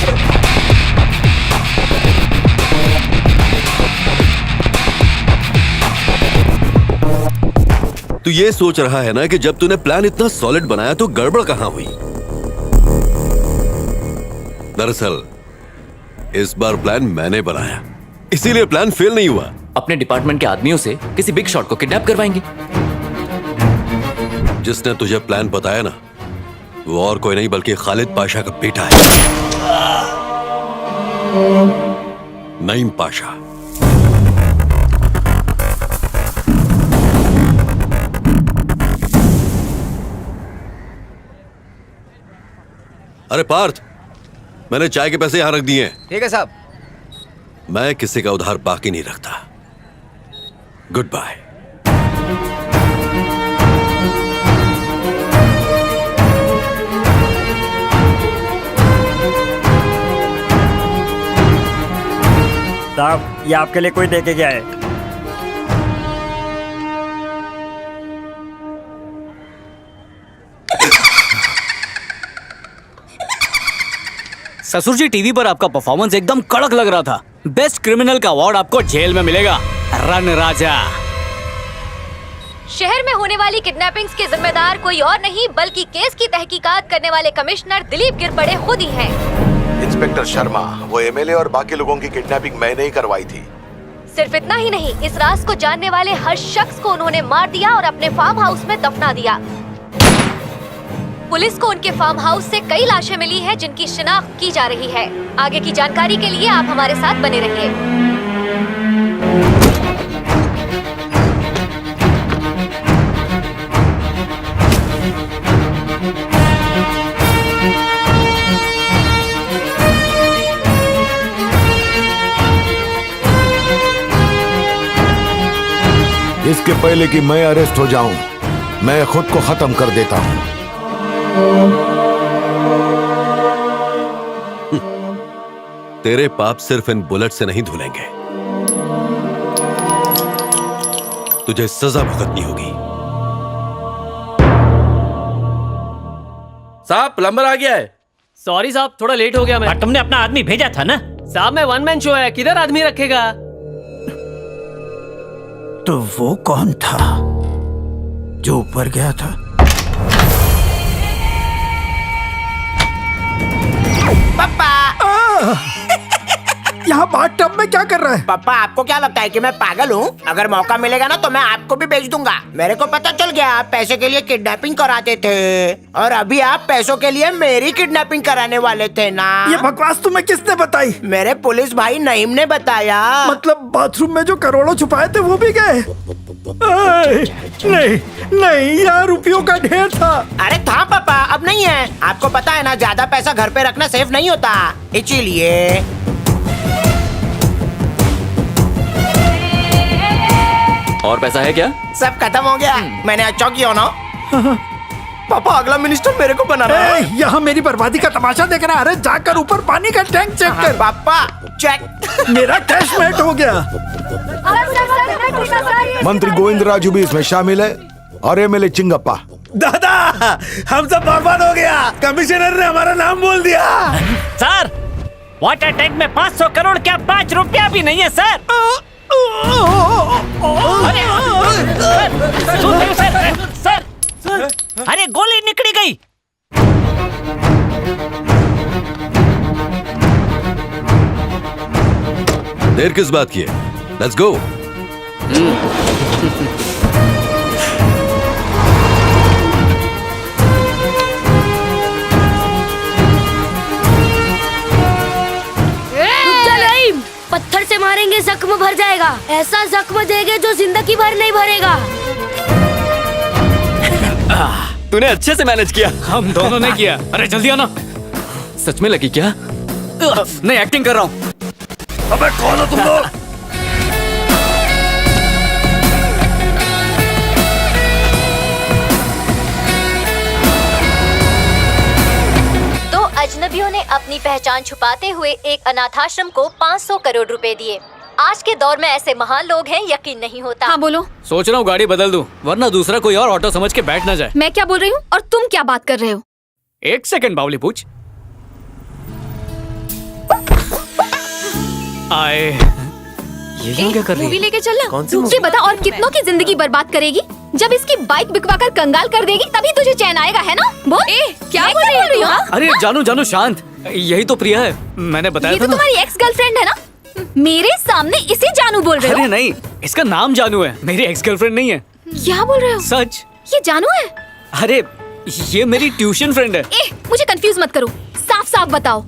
तू ये सोच रहा है ना कि जब तूने प्लान इतना सॉलिड बनाया तो गड़बड़ कहां हुई? दरअसल इस बार प्लान मैंने बनाया, इसीलिए प्लान फेल नहीं हुआ। अपने डिपार्टमेंट के आदमियों से किसी बिग शॉट को किडनैप करवाएंगे। जिसने तुझे प्लान बताया ना, वो और कोई नहीं बल्कि खालिद पाशा का बेटा है, नईम पाशा। अरे पार्थ, मैंने चाय के पैसे यहां रख दिए हैं। ठीक है साहब। मैं किसी का उधार बाकी नहीं रखता। Good bye. साहब, ये आपके लिए कोई देके गया है। ससुर जी, टीवी पर आपका परफॉर्मेंस एकदम कड़क लग रहा था। बेस्ट क्रिमिनल का अवार्ड आपको जेल में मिलेगा। रन राजा। शहर में होने वाली किडनैपिंग्स के जिम्मेदार कोई और नहीं बल्कि केस की तहकीकात करने वाले कमिश्नर दिलीप गिरपड़े खुद ही हैं। इंस्पेक्टर शर्मा, वो एमएलए और बाकी लोगों की किडनैपिंग मैंने ही करवाई थी। सिर्फ इतना ही नहीं, इस राज को जानने वाले हर शख्स को उन्होंने मार दिया और अपने फार्म हाउस में दफना दिया। पुलिस को उनके फार्म हाउस से कई लाशें मिली हैं जिनकी शिनाख्त की जा रही है। आगे की जानकारी के लिए आप हमारे साथ बने रहिए। इसके पहले कि मैं अरेस्ट हो जाऊं, मैं खुद को खत्म कर देता हूं। तेरे पाप सिर्फ इन बुलेट से नहीं धुलेंगे, तुझे सजा भुगतनी होगी। साहब, प्लम्बर आ गया है। सॉरी साहब, थोड़ा लेट हो गया मैं। तुमने अपना आदमी भेजा था ना? साहब, मैं वन मैन शो है, किधर आदमी रखेगा? तो वो कौन था जो ऊपर गया था? पापा, यहाँ बाथटब में क्या कर रहा है? पापा, आपको क्या लगता है कि मैं पागल हूँ? अगर मौका मिलेगा ना तो मैं आपको भी बेच दूंगा। मेरे को पता चल गया आप पैसे के लिए किडनैपिंग कराते थे और अभी आप पैसों के लिए मेरी किडनैपिंग कराने वाले थे ना। ये बकवास तुम्हें किसने बताई? मेरे पुलिस भाई नईम ने बताया। मतलब बाथरूम में जो करोड़ों छुपाए थे वो भी गए? नहीं नहीं, यहाँ रुपयों का ढेर था। अरे था पापा, अब नहीं है। आपको पता है ना, ज्यादा पैसा घर पे रखना सेफ नहीं होता, इसीलिए। और पैसा है क्या? सब खत्म हो गया। मैंने अच्छा किया ना। पापा, अगला मिनिस्टर मेरे को बनाना है। यहाँ मेरी बर्बादी का तमाशा देख रहा है? अरे जाकर ऊपर पानी का टैंक चेक कर। पापा, चेक। मेरा कैश मेट हो गया। मंत्री गोविंद राजू भी इसमें शामिल है और एमएलए चिंगप्पा। दादा, हम सब बर्बाद हो गया। कमिश्नर ने हमारा नाम बोल दिया। सर, वाटर टैंक में 500 करोड़ क्या 5 रुपया भी नहीं है सर। सर, अरे गोली निकली गई। देर किस बात की है? Let's go. ऐसा जख्म देंगे जो जिंदगी भर नहीं भरेगा। तूने अच्छे से मैनेज किया। हम दोनों ने किया। अरे जल्दी आना। सच में लगी क्या? नहीं, एक्टिंग कर रहा हूँ। अबे कौन हो तुम लोग? तो अजनबियों ने अपनी पहचान छुपाते हुए एक अनाथाश्रम को 500 करोड़ रुपए दिए। आज के दौर में ऐसे महान लोग हैं, यकीन नहीं होता। हाँ बोलो। सोच रहा हूँ गाड़ी बदल दूं, वरना दूसरा कोई और ऑटो समझ के बैठ ना जाए। मैं क्या बोल रही हूँ और तुम क्या बात कर रहे हो? एक सेकंड बावली पूछ। आए ये क्या कर रही है? मूवी लेके चलना। कौन सी ये मूवी? बता, और कितनों की जिंदगी बर्बाद करेगी? जब इसकी बाइक बिकवा कर कंगाल कर देगी तभी तुझे चैन आएगा, है ना? बोल। क्या बोल रही हो? अरे जानू जानू शांत, यही तो प्रिया है, मैंने बताया ये था तो ना। तुम्हारी एक्स गर्लफ्रेंड है ना? मेरे सामने इसे जानू बोल रहे हो? अरे नहीं, इसका नाम जानू है, मेरी एक्स गर्लफ्रेंड नहीं है। क्या बोल रहे हो? सच। ये जानू है? अरे ये मेरी ट्यूशन फ्रेंड है। मुझे कंफ्यूज मत करो, साफ साफ बताओ।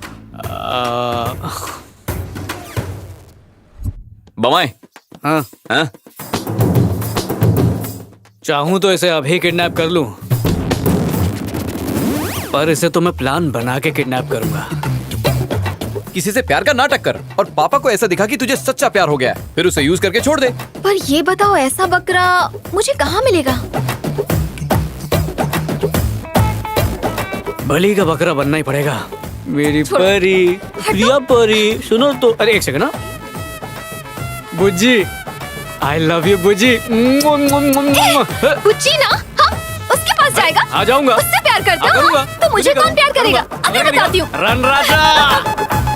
बमाए। हाँ हाँ? चाहूं तो इसे अभी किडनैप कर लूं, पर इसे तो मैं प्लान बना के किडनैप करूंगा। किसी से प्यार का नाटक कर और पापा को ऐसा दिखा कि तुझे सच्चा प्यार हो गया है, फिर उसे यूज करके छोड़ दे। पर ये बताओ, ऐसा बकरा मुझे कहाँ मिलेगा? बलि का बकरा बनना ही पड़ेगा। मेरी परी, प्रिया परी, सुनो तो। अरे एक सेकंड ना। बुज्जी, आई लव यू बुज्जी। बुच्ची ना? हाँ, उसके पास जाएगा? आ जाऊंगा। उससे प्यार करता? करूंगा। तो मुझे कौन प्यार करेगा? अगर बताती हूँ। रन राजा।